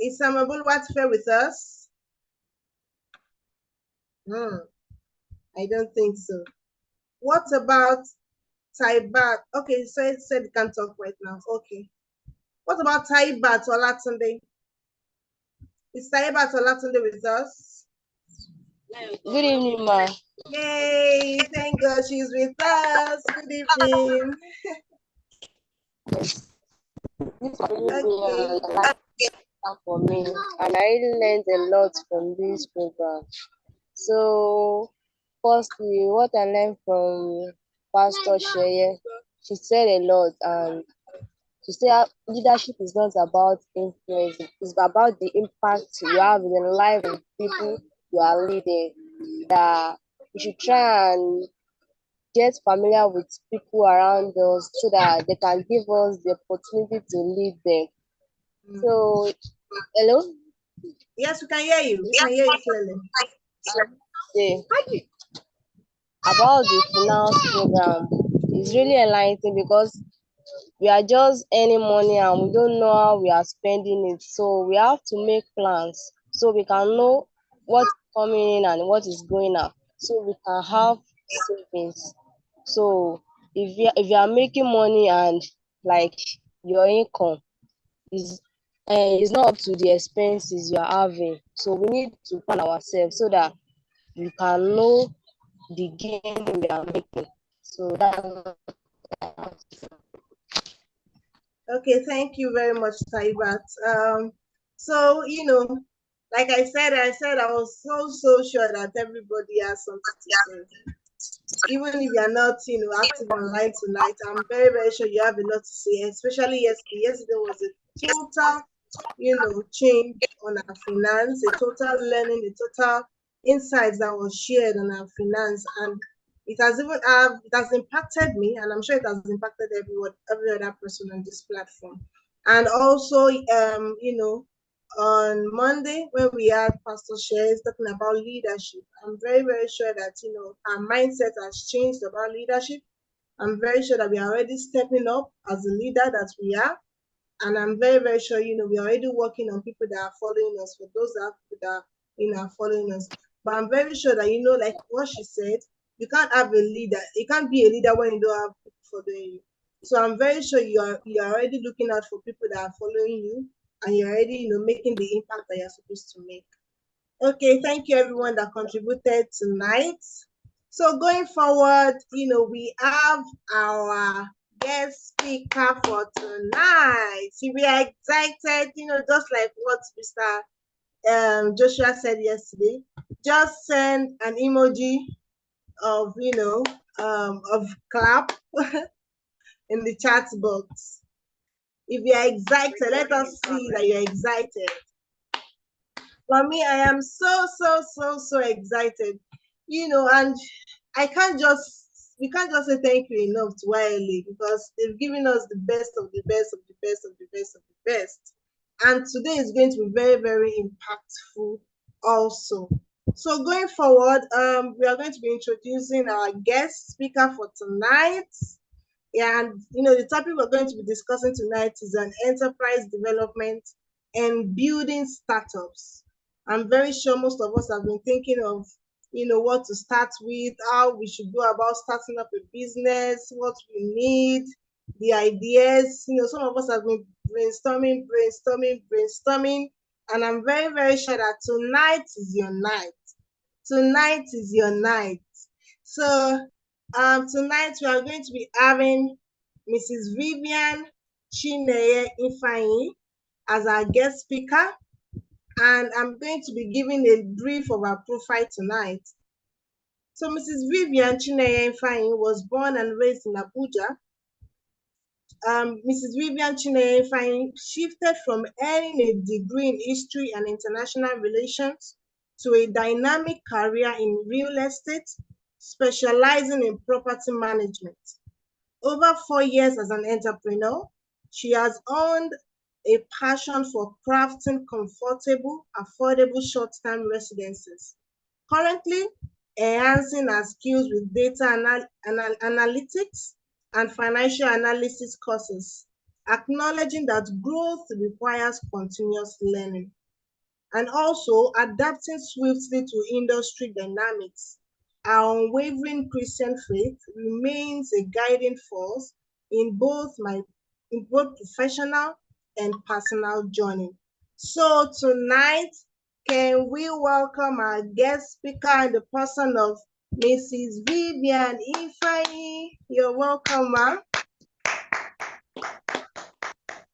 Is Samabul Watfare with us? I don't think so. What about Taibat? Okay, so it said you can't talk right now. Okay. What about Taibat Olatunde? Is Taibat Olatunde with us? Good evening, ma. Yay! Thank God she's with us. Good evening. Okay. For me, and I really learned a lot from this program. So, firstly, what I learned from Pastor Sheye, she said a lot, and she said leadership is not about influence; it's about the impact you have in the life of people you are leading. That we should try and get familiar with people around us so that they can give us the opportunity to lead them. So, hello? Yes, we can hear you. We can hear you clearly. Say, about the finance program, it's really enlightening because we are just earning money and we don't know how we are spending it. So we have to make plans so we can know what's coming in and what is going out. So we can have savings. So if you are making money and like your income is not up to the expenses you are having, so we need to plan ourselves so that we can know the gain we are making. So that's Okay, thank you very much, Taibat. So like I said I was so sure that everybody has something to say. Even if you're not, active online tonight, I'm very sure you have a lot to say, especially yesterday. Yesterday was a total, change on our finance, a total learning, a total insights that was shared on our finance. And it has impacted me, and I'm sure it has impacted every other person on this platform. And also, on Monday when we had Pastor Shares talking about leadership, I'm very sure that our mindset has changed about leadership. I'm very sure that we are already stepping up as a leader that we are, and I'm very sure we're already working on people that are following us. For those that are following us, but I'm very sure that like what she said, you can't have a leader. You can't be a leader when you don't have people following you. So I'm very sure you are already looking out for people that are following you, and you're already making the impact that you're supposed to make. Okay, thank you everyone that contributed tonight. So going forward, we have our guest speaker for tonight. We are excited, just like what Mr. Joshua said yesterday. Just send an emoji of of clap in the chat box. If you are excited, let us see that you're excited. For me, I am so excited, and I can't just we can't just say thank you enough to YLA, because they've given us the best of the best of the best of the best of the best. And today is going to be very impactful also. So going forward, we are going to be introducing our guest speaker for tonight. And the topic we're going to be discussing tonight is on enterprise development and building startups. I'm very sure most of us have been thinking of what to start with, how we should go about starting up a business, what we need, the ideas. Some of us have been brainstorming, and I'm very sure that tonight is your night. Tonight is your night. So tonight we are going to be having Mrs. VIVIAN CHINEYE as our guest speaker, and I'm going to be giving a brief of our profile tonight. So Mrs. VIVIAN CHINEYE was born and raised in Abuja. Mrs. VIVIAN CHINEYE shifted from earning a degree in history and international relations to a dynamic career in real estate, specializing in property management. Over 4 years as an entrepreneur, she has honed a passion for crafting comfortable, affordable short-term residences. Currently, enhancing her skills with data analytics and financial analysis courses. acknowledging that growth requires continuous learning, and also adapting swiftly to industry dynamics. Our unwavering Christian faith remains a guiding force in both my in both professional and personal journey. So tonight, can we welcome our guest speaker in the person of Mrs. Vivian IFEANYI? You're welcome, ma.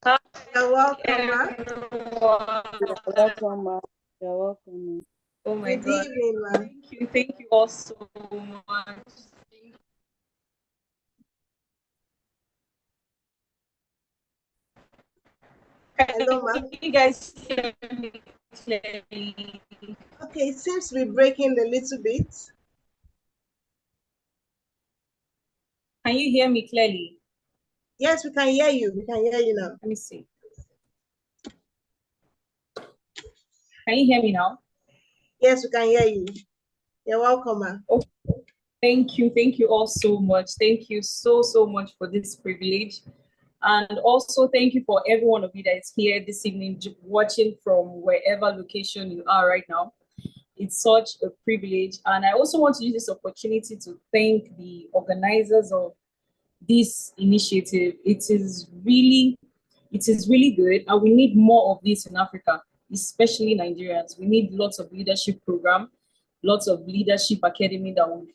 Hi, You're welcome, ma. everyone. You're welcome, ma. You're welcome. Oh my Good God. evening, ma. Thank you all so much. Hello, ma. Can you guys hear me clearly? Okay, it seems to be breaking a little bit. Can you hear me clearly? Yes, we can hear you. We can hear you now. Let me see. Can you hear me now? Yes, we can hear you. You're welcome, ma. Oh, thank you. Thank you all so much. Thank you so much for this privilege. And also thank you for every one of you that is here this evening watching from wherever location you are right now. It's such a privilege. And I also want to use this opportunity to thank the organizers of this initiative. It is really good. And we need more of this in Africa, especially Nigerians. We need lots of leadership program, lots of leadership academy that will,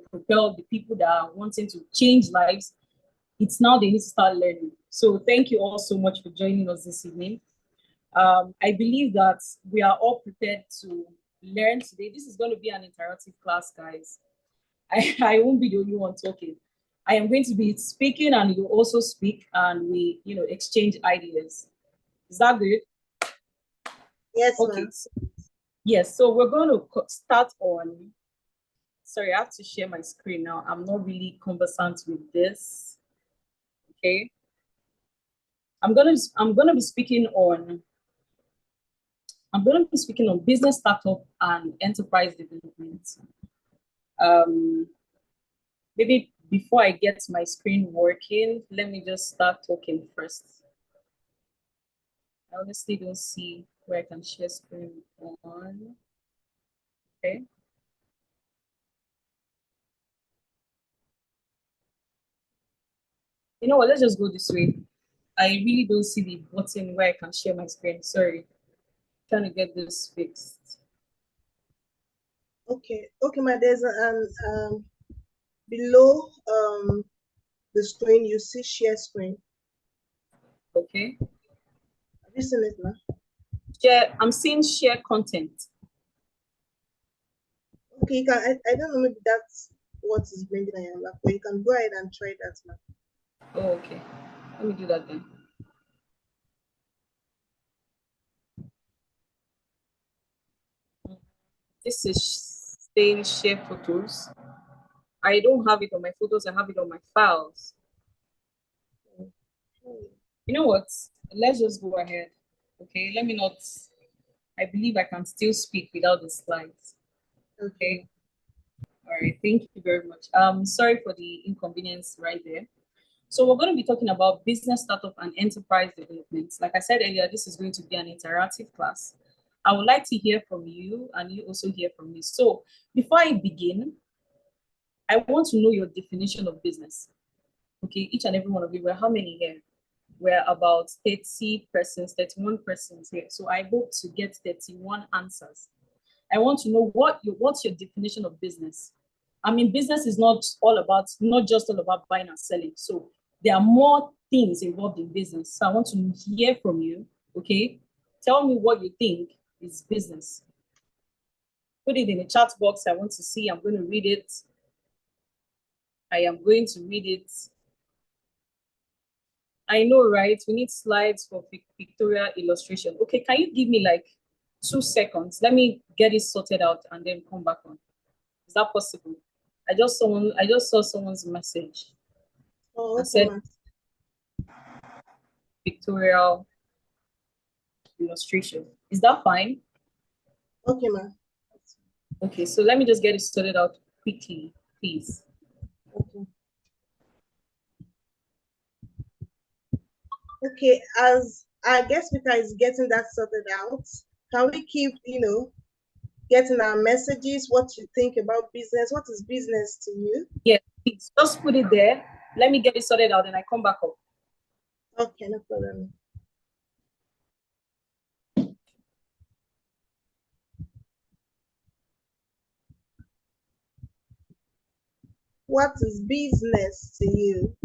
propel the people that are wanting to change lives. It's now they need to start learning. So thank you all so much for joining us this evening. I believe that we are all prepared to learn today. This is going to be an interactive class, guys. I won't be the only one talking. I am going to be speaking and you also speak and we, exchange ideas. Is that good? Yes, Okay. ma'am. Yes, so we're going to start on, sorry, I have to share my screen now. I'm not really conversant with this. Okay. I'm gonna be speaking on business startup and enterprise development. Maybe before I get my screen working, let me just start talking first. I honestly don't see where I can share screen on. Okay. You know what? Let's just go this way. I really don't see the button where I can share my screen. Sorry. Trying to get this fixed. Okay, ma. There's below the screen you see share screen. Okay. Have you seen it, ma? Share. I'm seeing share content. Okay, you can. I don't know. Maybe that's what is bringing on your lap, but you can go ahead and try that, ma. Oh, okay. Let me do that then. This is saying share photos. I don't have it on my photos, I have it on my files. You know what? Let's just go ahead. Okay, let me not, I believe I can still speak without the slides. Okay. All right, thank you very much. Sorry for the inconvenience right there. So we're going to be talking about business startup and enterprise development. Like I said earlier, this is going to be an interactive class. I would like to hear from you and you also hear from me. So before I begin, I want to know your definition of business. Okay, each and every one of you, we're how many here? We're about 30 persons, 31 persons here. So I hope to get 31 answers. I want to know what's your definition of business? I mean, business is not just all about buying and selling. So there are more things involved in business. So I want to hear from you, okay? Tell me what you think is business. Put it in the chat box. I want to see. I'm going to read it. I am going to read it. I know, right? We need slides for pictorial illustration. Okay, can you give me like 2 seconds? Let me get it sorted out and then come back on. Is that possible? I just saw someone's message. Oh, I okay, said ma. pictorial illustration. Is that fine? Okay, ma. Okay, so let me just get it sorted out quickly, please. Okay. Okay, as I guess Mika is getting that sorted out, can we keep, getting our messages, what you think about business? What is business to you? Yeah, please just put it there. Let me get it sorted out and I come back up. Okay, no problem. What is business to you?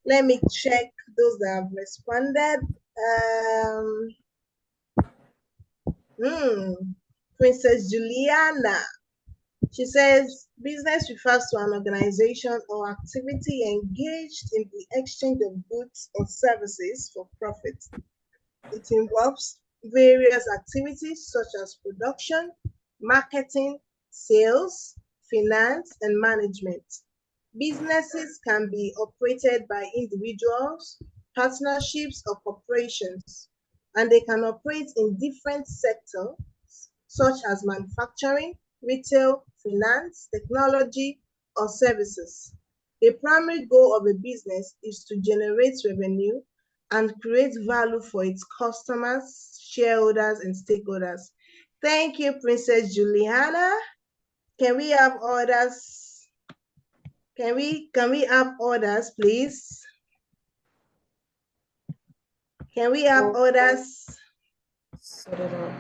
Let me check those that have responded. Princess Juliana. She says business refers to an organization or activity engaged in the exchange of goods or services for profit. It involves various activities such as production, marketing, sales, finance, and management. Businesses can be operated by individuals, partnerships, or corporations, and they can operate in different sectors such as manufacturing, retail, finance, technology, or services. The primary goal of a business is to generate revenue and create value for its customers, shareholders, and stakeholders. Thank you, Princess Juliana. Can we have orders? Can we have orders, please? Can we have orders? Sort it out.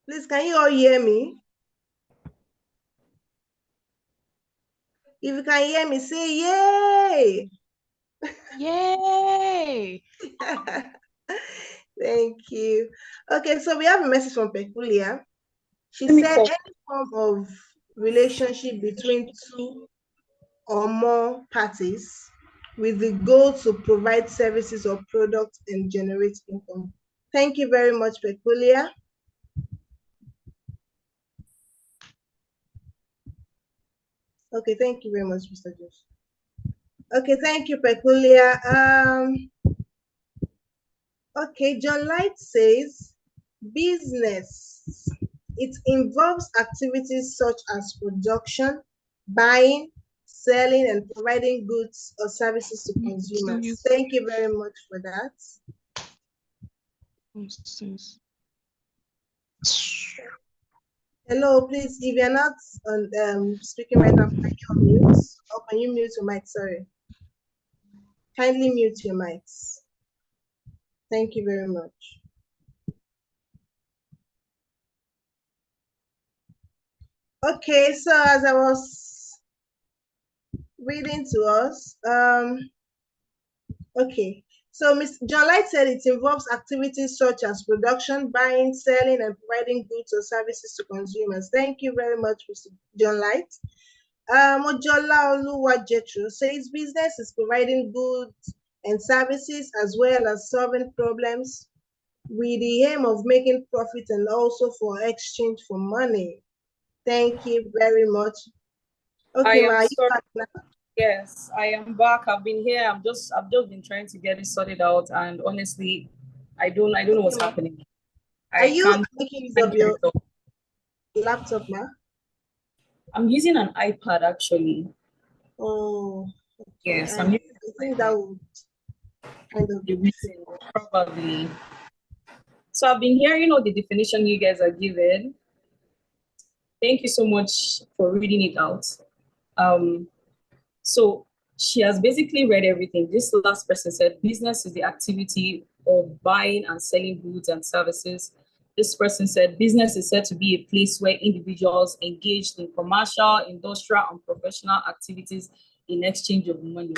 Please, can you all hear me? If you can hear me, say yay! Yay! Thank you. Okay, so we have a message from Peculiar. She Let me said call. any form of relationship between two or more parties with the goal to provide services or products and generate income. Thank you very much, Peculiar. Okay, thank you very much, Mr. Josh. Okay, thank you, Peculiar. Okay, John Light says business. It involves activities such as production, buying, selling, and providing goods or services to consumers. Thank you very much for that. Hello, please, if you're not speaking right now, can you unmute? Or can you mute your mic? Sorry. Kindly mute your mics. Thank you very much. Okay, so as I was reading to us, okay, so Ms. John Light said it involves activities such as production, buying, selling, and providing goods or services to consumers. Thank you very much, Mr. John Light. Ojola Oluwajetro says business is providing goods and services as well as solving problems with the aim of making profit and also for exchange for money. Thank you very much. Okay, I am sorry. now? Yes, I am back. I've been here. I've just been trying to get it sorted out, and honestly, I don't know what's happening. Are you making use of your laptop now? I'm using an iPad actually. Oh, okay. Yes, I think that would kind of be missing, probably. So I've been hearing all the definition you guys are given. Thank you so much for reading it out. So she has basically read everything. This last person said business is the activity of buying and selling goods and services. This person said business is said to be a place where individuals engaged in commercial, industrial, and professional activities in exchange of money.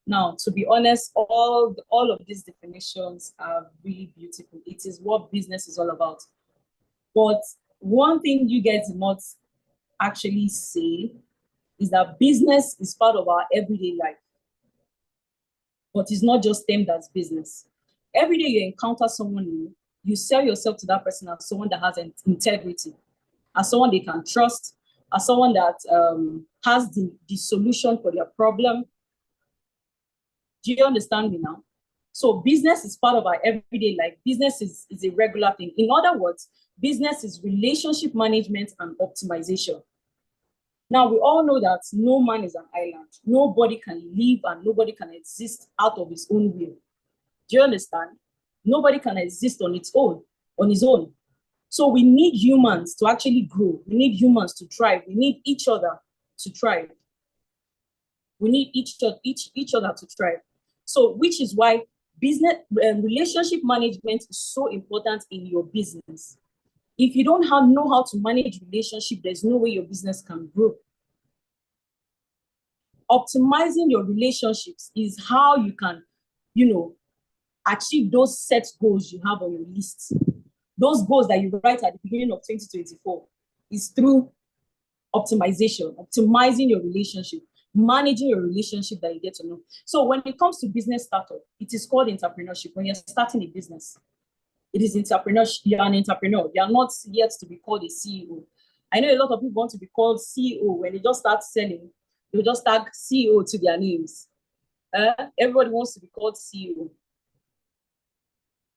Now, to be honest, all of these definitions are really beautiful. It is what business is all about. But one thing you guys did not actually say is that business is part of our everyday life, but it's not just termed as business. Every day you encounter someone new, you sell yourself to that person as someone that has integrity, as someone they can trust, as someone that has the solution for their problem. Do you understand me now? So business is part of our everyday life. Business is a regular thing. In other words, business is relationship management and optimization. Now, we all know that no man is an island. Nobody can live and nobody can exist out of his own will. Do you understand? Nobody can exist on its own, on his own. So we need humans to actually grow. We need humans to thrive. We need each other to thrive. We need each other to thrive. So, which is why business relationship management is so important in your business. If you don't know how to manage relationship, there's no way your business can grow. Optimizing your relationships is how you can, achieve those set goals you have on your list. Those goals that you write at the beginning of 2024 is through optimization, optimizing your relationship, managing your relationship that you get to know. So when it comes to business startup, it is called entrepreneurship. When you're starting a business, it is entrepreneurship. You're an entrepreneur. You're not yet to be called a CEO. I know a lot of people want to be called CEO when they just start selling. They'll just tag CEO to their names. Everybody wants to be called CEO.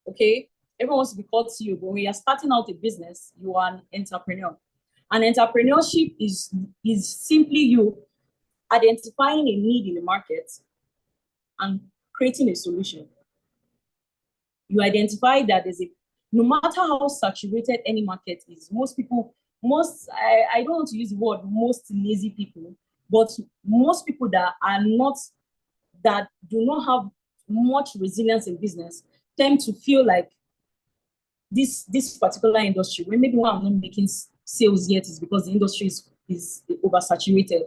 Okay? Everyone wants to be called CEO, but when you're starting out a business, you are an entrepreneur. And entrepreneurship is simply you identifying a need in the market and creating a solution. You identify that no matter how saturated any market is, I don't want to use the word most lazy people, but most people that do not have much resilience in business tend to feel like this particular industry, when maybe why I'm not making sales yet is because the industry is oversaturated.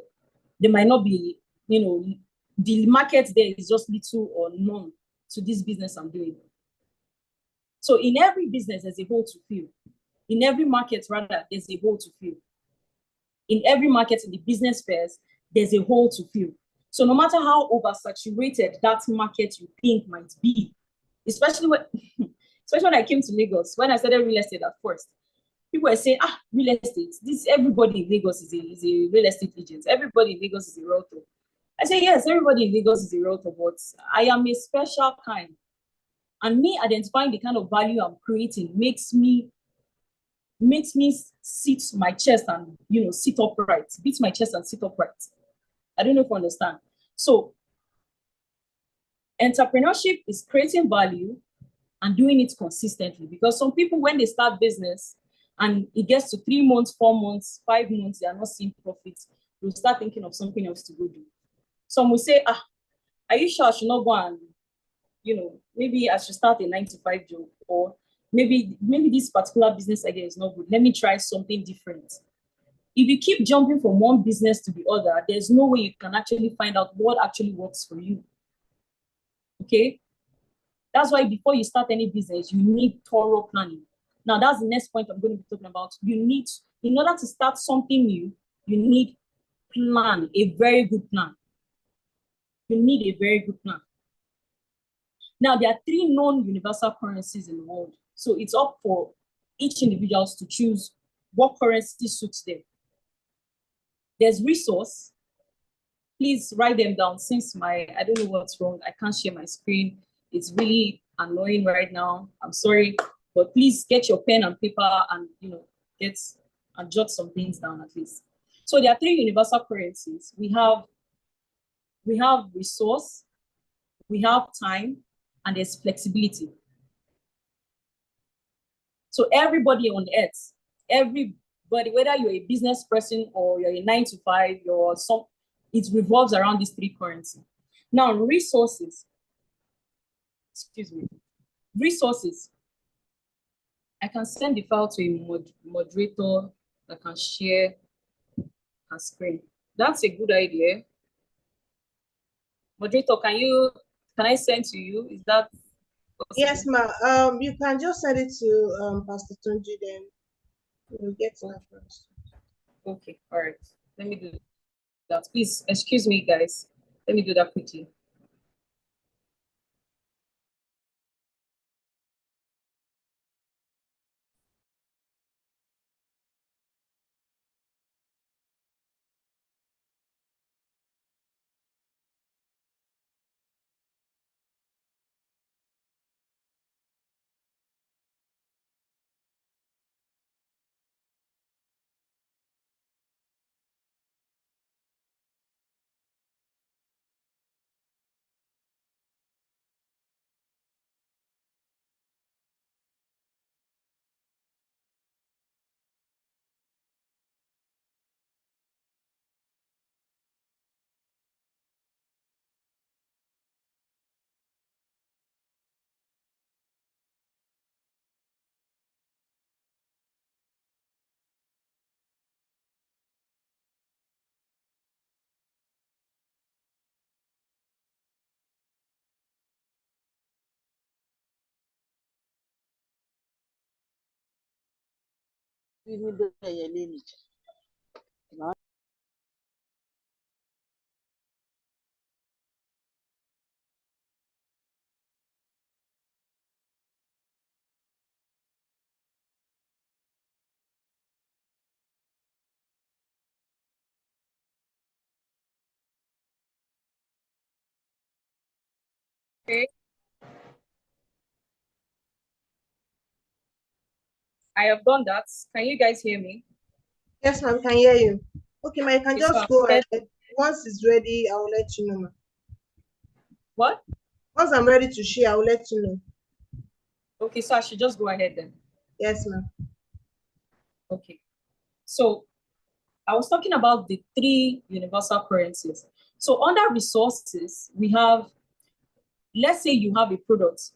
There might not be, the market there is just little or none to this business I'm doing. So in every business, there's a hole to fill. In every market, rather, there's a hole to fill. In every market, in the business fairs, there's a hole to fill. So no matter how oversaturated that market you think might be, especially when I came to Lagos, when I started real estate at first, people were saying, real estate, everybody in Lagos is a real estate agent. Everybody in Lagos is a realtor. I say, yes, everybody in Lagos is a realtor, but I am a special kind. And me identifying the kind of value I'm creating makes me sit my chest and, sit upright, beat my chest and sit upright. I don't know if you understand. So entrepreneurship is creating value and doing it consistently, because some people, when they start business and it gets to 3 months, 4 months, 5 months, they are not seeing profits, they'll start thinking of something else to go do. Some will say, are you sure I should not go and, maybe I should start a 9-to-5 job, or maybe this particular business idea is not good. Let me try something different. If you keep jumping from one business to the other, there's no way you can actually find out what actually works for you. Okay? That's why before you start any business, you need thorough planning. Now, that's the next point I'm going to be talking about. In order to start something new, you need plan, a very good plan. You need a very good plan. Now, there are 3 known universal currencies in the world. So it's up for each individual to choose what currency suits them. There's resource. Please write them down, since I don't know what's wrong. I can't share my screen. It's really annoying right now. I'm sorry, but please get your pen and paper and, jot some things down at least. So there are 3 universal currencies. We have resource, we have time, and there's flexibility. So everybody on earth, whether you're a business person or you're a 9-to-5, it revolves around these 3 currencies. Now, resources. I can send the file to a moderator that can share her screen. That's a good idea. Moderator, can I send to you? Is that possible? Yes, ma. You can just send it to Pastor Tunji, then we'll get to that first. Okay, all right. Let me do that. Please excuse me, guys. Let me do that quickly. Okay. I have done that. Can you guys hear me? Yes, ma'am, can hear you. Okay, ma, you can Okay, so just I'm go scared. ahead. Once it's ready, I will let you know, ma. What? Once I'm ready to share, I will let you know. Okay, so I should just go ahead then. Yes, ma'am. Okay. So I was talking about the three universal currencies. So under resources, we have, let's say you have a product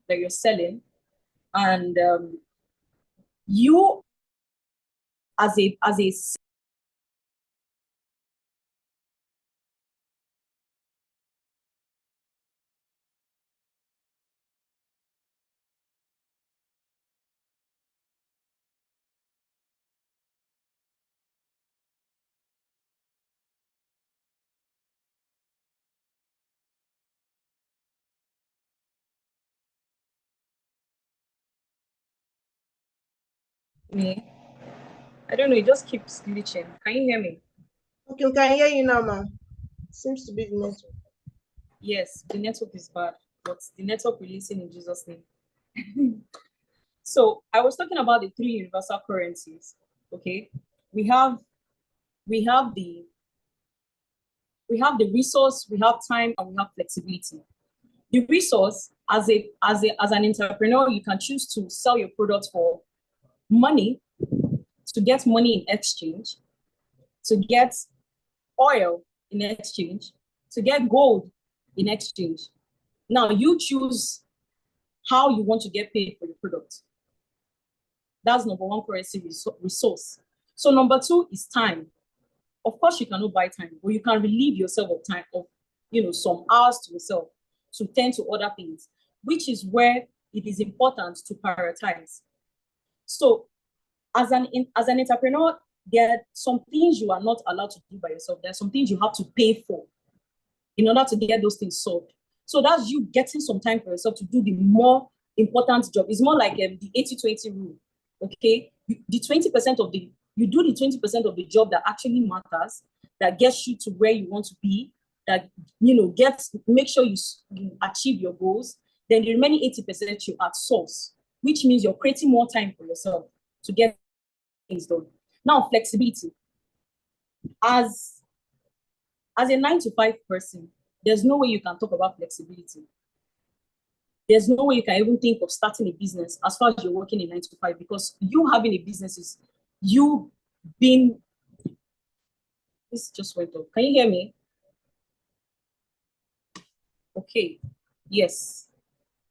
that you're selling, and you as a me, I don't know, it just keeps glitching. Can you hear me? Okay, we can hear you now, ma'am. Seems to be the network. Yes, the network is bad, but the network will listen in Jesus' name. So I was talking about the three universal currencies. Okay, we have we have the we have the resource, we have time, and we have flexibility. The resource, as an entrepreneur, you can choose to sell your product for money, to get money in exchange, to get oil in exchange, to get gold in exchange. Now you choose how you want to get paid for your product. That's number one currency resource. So number two is time. Of course, you cannot buy time, but you can relieve yourself of time, of some hours to yourself to tend to other things, which is where it is important to prioritize. So as an entrepreneur, there are some things you are not allowed to do by yourself. There are some things you have to pay for in order to get those things solved. So that's you getting some time for yourself to do the more important job. It's more like the 80-20 rule. Okay, the 20% of the you do the 20% of the job that actually matters, that gets you to where you want to be, that make sure you achieve your goals. Then the remaining 80% you outsource, which means you're creating more time for yourself to get things done. Now, flexibility. As a 9 to 5 person, there's no way you can talk about flexibility. There's no way you can even think of starting a business as far as you're working in 9 to 5, because you having a business is you being. This just went off. Can you hear me? Okay. Yes.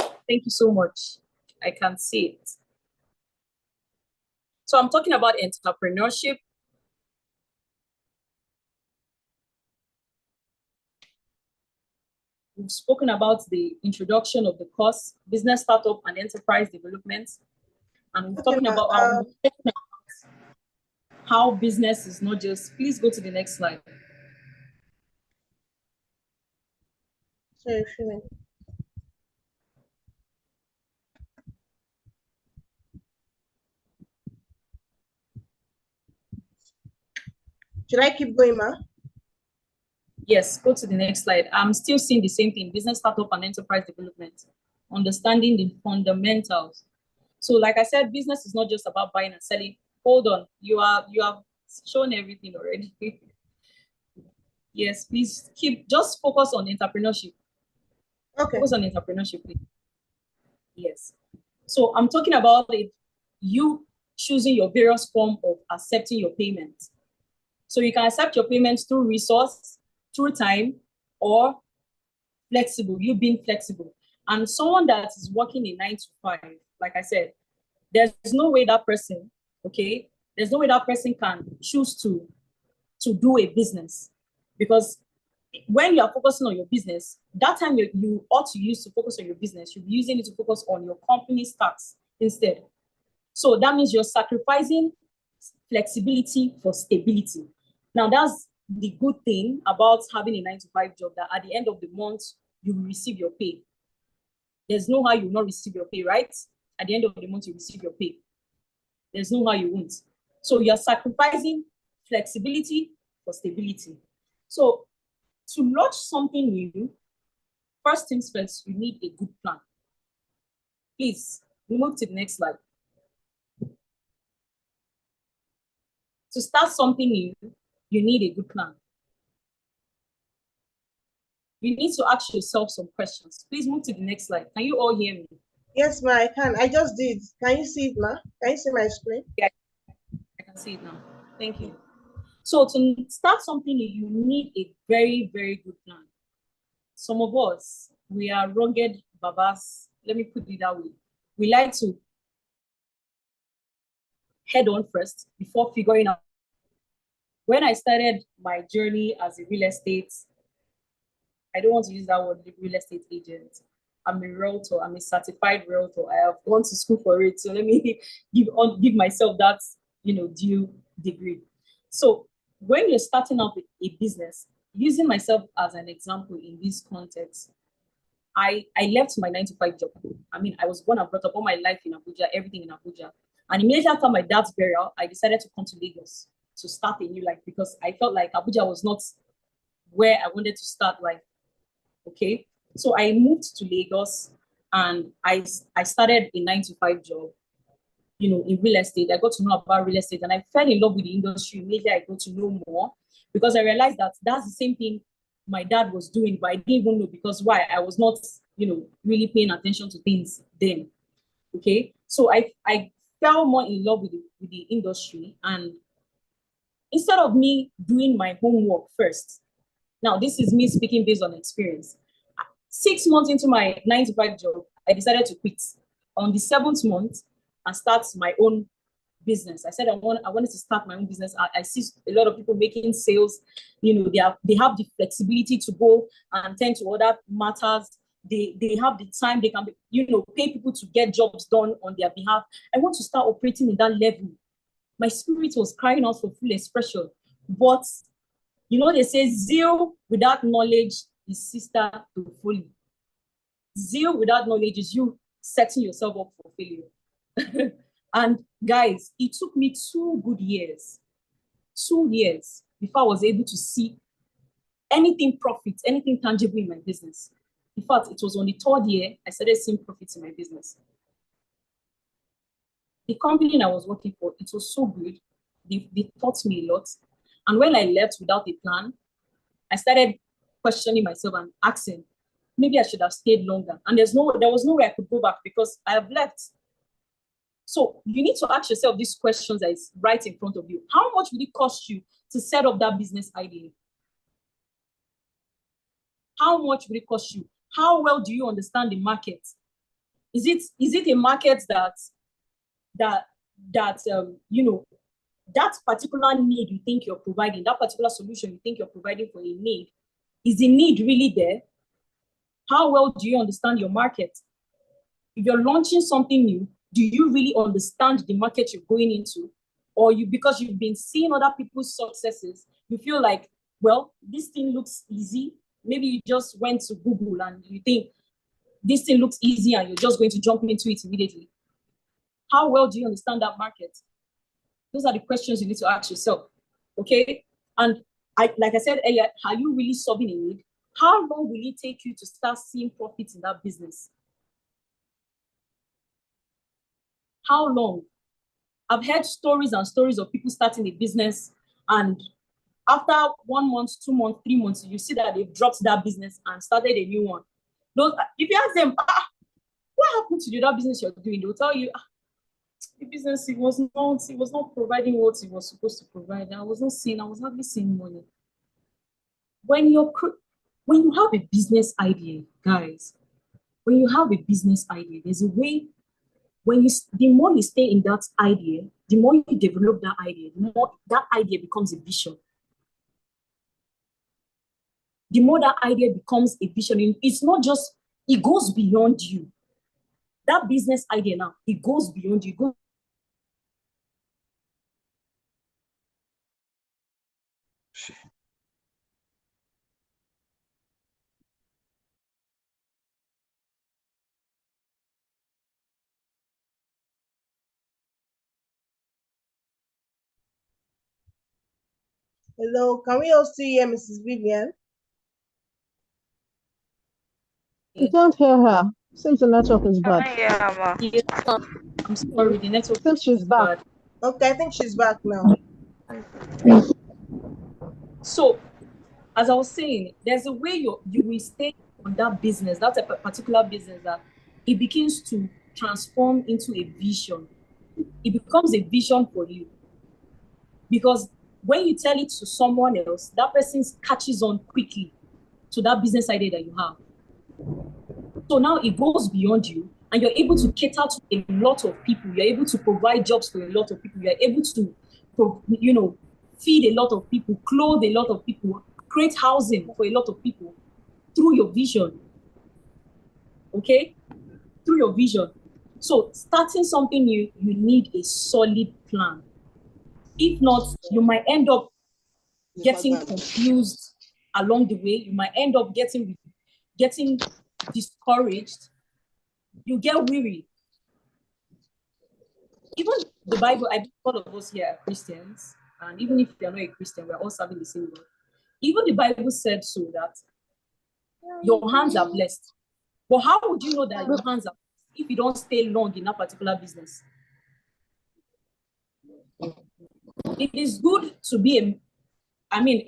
Thank you so much. I can see it. So I'm talking about entrepreneurship. We've spoken about the introduction of the course, business startup and enterprise development. And we're Okay, talking ma. about how business is not just, please go to the next slide. Sorry, a few minutes. Should I keep going, ma? Yes, go to the next slide. I'm still seeing the same thing, business startup and enterprise development, understanding the fundamentals. So like I said, business is not just about buying and selling. Hold on, you have shown everything already. Yes, please just focus on entrepreneurship. Okay. Focus on entrepreneurship, please. Yes. So I'm talking about it, you choosing your various form of accepting your payments. So you can accept your payments through resource, through time, or flexible, you being flexible. And someone that is working a 9 to 5, like I said, there's no way that person, okay, there's no way that person can choose to do a business, because when you are focusing on your business, that time you ought to use to focus on your business, you'll be using it to focus on your company's tax instead. So that means you're sacrificing flexibility for stability. Now, that's the good thing about having a 9-to-5 job, that at the end of the month, you will receive your pay. There's no how you will not receive your pay, right? At the end of the month, you receive your pay. There's no how you won't. So you're sacrificing flexibility for stability. So to launch something new, first things first, you need a good plan. Please, we move to the next slide. To start something new, you need a good plan. You need to ask yourself some questions. Please move to the next slide. Can you all hear me? Yes, ma, I can. I just did. Can you see it, ma? Can you see my screen? Yeah, I can see it now. Thank you. So to start something new, you need a very, very good plan. Some of us, we are rugged babas. Let me put it that way. We like to head on first before figuring out. When I started my journey as a real estate, I don't want to use that word, real estate agent. I'm a realtor. I'm a certified realtor. I have gone to school for it. So let me give myself that, due degree. So when you're starting up a business, using myself as an example in this context, I left my 9-to-5 job. I mean, I was born and brought up all my life in Abuja, everything in Abuja. And immediately after my dad's burial, I decided to come to Lagos to start a new life because I felt like Abuja was not where I wanted to start life. Okay, so I moved to Lagos and I started a 9-to-5 job, in real estate. I got to know about real estate and I fell in love with the industry. Immediately I got to know more because I realized that that's the same thing my dad was doing, but I didn't even know because why? I was not, really paying attention to things then. Okay, so I fell more in love with the industry, and instead of me doing my homework first, now this is me speaking based on experience. 6 months into my 9-to-5 job, I decided to quit. On the 7th month, and start my own business. I said I wanted to start my own business. I see a lot of people making sales. They have the flexibility to go and tend to other matters. They have the time. They can pay people to get jobs done on their behalf. I want to start operating in that level. My spirit was crying out for full expression, but they say zeal without knowledge is sister to folly. Zeal without knowledge is you setting yourself up for failure. And guys, it took me 2 good years, 2 years before I was able to see anything profit, anything tangible in my business. In fact, it was on the 3rd year I started seeing profits in my business. The company I was working for, it was so good. They taught me a lot. And when I left without a plan, I started questioning myself and asking, maybe I should have stayed longer. And there was no way I could go back because I have left. So you need to ask yourself these questions that is right in front of you. How much would it cost you to set up that business idea? How much would it cost you? How well do you understand the market? Is it a market that that particular need you think you're providing, that particular solution you think you're providing for a need, is the need really there? How well do you understand your market? If you're launching something new, do you really understand the market you're going into? Or because you've been seeing other people's successes, you feel like, well, this thing looks easy. Maybe you just went to Google and you think this thing looks easy and you're just going to jump into it immediately. How well do you understand that market? Those are the questions you need to ask yourself, okay? And like I said earlier, are you really solving a need? How long will it take you to start seeing profits in that business? How long? I've heard stories and stories of people starting a business, and after 1 month, 2 months, 3 months, you see that they've dropped that business and started a new one. If you ask them, what happened to the other business you're doing, they'll tell you, the business, it was not providing what it was supposed to provide. I was hardly seeing money. When you have a business idea, guys, when you have a business idea, there's a way. The more you stay in that idea, the more you develop that idea, the more that idea becomes a vision. The more that idea becomes a vision, it's not just, it goes beyond you. That business idea now, it goes beyond you. Hello, can we all see hear Mrs. Vivian? We can't hear her. Seems the network is bad. Yes, I'm sorry, the network Seems she's is back. bad. Okay, I think she's back now. So, as I was saying, there's a way you will stay on that business, that's a particular business, that it begins to transform into a vision. It becomes a vision for you. Because when you tell it to someone else, that person catches on quickly to that business idea that you have. So now it goes beyond you, and you're able to cater to a lot of people. You're able to provide jobs for a lot of people. You're able to, feed a lot of people, clothe a lot of people, create housing for a lot of people through your vision. Okay? Through your vision. So starting something new, you need a solid plan. If not, you might end up getting confused along the way. You might end up getting discouraged. You get weary. Even the Bible, I think all of us here are Christians, and even if you're not a Christian, we're all serving the same Lord. Even the Bible said so that your hands are blessed. But how would you know that your hands are blessed if you don't stay long in that particular business? It is good to be a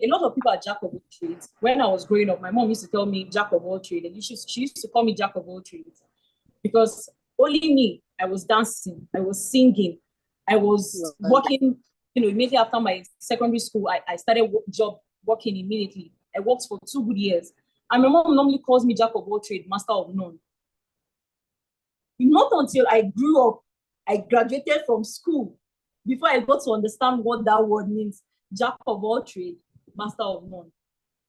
lot of people are jack of all trades. When I was growing up, my mom used to tell me jack of all trades, and she used to call me jack of all trades because only me, I was dancing, I was singing, I was working, immediately after my secondary school, I started working immediately. I worked for 2 good years. And my mom normally calls me jack of all trades, master of none. Not until I grew up, I graduated from school, before I got to understand what that word means, jack of all trades, master of none.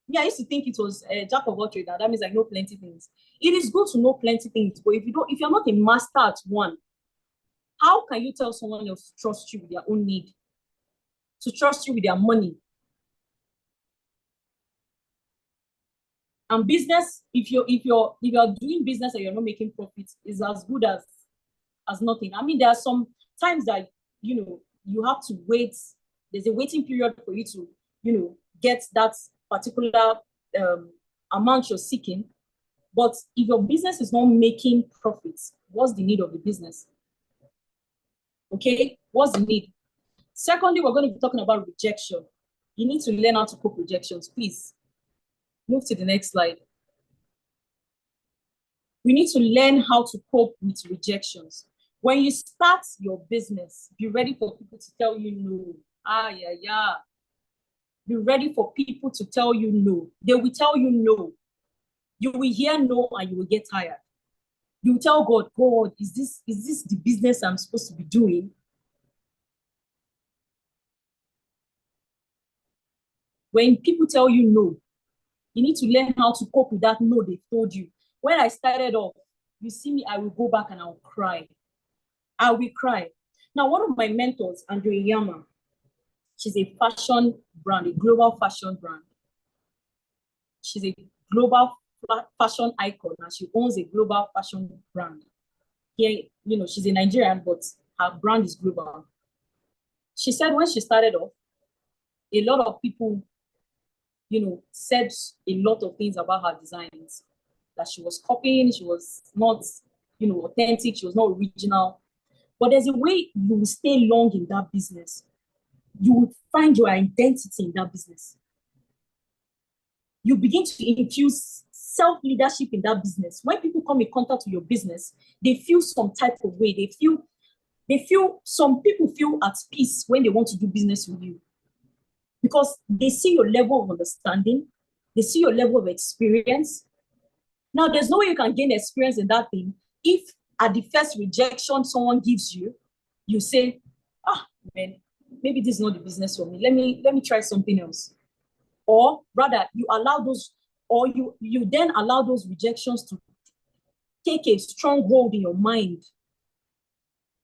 Yeah, I used to think it was jack of all trades. That means I know plenty things. It is good to know plenty things, but if you're not a master at one, how can you tell someone else to trust you with their own need, to trust you with their money? And business, if you're doing business and you're not making profits, is as good as nothing. I mean, there are some times that you have to wait. There's a waiting period for you to get that particular amount you're seeking. But if your business is not making profits, what's the need of the business? Okay, what's the need? Secondly, we're going to be talking about rejection. You need to learn how to cope with rejections. Please move to the next slide. We need to learn how to cope with rejections. When you start your business, be ready for people to tell you no. Be ready for people to tell you no. They will tell you no. You will hear no and you will get tired. You will tell God, God, is this the business I'm supposed to be doing? When people tell you no, you need to learn how to cope with that no they told you. When I started off, you see me, I will go back and I'll cry. I will cry. Now, one of my mentors, Andrea Yama, she's a fashion brand, a global fashion brand. She's a global fashion icon, and she owns a global fashion brand. Here, she's a Nigerian, but her brand is global. She said when she started off, a lot of people, said a lot of things about her designs, that she was copying, she was not, authentic, she was not original. But there's a way you will stay long in that business. You will find your identity in that business. You begin to infuse self-leadership in that business. When people come in contact with your business, they feel some type of way. Some people feel at peace when they want to do business with you, because they see your level of understanding, they see your level of experience. Now, there's no way you can gain experience in that thing if at the first rejection someone gives you, you say, man, maybe this is not the business for me. Let me try something else. Or rather, you allow those, or you then allow those rejections to take a strong hold in your mind.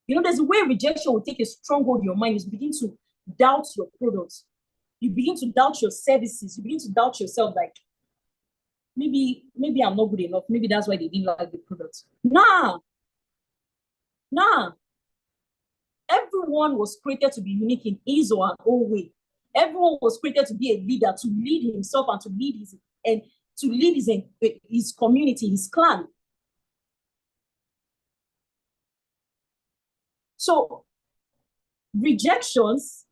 There's a way rejection will take a strong hold in your mind. You begin to doubt your products. You begin to doubt your services. You begin to doubt yourself, like, maybe I'm not good enough. Maybe that's why they didn't like the product. Nah. Everyone was created to be unique in his or her own way. Everyone was created to be a leader, to lead himself and to lead his community, his clan. So rejections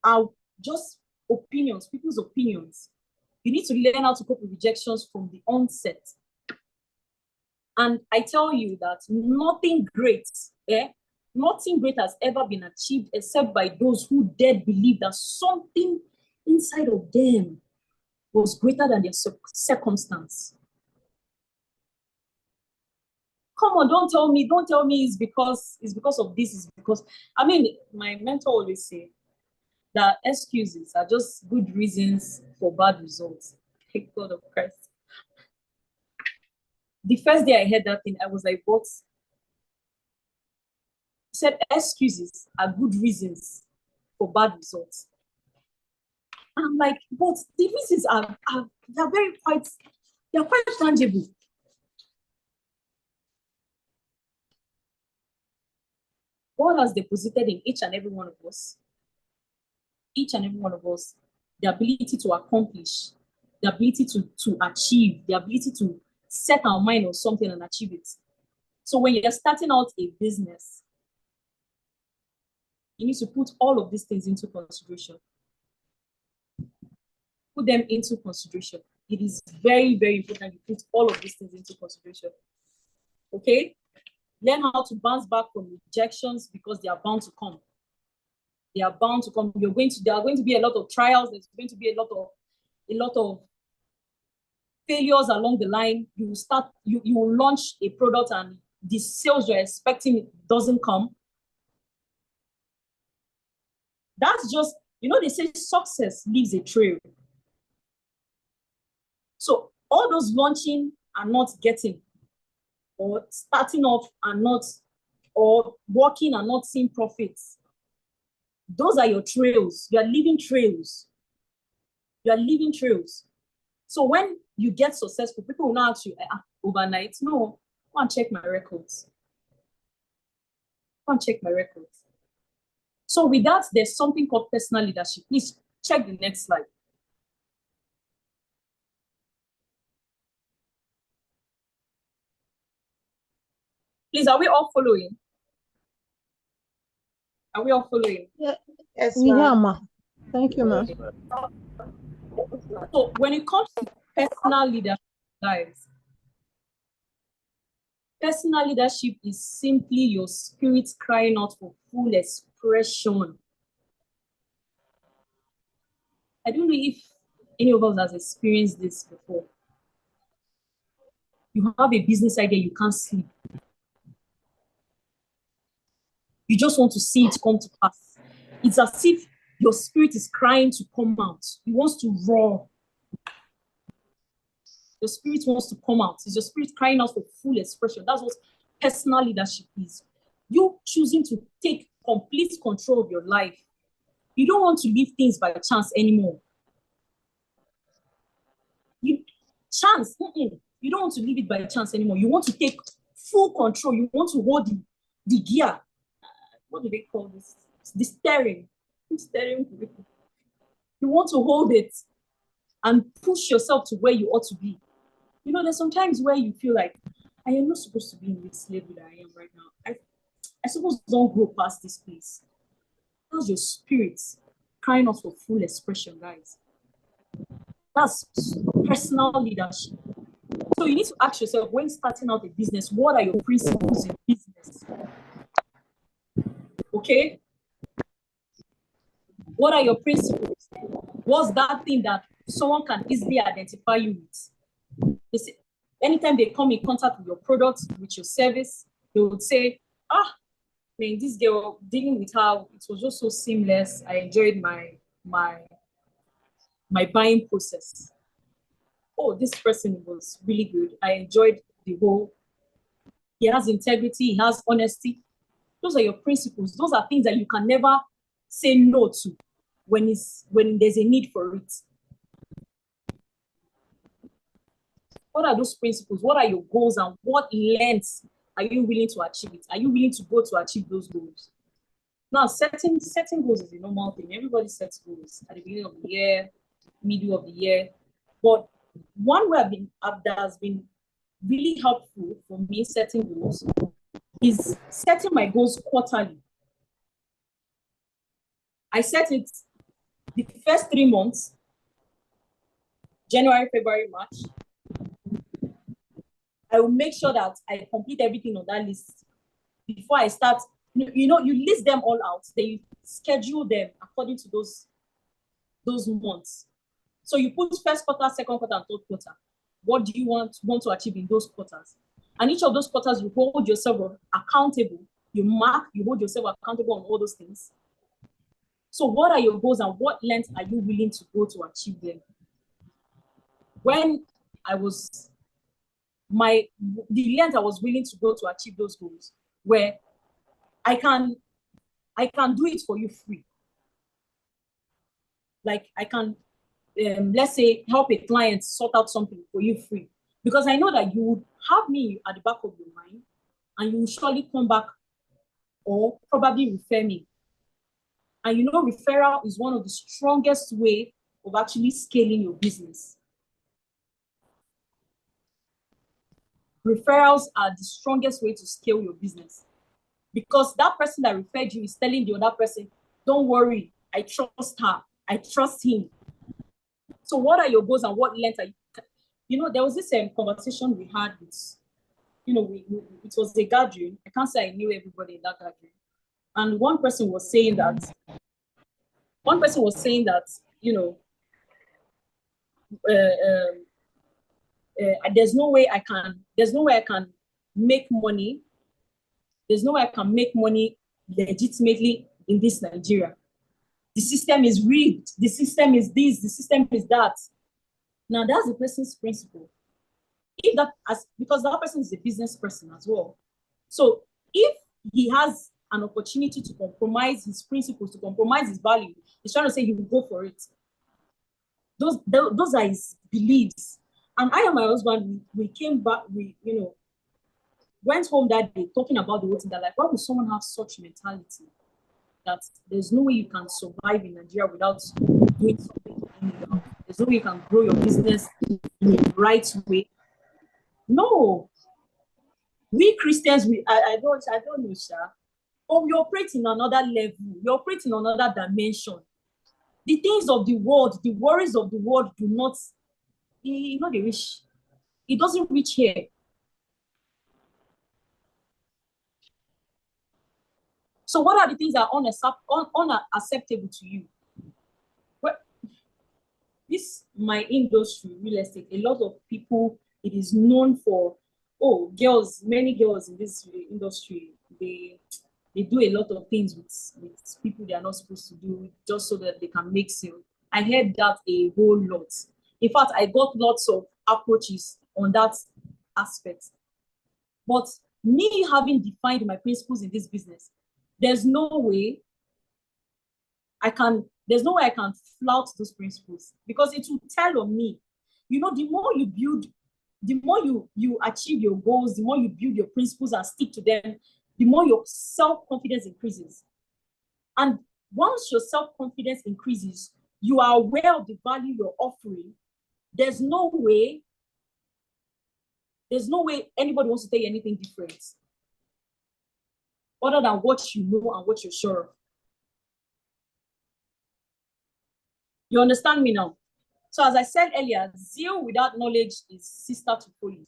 are just opinions, people's opinions. You need to learn how to cope with rejections from the onset. And I tell you that nothing great has ever been achieved except by those who dared believe that something inside of them was greater than their circumstance. Come on, don't tell me it's because of this, it's because, I mean, my mentor always say that excuses are just good reasons for bad results. Thank God of Christ. The first day I heard that thing, I was like, what? He said excuses are good reasons for bad results. And I'm like, but the reasons are they're quite tangible. God has deposited in each and every one of us, the ability to accomplish, the ability to achieve, the ability to set our mind on something and achieve it. So when you're starting out a business, you need to put all of these things into consideration. Put them into consideration. It is very, very important you put all of these things into consideration. Okay? Learn how to bounce back from rejections because they are bound to come. They are bound to come. There are going to be a lot of trials. There's going to be a lot of failures along the line. You will launch a product and the sales you're expecting doesn't come. That's just, they say success leaves a trail. So all those launching and not getting, or starting off and not, or working and not seeing profits, those are your trails. You are leaving trails. You are leaving trails. So when you get successful, people will not ask you overnight. No, go and check my records. Go and check my records. So with that, there's something called personal leadership. Please check the next slide. Please, are we all following? Are we all following? Yeah. Yes, Yeah, ma. Thank you, ma. So when it comes to personal leadership, guys, personal leadership is simply your spirit crying out for full expression. I don't know if any of us has experienced this before. You have a business idea, you can't sleep. You just want to see it come to pass. It's as if your spirit is crying to come out. It wants to roar. Your spirit wants to come out. It's your spirit crying out for full expression. That's what personal leadership is. You choosing to take complete control of your life. You don't want to leave things by chance anymore. You don't want to leave it by chance anymore. You want to take full control. You want to hold the gear. What do they call this? The steering. You want to hold it and push yourself to where you ought to be. There's sometimes where you feel like, I am not supposed to be in this level that I am right now. I suppose don't grow past this place. That's your spirit crying out for full expression, guys. That's personal leadership. So you need to ask yourself, when starting out a business, what are your principles in business? Okay? What are your principles? What's that thing that someone can easily identify you with? They say, anytime they come in contact with your product, with your service, they would say, this girl, dealing with her, it was just so seamless. I enjoyed my buying process. Oh, this person was really good. I enjoyed the whole. He has integrity, he has honesty. Those are your principles. Those are things that you can never say no to when there's a need for it. What are those principles? What are your goals, and what lengths are you willing to achieve it? Are you willing to go to achieve those goals? Now, setting goals is a normal thing. Everybody sets goals at the beginning of the year, middle of the year. But one way that has been really helpful for me setting goals is setting my goals quarterly. I set it the first 3 months, January, February, March. I will make sure that I complete everything on that list before I start. You list them all out. They schedule them according to those months. So you put first quarter, second quarter, and third quarter. What do you want to achieve in those quarters? And each of those quarters, you hold yourself accountable. You hold yourself accountable on all those things. So what are your goals and what length are you willing to go to achieve them? When I was, the length I was willing to go to achieve those goals, where I can do it for you free. Like I can, let's say, help a client sort out something for you free. Because I know that you would have me at the back of your mind and you will surely come back or probably refer me. And referral is one of the strongest way of actually scaling your business. Referrals are the strongest way to scale your business. Because that person that referred you is telling the other person, don't worry, I trust her, I trust him. So what are your goals and what length are you? There was this conversation we had with, it was a gathering. I can't say I knew everybody in that gathering. And one person was saying that, there's no way I can make money. There's no way I can make money legitimately in this Nigeria. The system is rigged. The system is this. The system is that. Now that's the person's principle. Because that person is a business person as well. So if he has an opportunity to compromise his principles, to compromise his value, he's trying to say he will go for it. Those are his beliefs. And I and my husband, we came back, went home that day talking about the whole thing, that like, why would someone have such mentality that there's no way you can survive in Nigeria without doing something illegal? There's no way you can grow your business in the right way. No. We Christians, I don't know, sir. But we operate in another level. We operate in another dimension. The things of the world, the worries of the world do not, they reach. It doesn't reach here. So what are the things that are unacceptable to you? Well, my industry, real estate, a lot of people, it is known for, many girls in this industry, they do a lot of things with people they are not supposed to do just so that they can make sales. I heard that a whole lot. In fact, I got lots of approaches on that aspect. But me having defined my principles in this business, there's no way I can flout those principles, because it will tell on me. The more you build, the more you achieve your goals, the more you build your principles and stick to them, the more your self-confidence increases. And once your self-confidence increases, you are aware of the value you're offering. There's no way anybody wants to tell you anything different other than what you know and what you're sure of. You understand me now? So as I said earlier, zeal without knowledge is sister to folly.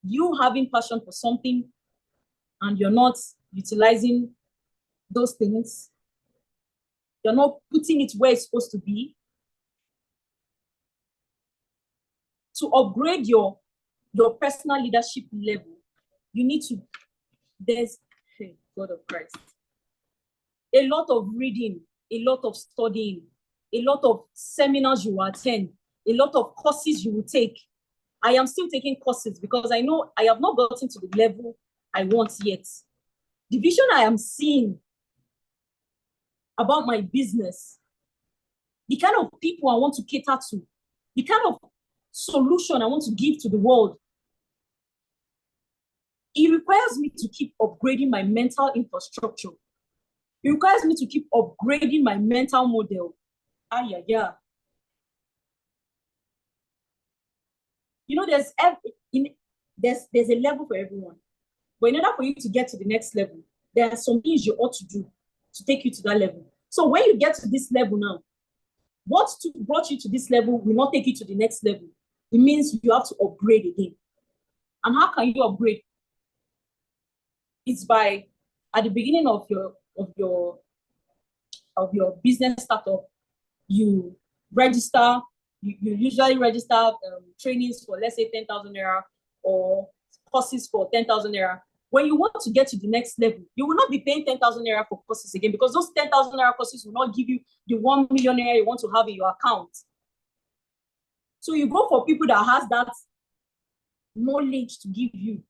You having passion for something and you're not utilizing those things, you're not putting it where it's supposed to be. To upgrade your personal leadership level, you need to, God of Christ, a lot of reading, a lot of studying, a lot of seminars you will attend, a lot of courses you will take. I am still taking courses because I know I have not gotten to the level I want yet. The vision I am seeing about my business, the kind of people I want to cater to, the kind of solution I want to give to the world, it requires me to keep upgrading my mental infrastructure It requires me to keep upgrading my mental model. Yeah. You know, there's a level for everyone. But in order for you to get to the next level, there are some things you ought to do to take you to that level. So when you get to this level now, what brought you to this level will not take you to the next level. It means you have to upgrade again. And how can you upgrade? It's by, at the beginning of your business startup, you register. You usually register trainings for, let's say, 10,000 naira, or courses for 10,000 naira. When you want to get to the next level, you will not be paying 10,000 naira for courses again, because those 10,000 naira courses will not give you the 1 million naira you want to have in your account. So you go for people that has that knowledge to give you.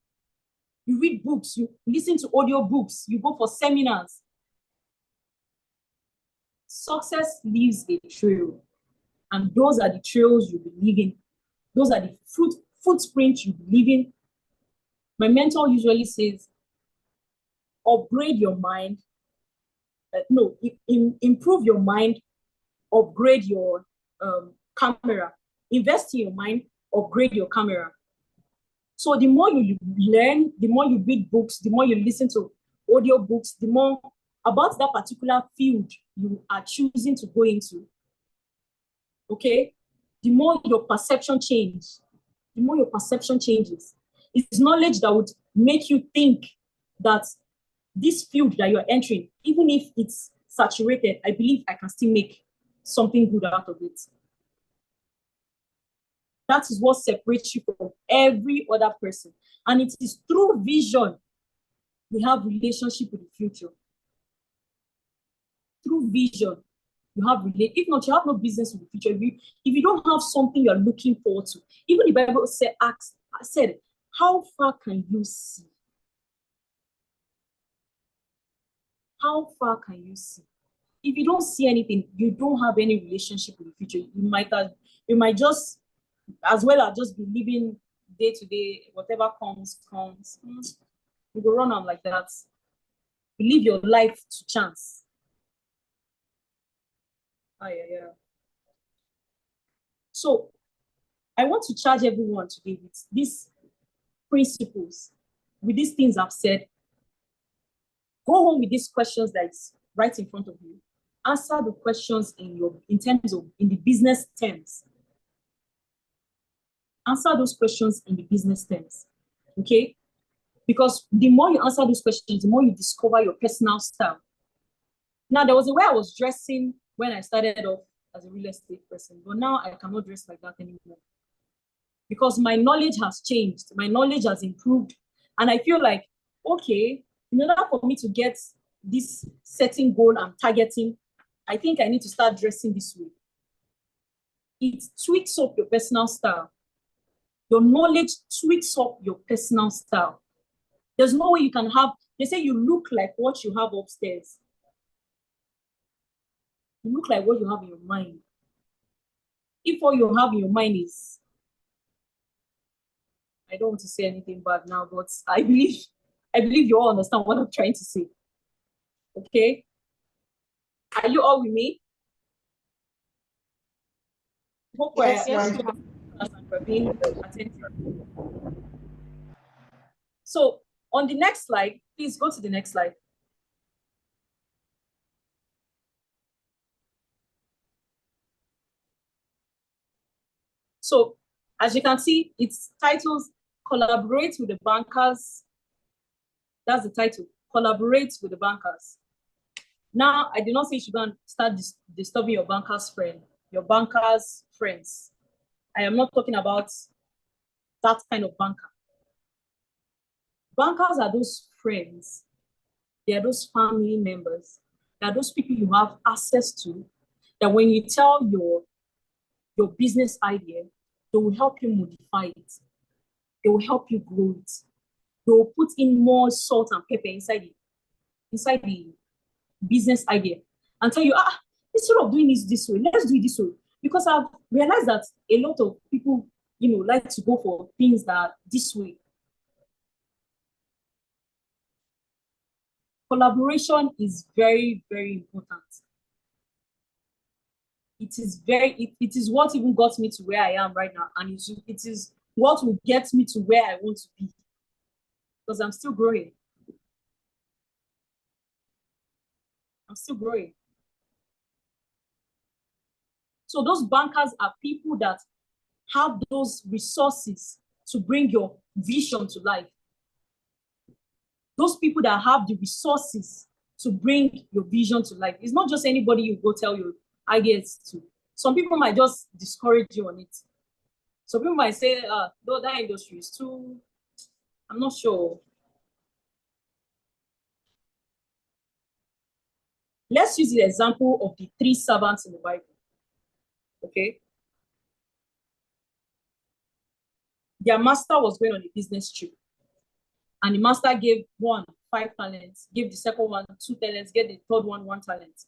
You read books, you listen to audio books, you go for seminars. Success leaves a trail, and those are the trails you'll be leaving. Those are the footprints you'll be leaving. My mentor usually says, upgrade your mind. Improve your mind, upgrade your camera. Invest in your mind, upgrade your camera. So the more you learn, the more you read books, the more you listen to audio books, the more about that particular field you are choosing to go into, okay, the more your perception changes. The more your perception changes. It's knowledge that would make you think that this field that you're entering, even if it's saturated, I believe I can still make something good out of it. That is what separates you from every other person. And it is through vision we have relationship with the future. Through vision, you have if not, you have no business with the future. If you don't have something you're looking forward to, even the Bible said, how far can you see? How far can you see? If you don't see anything, you don't have any relationship with the future. You might just, as well as just be living day to day, whatever comes. You go run on like that. You live your life to chance. Yeah. So I want to charge everyone today with these principles, with these things I've said. Go home with these questions that's right in front of you. Answer the questions in the business terms. Answer those questions in the business terms, okay? Because the more you answer those questions, the more you discover your personal style. Now, there was a way I was dressing when I started off as a real estate person, but now I cannot dress like that anymore. Because my knowledge has changed, my knowledge has improved, and I feel like, okay, in order for me to get this setting goal I'm targeting, I think I need to start dressing this way. It tweaks up your personal style. Your knowledge tweaks up your personal style. There's no way you can have, they say you look like what you have upstairs. You look like what you have in your mind. If all you have in your mind is, I don't want to say anything bad now, but I believe you all understand what I'm trying to say. Okay? Are you all with me? Hope we're being attentive. So on the next slide, please go to the next slide. So as you can see, its titles collaborate with the bankers. That's the title, collaborate with the bankers. Now, I did not say you should go and start disturbing your banker's friends. I am not talking about that kind of banker. Bankers are those friends. They are those family members. They are those people you have access to, that when you tell your business idea, they will help you modify it. They will help you grow it. They will put in more salt and pepper inside the business idea and tell you, instead of doing this way, let's do it this way. Because I've realized that a lot of people, like to go for things that are this way. Collaboration is very, very important. It is what even got me to where I am right now, and it is what will get me to where I want to be, because I'm still growing. I'm still growing. So those bankers are people that have those resources to bring your vision to life. Those people that have the resources to bring your vision to life. It's not just anybody you go tell your ideas to. Some people might just discourage you on it. Some people might say, no, that industry is too, I'm not sure. Let's use the example of the 3 servants in the Bible. Okay. Their master was going on a business trip. And the master gave one 5 talents, gave the second one 2 talents, gave the third one 1 talent.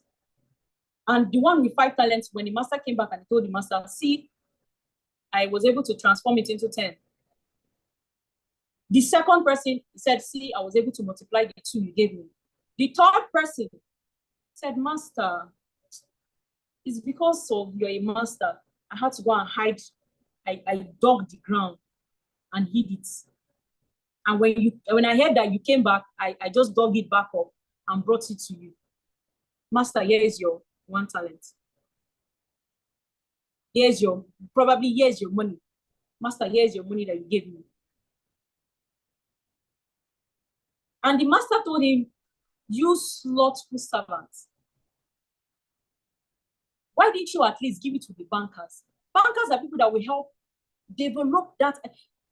And the one with 5 talents, when the master came back and told the master, see, I was able to transform it into 10. The second person said, see, I was able to multiply the 2 you gave me. The third person said, master, it's because of you're a master. I had to go and hide. I dug the ground and hid it. And when I heard that you came back, I just dug it back up and brought it to you. Master, here is your 1 talent. Here's your money. Master, here's your money that you gave me. And the master told him, you slothful servants. Why didn't you at least give it to the bankers? Bankers are people that will help develop that.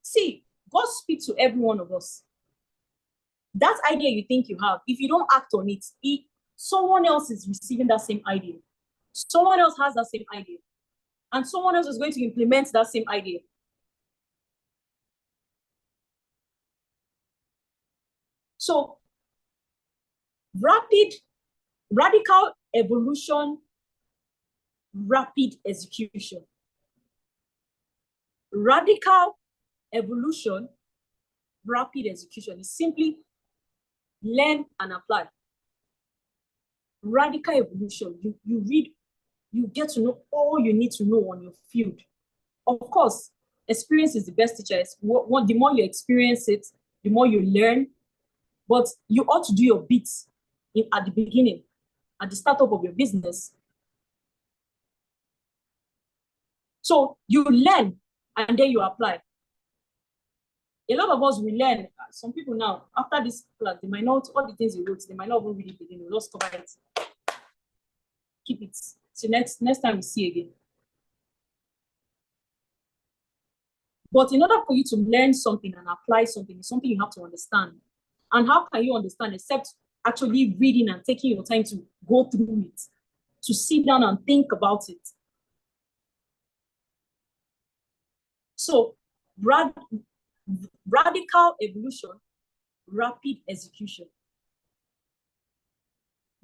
See, God speaks to every one of us. That idea you think you have, if you don't act on it, someone else is receiving that same idea. Someone else has that same idea. And someone else is going to implement that same idea. So, radical evolution, rapid execution. Radical evolution, rapid execution is simply learn and apply. Radical evolution, you read, you get to know all you need to know on your field. Of course, experience is the best teacher. The more you experience it, the more you learn. But you ought to do your bits at the beginning, at the startup of your business. So you learn and then you apply. A lot of us will learn. Some people now, after this class, they might not, all the things you wrote, they might not even read it again. We'll just cover it. Keep it. So next time we see again. But in order for you to learn something and apply something, it's something you have to understand. And how can you understand except actually reading and taking your time to go through it, to sit down and think about it? So, radical evolution, rapid execution.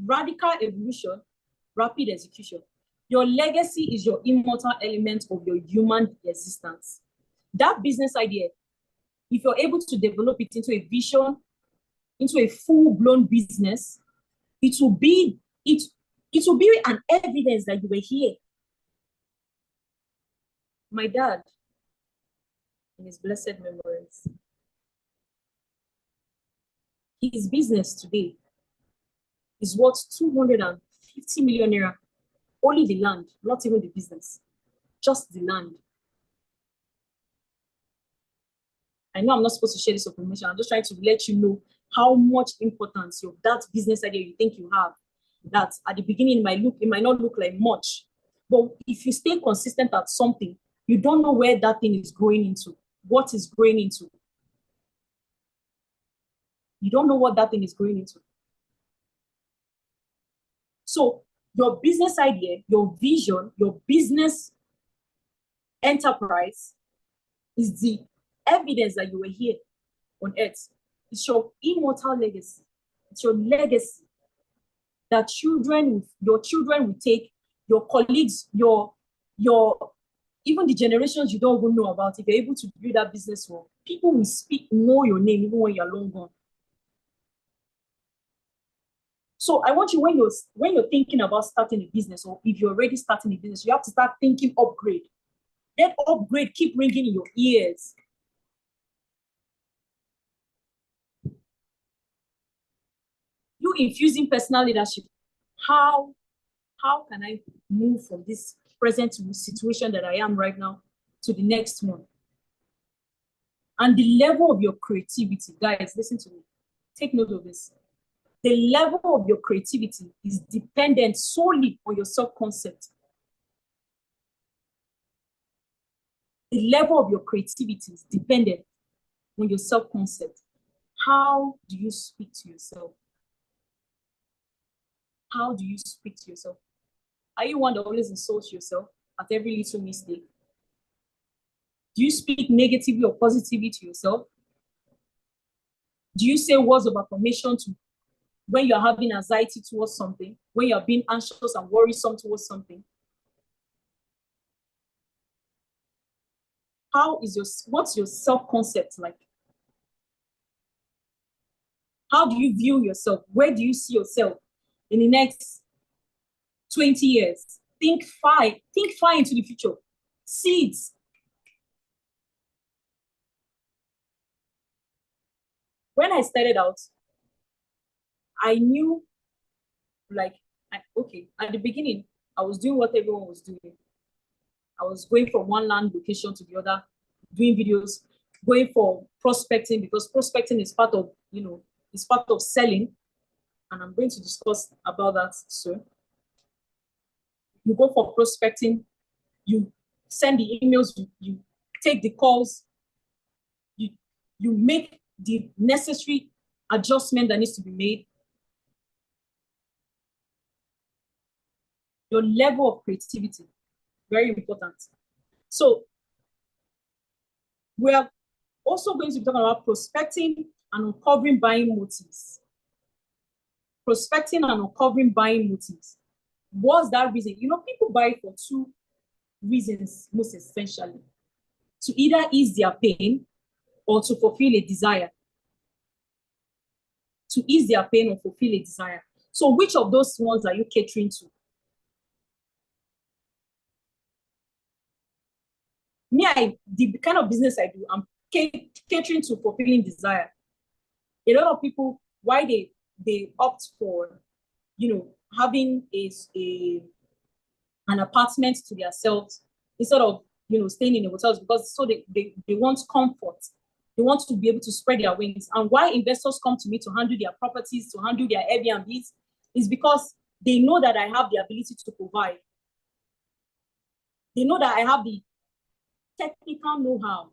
Radical evolution, rapid execution. Your legacy is your immortal element of your human existence. That business idea, if you're able to develop it into a vision, into a full-blown business, it will be an evidence that you were here. My dad, in his blessed memories, his business today is worth 250 million naira. Only the land, not even the business, just the land. I know I'm not supposed to share this information. I'm just trying to let you know how much importance of that business idea you think you have. That at the beginning it might not look like much, but if you stay consistent at something, you don't know where that thing is growing into, what is growing into. You don't know what that thing is growing into. So your business idea, your vision, your business enterprise is the evidence that you were here on earth. It's your immortal legacy. It's your legacy that your children will take, your colleagues, your even the generations you don't even know about. If you're able to build that business well, people will know your name even when you're long gone. So I want you, when you're thinking about starting a business, or if you're already starting a business, you have to start thinking upgrade. That upgrade keep ringing in your ears. You infusing personal leadership. How can I move from this present situation that I am right now to the next one? And the level of your creativity, guys, listen to me. Take note of this. The level of your creativity is dependent solely on your self-concept. The level of your creativity is dependent on your self-concept. How do you speak to yourself? How do you speak to yourself? Are you one that always insults yourself at every little mistake? Do you speak negatively or positively to yourself? Do you say words of affirmation to when you're having anxiety towards something, when you're being anxious and worrisome towards something? What's your self-concept like? How do you view yourself? Where do you see yourself in the next 20 years? Think far into the future. Seeds. When I started out, I knew, okay, at the beginning, I was doing what everyone was doing. I was going from one land location to the other, doing videos, going for prospecting, because prospecting is part of, it's part of selling. And I'm going to discuss about that soon. You go for prospecting, you send the emails, you take the calls, you make the necessary adjustment that needs to be made. Your level of creativity, very important. So we are also going to be talking about prospecting and uncovering buying motives. Prospecting and uncovering buying motives. What's that reason? People buy for two reasons, most essentially. To either ease their pain or to fulfill a desire. To ease their pain or fulfill a desire. So which of those ones are you catering to? Me, the kind of business I do, I'm catering to fulfilling desire. A lot of people, why they opt for, having an apartment to themselves instead of, staying in the hotels, because they want comfort. They want to be able to spread their wings. And why investors come to me to handle their properties, to handle their Airbnbs, is because they know that I have the ability to provide. They know that I have the technical know-how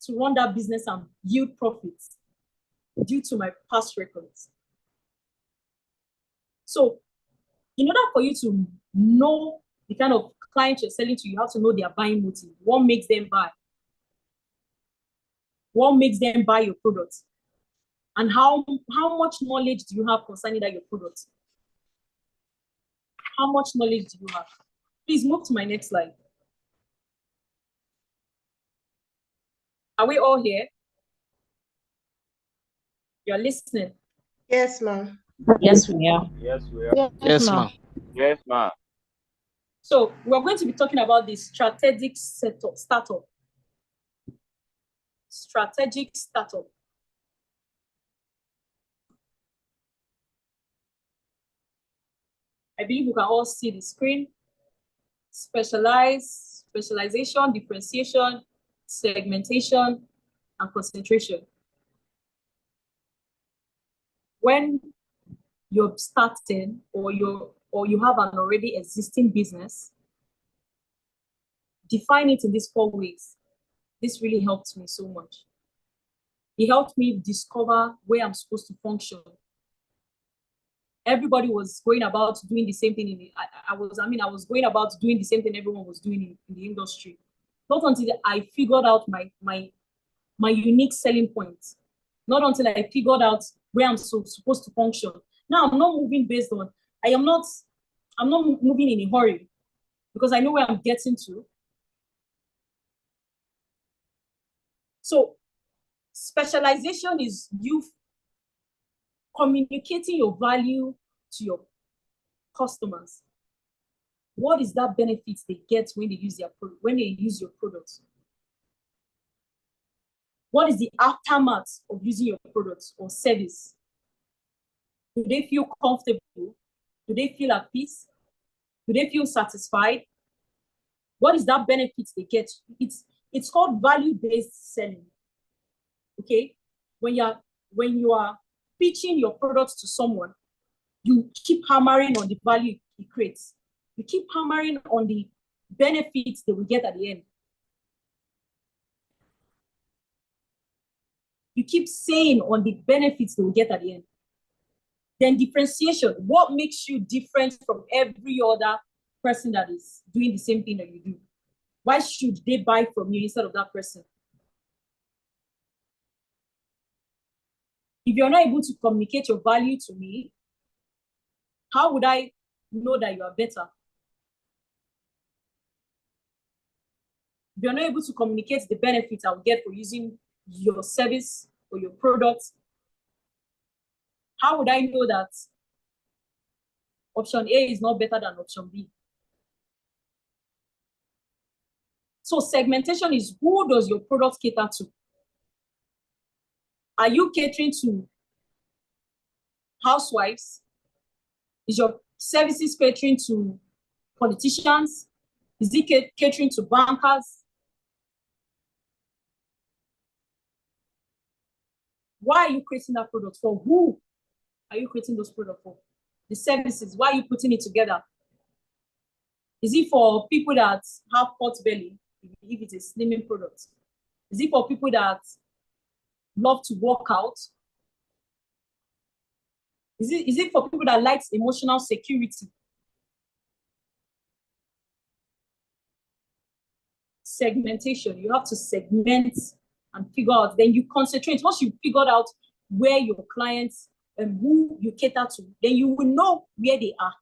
to run that business and yield profits due to my past records. So in order for you to know the kind of clients you're selling to, you have to know their buying motive. What makes them buy? What makes them buy your product? And how much knowledge do you have concerning that your product? How much knowledge do you have? Please move to my next slide. Are we all here? You're listening? Yes, ma'am. Yes, we are. Yes, we are. Yes, ma'am. Yes, ma'am. So we're going to be talking about the strategic startup. Strategic startup. I believe you can all see the screen. Specialization, differentiation, segmentation, and concentration. When you're starting or you have an already existing business, define it in these 4 ways. This really helped me so much. It helped me discover where I'm supposed to function. Everybody was going about doing the same thing. I was going about doing the same thing everyone was doing in the industry. Not until I figured out my unique selling point. Not until I figured out where I'm supposed to function. Now I'm not moving based on, I'm not moving in a hurry because I know where I'm getting to. So specialization is you communicating your value to your customers. What is that benefit they get when they use your products? What is the aftermath of using your products or service? Do they feel comfortable? Do they feel at peace? Do they feel satisfied? What is that benefit they get? It's called value-based selling. Okay? When you are pitching your products to someone, you keep hammering on the value it creates. You keep hammering on the benefits they will get at the end. You keep saying on the benefits they will get at the end. Then differentiation. What makes you different from every other person that is doing the same thing that you do? Why should they buy from you instead of that person? If you're not able to communicate your value to me, how would I know that you are better? If you're not able to communicate the benefits I'll get for using your service or your product, how would I know that option A is not better than option B? So segmentation is, who does your product cater to? Are you catering to housewives? Is your services catering to politicians? Is it catering to bankers? Why are you creating that product for? Who are you creating those products for? The services, why are you putting it together? Is it for people that have pot belly, if it's a slimming product? Is it for people that love to work out? Is it for people that like emotional security? Segmentation, you have to segment and figure out, then you concentrate. Once you figured out where your clients and who you cater to, then you will know where they are.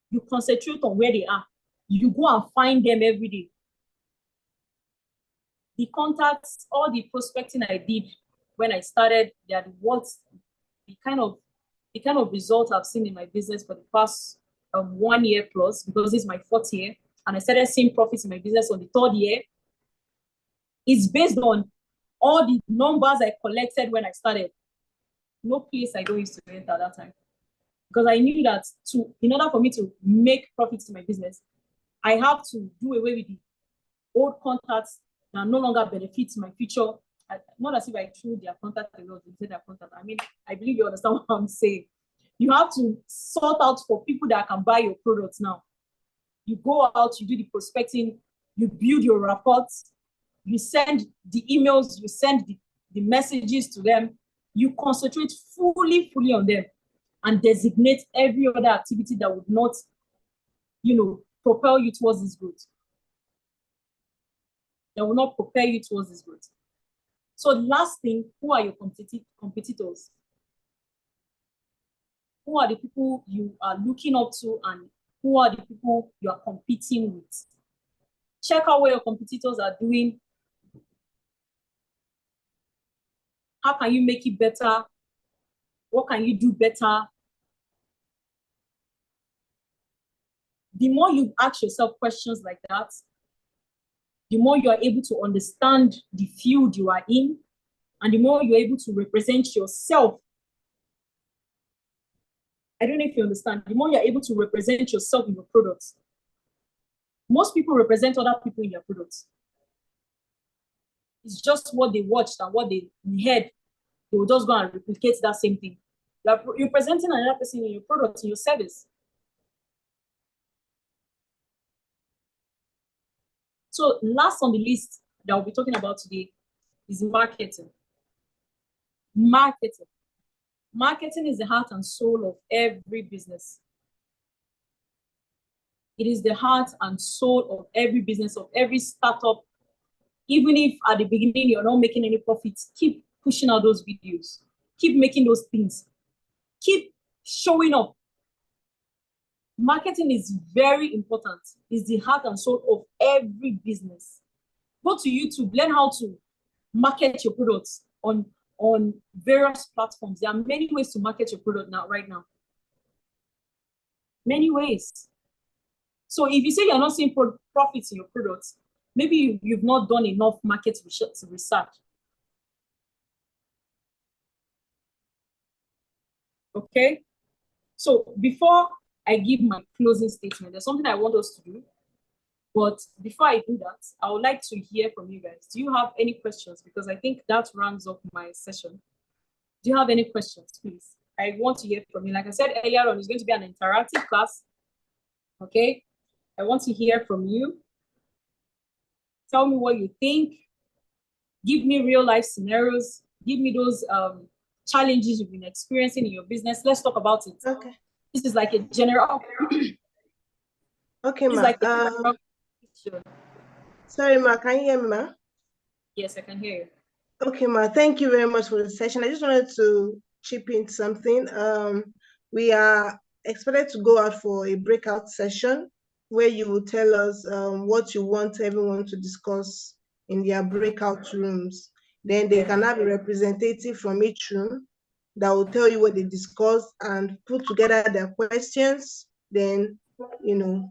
You concentrate on where they are. You go and find them every day. The contacts, all the prospecting I did when I started, they are the kind of results I've seen in my business for the past 1 year plus, because this is my 4th year, and I started seeing profits in my business on the 3rd year. It's based on all the numbers I collected when I started. No place I don't used to enter at that time. Because I knew that in order for me to make profits in my business, I have to do away with the old contacts that no longer benefit my future. Not as if I threw their contact a lot into their contact. I mean, I believe you understand what I'm saying. You have to sort out for people that can buy your products now. You go out, you do the prospecting, you build your reports, you send the emails, you send the messages to them, you concentrate fully on them and designate every other activity that would not, propel you towards this growth. That will not propel you towards this growth. So the last thing, who are your competitors? Who are the people you are looking up to, and who are the people you are competing with? Check out what your competitors are doing. How can you make it better? What can you do better? The more you ask yourself questions like that, the more you are able to understand the field you are in, and the more you're able to represent yourself. I don't know if you understand. The more you're able to represent yourself in your products. Most people represent other people in their products. It's just what they watched and what they heard. They will just go and replicate that same thing. You're presenting another person in your product, in your service. So last on the list that we'll be talking about today is marketing. Marketing. Marketing is the heart and soul of every business. It is the heart and soul of every business, of every startup. Even if at the beginning you're not making any profits, keep pushing out those videos. Keep making those things. Keep showing up. Marketing is very important. It's the heart and soul of every business. Go to YouTube, learn how to market your products on on various platforms. There are many ways to market your product right now. Many ways. So if you say you're not seeing profits in your products, maybe you've not done enough market research. Okay. So before I give my closing statement, there's something I want us to do. But before I do that, I would like to hear from you guys. Do you have any questions? Because I think that rounds up my session. Do you have any questions, please? I want to hear from you. Like I said earlier on, it's going to be an interactive class. Okay. I want to hear from you. Tell me what you think. Give me real life scenarios. Give me those challenges you've been experiencing in your business. Let's talk about it. Okay. This is like a general. Okay, ma. Like sorry, ma. Can you hear me, ma? Yes, I can hear you. Okay, ma. Thank you very much for the session. I just wanted to chip in something. We are expected to go out for a breakout session where you will tell us what you want everyone to discuss in their breakout rooms. Then they can have a representative from each room that will tell you what they discussed and put together their questions. Then, you know,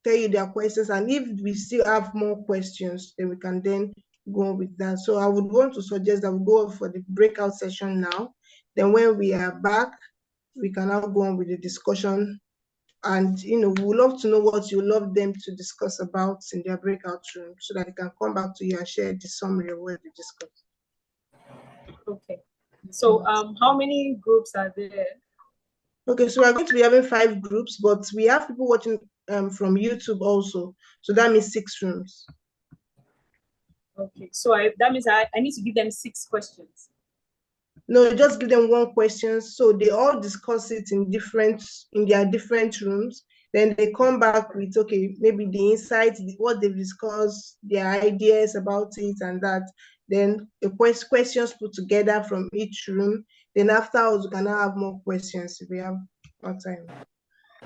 tell you their questions. And if we still have more questions, then we can then go on with that. So I would want to suggest that we go for the breakout session now. Then when we are back, we can now go on with the discussion. And, you know, we would love to know what you love them to discuss about in their breakout room so that they can come back to you and share the summary of what they discussed. Okay. So how many groups are there? Okay, so we're going to be having 5 groups, but we have people watching from YouTube also. So that means 6 rooms. Okay, so that means I need to give them 6 questions. No, just give them 1 question. So they all discuss it in their different rooms. Then they come back with, okay, maybe the insights, what they've discussed, their ideas about it and that. Then the questions put together from each room. Then afterwards, we can now have more questions if we have more time.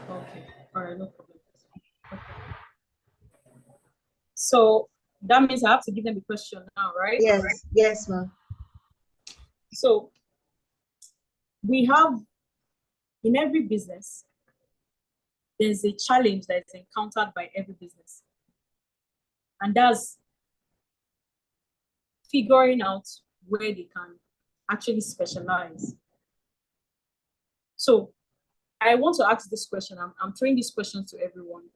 Okay, all right, no problem. Okay. So that means I have to give them the question now, right? Yes, ma'am. So we have, in every business, there's a challenge that is encountered by every business. And that's figuring out where they can actually specialize. So I want to ask this question. I'm throwing this question to everyone.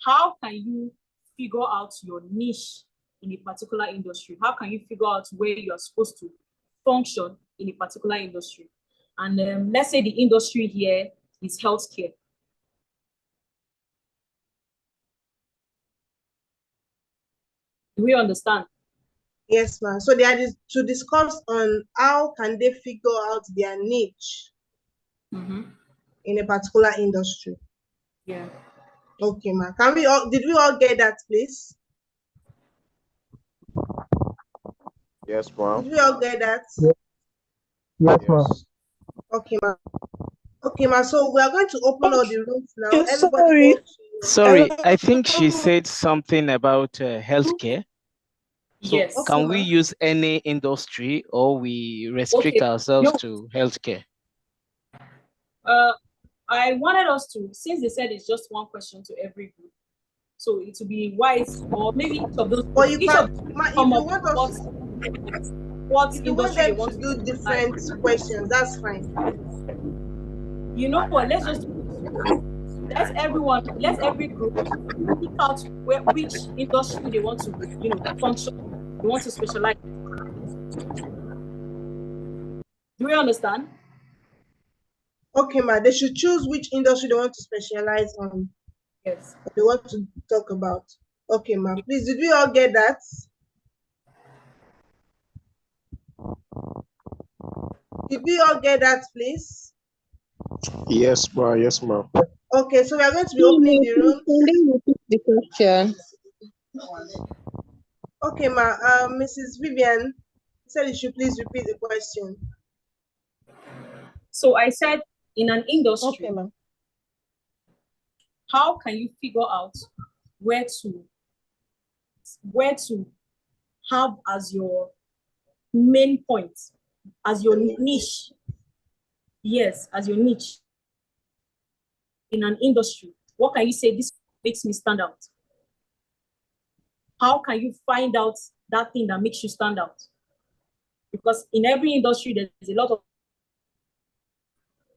How can you figure out your niche in a particular industry? How can you figure out where you are supposed to function in a particular industry? And let's say the industry here is healthcare. Do we understand? Yes, ma'am. So they are to discuss on how can they figure out their niche in a particular industry. Yeah. Okay, ma'am. Did we all get that, please? Yes, ma'am. Did we all get that? Yes, ma'am. Okay, ma'am. Okay, ma'am. So we are going to open all the rooms now. Everybody sorry, I think she said something about healthcare. So yes. Can we use any industry or we restrict ourselves to healthcare? I wanted us to, since they said it's just 1 question to every group, so it would be wise, or maybe each of those. Or you can, if you want us, what if you want industry them to do different questions, that's fine. You know what? Let's every group pick out which industry they want to, function. They want to specialize. Do we understand? Okay, ma. They should choose which industry they want to specialize on. Yes. They want to talk about. Okay, ma. Please, did we all get that? Did we all get that, please? Yes, ma'am. Yes, ma'am. Okay, so we are going to be opening the room. The question. Okay, ma. Mrs. Vivian said you should please repeat the question. So I said, in an industry, Okay, ma'am. how can you figure out where to have as your main point, as your niche. Yes, as your niche in an industry. What can you say this makes me stand out? How can you find out that thing that makes you stand out? Because in every industry, there's a lot of.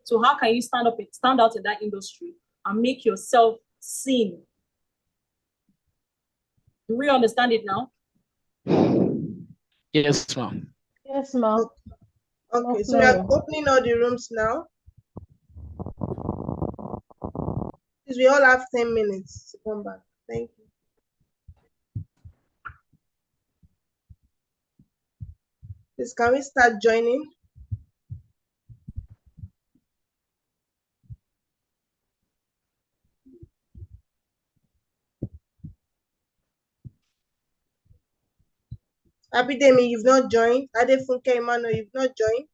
So how can you stand out in that industry and make yourself seen? Do we understand it now? Yes, ma'am. Yes, ma'am. Okay, so we are opening all the rooms now. Please, we all have 10 minutes to come back. Thank you. Please, can we start joining? Abidemi, you've not joined. Adefunke Emmanuel, you've not joined.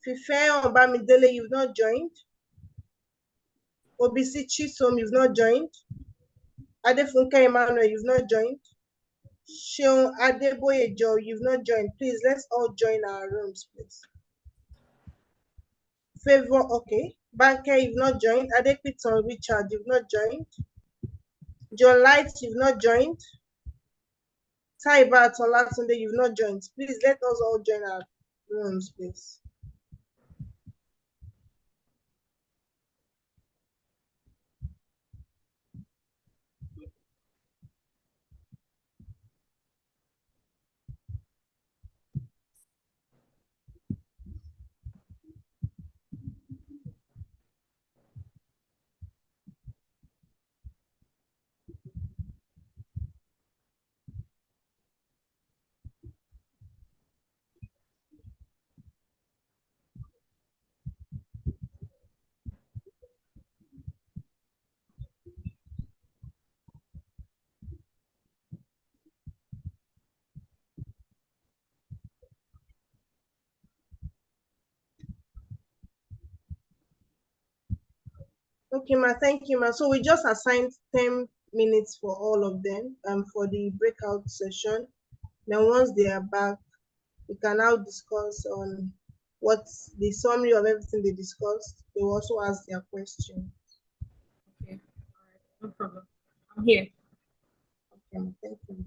Fife Obamidele, you've not joined. Obisi Chisom, you've not joined. Adefunke Emmanuel, you've not joined. Seun Adeboyejo, you've not joined. Please, let's all join our rooms, please. Favor, okay. Banker, you've not joined. Adepiton Richard, you've not joined. John Light, you've not joined. Taiba Tolatunde, you've not joined. Please let us all join our rooms, please. Okay, ma, thank you, ma. So we just assigned 10 minutes for all of them for the breakout session. Then once they are back, we can now discuss on what's the summary of everything they discussed. They will also ask their question. Okay, all right, no problem. I'm here. Okay, ma, thank you.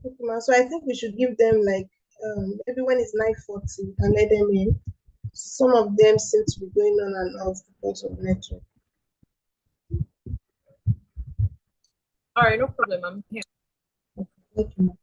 Okay, ma. So I think we should give them like everyone is 9:40 and let them in. Some of them seem to be going on and off because of network. All right, no problem. I'm here. Okay, ma.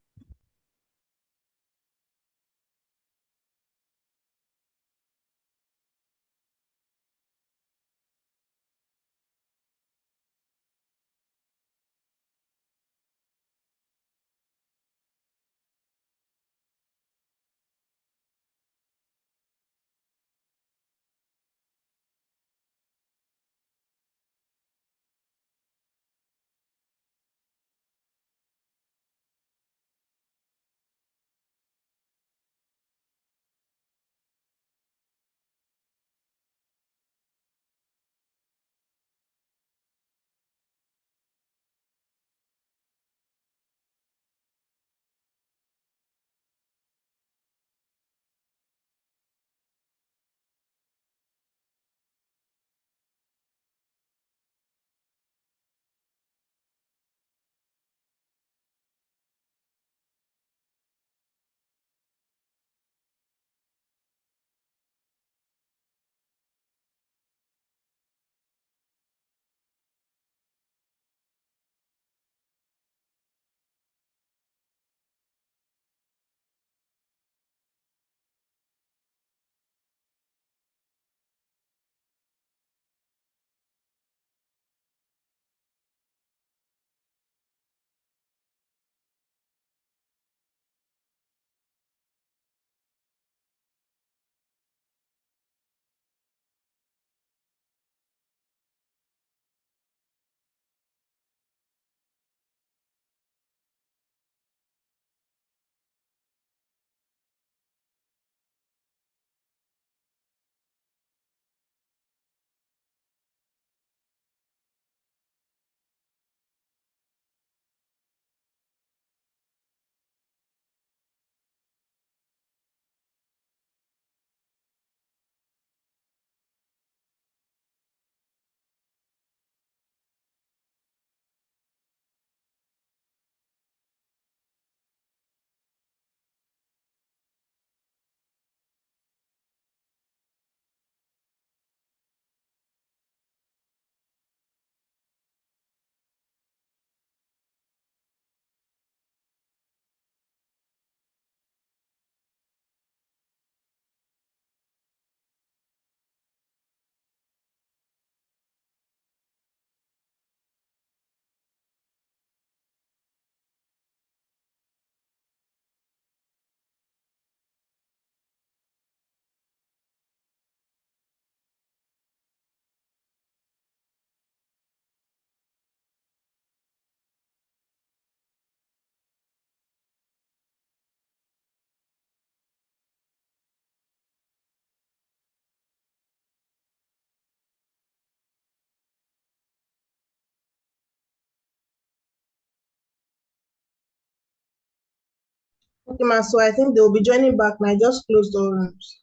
Okay, ma. So I think they'll be joining back now. I just closed all rooms.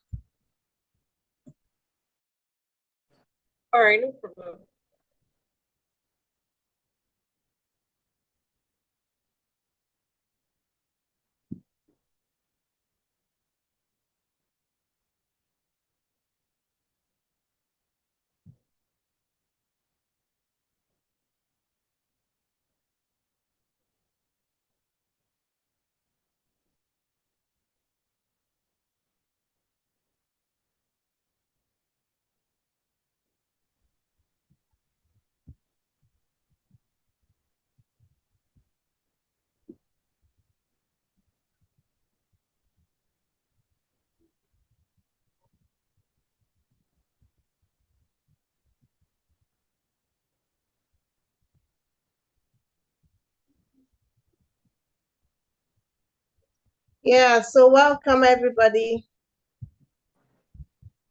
All right, no problem. Yeah, so welcome everybody.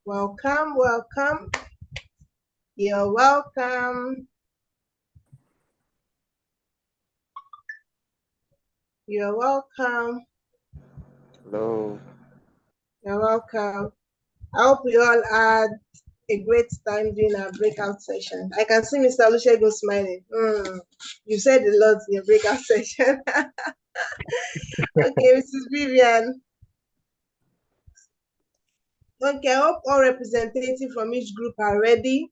Welcome, welcome. You're welcome. You're welcome. Hello. You're welcome. I hope we all had a great time during our breakout session. I can see Mr. Olusegun smiling. You said a lot in your breakout session. Okay, Mrs. Vivian. Okay, I hope all representatives from each group are ready.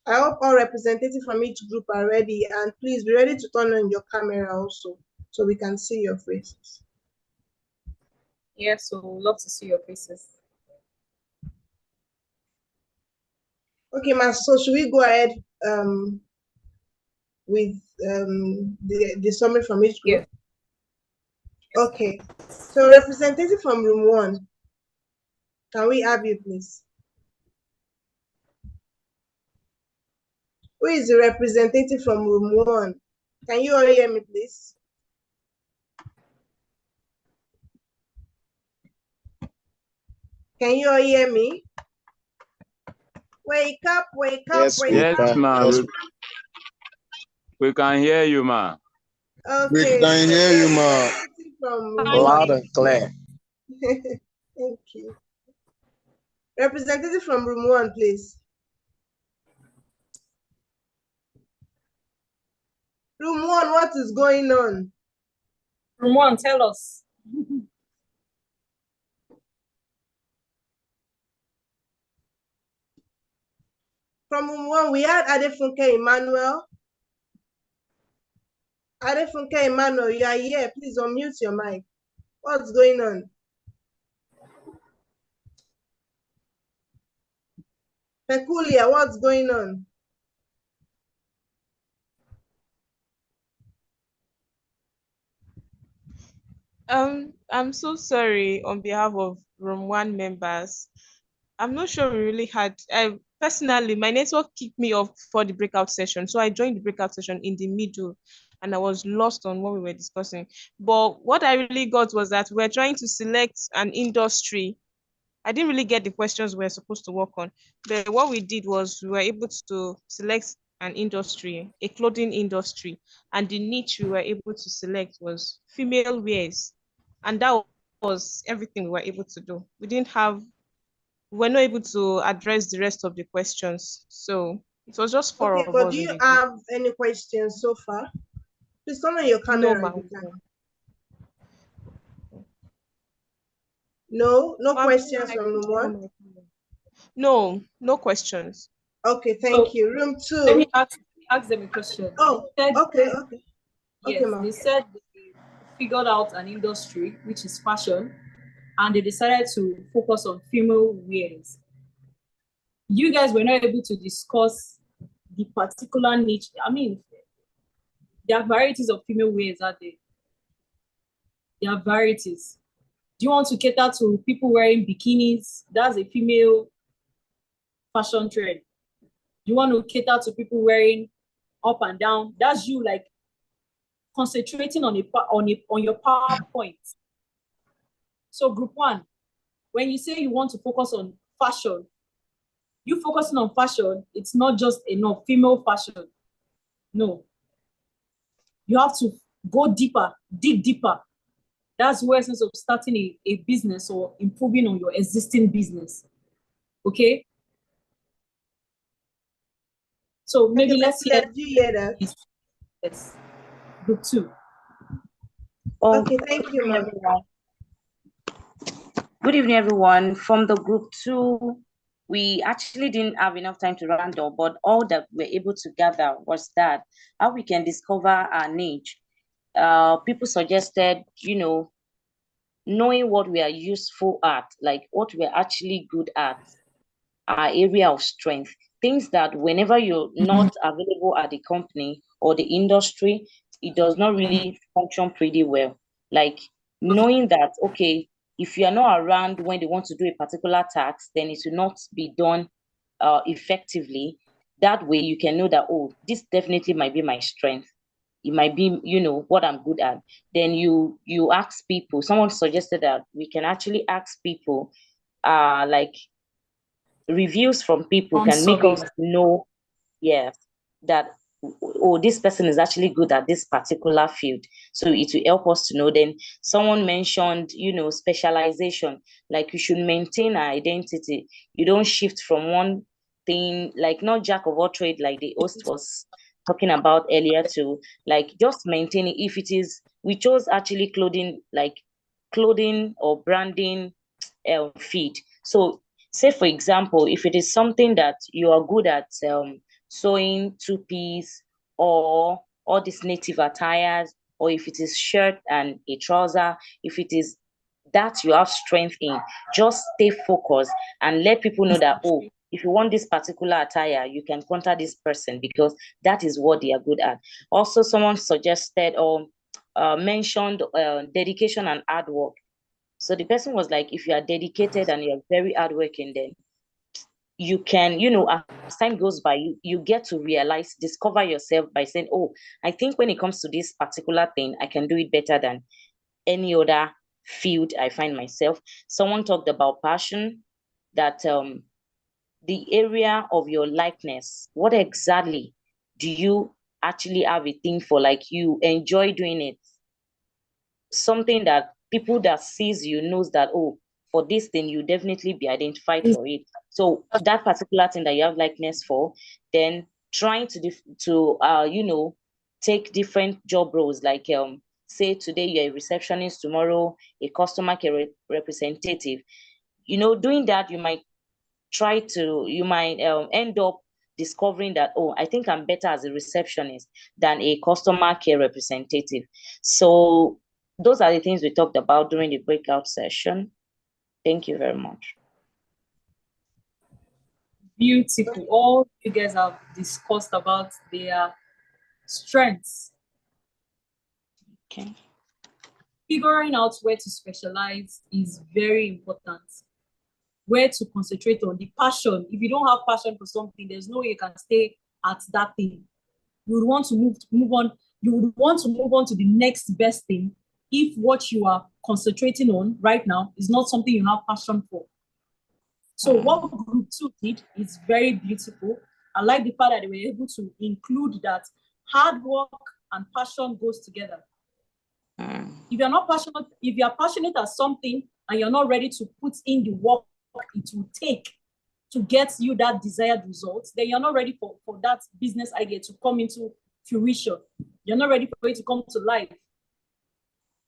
I hope all representatives from each group are ready, and please be ready to turn on your camera also so we can see your faces. Yes, so love to see your faces. Okay, ma, so should we go ahead with the summary from each group? Yes. Okay, so representative from room 1, can we have you, please? Who is the representative from room 1? Can you all hear me, please? Can you all hear me? Wake up, wake up, Yes, wake we up. can. ma. Yes, We can hear you, ma. we Okay, can hear you, ma. from room Loud 1. and clear. Thank you. Representative from room 1, please. Room 1, what is going on? Room 1, tell us. From room 1, we had Adefunke Emmanuel. Adefunke Emmanuel, you are here. Please unmute your mic. What's going on? Peculiar, what's going on? I'm so sorry on behalf of Room 1 members. I'm not sure we really had, personally, my network kicked me off for the breakout session. So I joined the breakout session in the middle and I was lost on what we were discussing. But what I really got was that we're trying to select an industry. I didn't really get the questions we were supposed to work on. But what we did was we were able to select an industry, a clothing industry, and the niche we were able to select was female wears. And that was everything we were able to do. We were not able to address the rest of the questions. So it was just four Okay, of but do us in you the group. have any questions so far? Please turn on your No, camera if you ma'am. can. No, no Ma'am, questions I from couldn't room turn on 1? my camera. No, no questions. Okay, thank So you. Room let me 2. ask them a question. Oh, They said, okay, okay. yes, Okay, ma'am. they said they figured out an industry, which is fashion, and they decided to focus on female wears. You guys were not able to discuss the particular niche. I mean, there are varieties of female wears out there. There are varieties. Do you want to cater to people wearing bikinis? That's a female fashion trend. Do you want to cater to people wearing up and down? That's you like concentrating on your PowerPoint. So group 1, when you say you want to focus on fashion, you focusing on fashion, it's not just enough female fashion. No. You have to go deeper, dig deeper. That's where sense of starting a business or improving on your existing business. Okay? So maybe Okay, let's hear. did you hear that? Yes. Group 2. Oh, Okay, thank you, ma'am. Good evening, everyone. From the group 2, we actually didn't have enough time to round up, but all that we're able to gather was that how we can discover our niche. People suggested, knowing what we are useful at, like what we're actually good at, our area of strength, things that whenever you're not available at the company or the industry, it does not really function pretty well. Like knowing that, okay, if you are not around when they want to do a particular task, then it will not be done effectively. That way you can know that, oh, this definitely might be my strength. It might be, what I'm good at. Then you ask people. Someone suggested that we can actually ask people, like reviews from people On can make survey. us know, yes, that, oh, this person is actually good at this particular field. So it will help us to know. Then someone mentioned, specialization, like you should maintain our identity. You don't shift from one thing, like not jack of all trade, like the host was talking about earlier too, like just maintaining. If it is, we chose actually clothing, like clothing or branding feed. So say for example, if it is something that you are good at, sewing two-piece or all these native attires, or if it is shirt and a trouser, if it is that you have strength in, just stay focused and let people know that, oh, if you want this particular attire, you can contact this person because that is what they are good at. Also, someone suggested or mentioned dedication and hard work. So the person was like, if you are dedicated and you're very hardworking, then you can, as time goes by, you get to realize, discover yourself by saying, oh, I think when it comes to this particular thing, I can do it better than any other field I find myself. Someone talked about passion, that the area of your likeness, what exactly do you actually have a thing for? Like you enjoy doing it, something that people that sees you knows that, oh, for this thing you definitely be identified for it. So that particular thing that you have likeness for, then trying to take different job roles, like say today you're a receptionist, tomorrow a customer care representative. Doing that, you might end up discovering that, oh, I think I'm better as a receptionist than a customer care representative. So those are the things we talked about during the breakout session. Thank you very much. Beautiful. All you guys have discussed about their strengths. Okay. Figuring out where to specialize is very important. Where to concentrate on, the passion. If you don't have passion for something, there's no way you can stay at that thing. You would want to move on. You would want to move on to the next best thing if what you are concentrating on right now is not something you have passion for. So what group 2 did is very beautiful. I like the fact that they were able to include that hard work and passion goes together. If you're not passionate, if you're passionate at something and you're not ready to put in the work it will take to get you that desired result, then you're not ready for that business idea to come into fruition. You're not ready for it to come to life.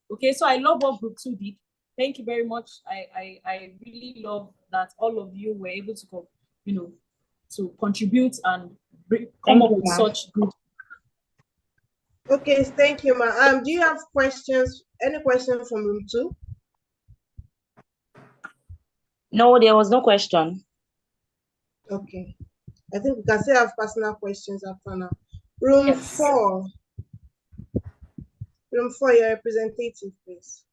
Okay, so I love what group 2 did. Thank you very much. I really love that all of you were able to to contribute and come up with such good. Okay, thank you, ma. Do you have questions? Any questions from room 2? No, there was no question. Okay. I think we can still have personal questions after now. Room 4. Room 4, your representative, please.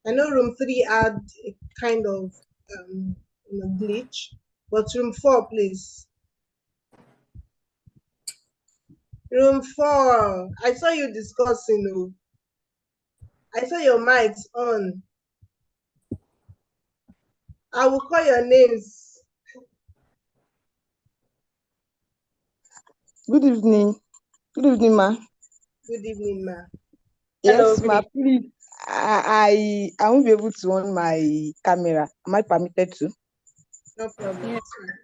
I know room 3 had a kind of glitch, but room 4, please. Room 4, I saw you discussing. I saw your mics on. I will call your names. Good evening. Good evening, ma. Good evening, ma. Yes, ma. Please, I won't be able to on my camera. Am I permitted to? No problem. Yes.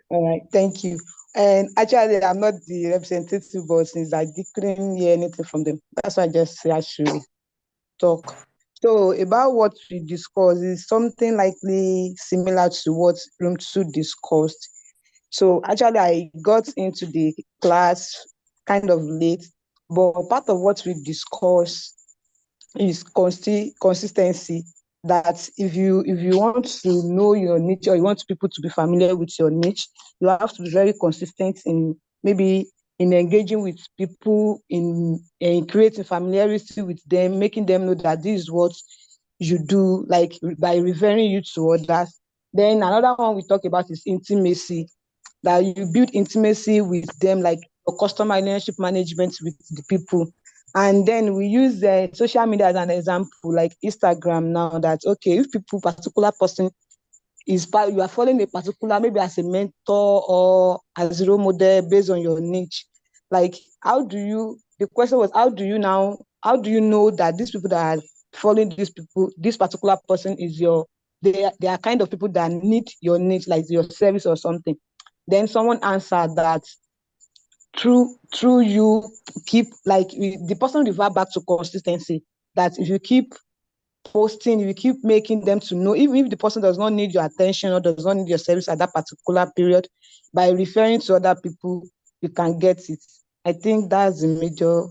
All right, thank you. And actually, I'm not the representative, but since I couldn't hear anything from them, that's why I just say I should talk. So about what we discussed is something likely similar to what room 2 discussed. So actually, I got into the class kind of late, but part of what we discussed is consistency. That if you want to know your niche, or you want people to be familiar with your niche, you have to be very consistent in maybe in engaging with people, in creating familiarity with them, making them know that this is what you do, like by referring you to others. Then another one we talk about is intimacy, that you build intimacy with them, like your customer relationship management with the people. And then we use social media as an example, like Instagram now, that, okay, if particular person you are following a particular, maybe as a mentor or as a role model based on your niche, like the question was, how do you know that these people that are following this particular person is the they are kind of people that need your needs, like your service or something. Then someone answered that through you keep, like, the person revert back to consistency, that if you keep posting, if you keep making them to know, even if the person does not need your attention or does not need your service at that particular period, by referring to other people, you can get it. I think that's the major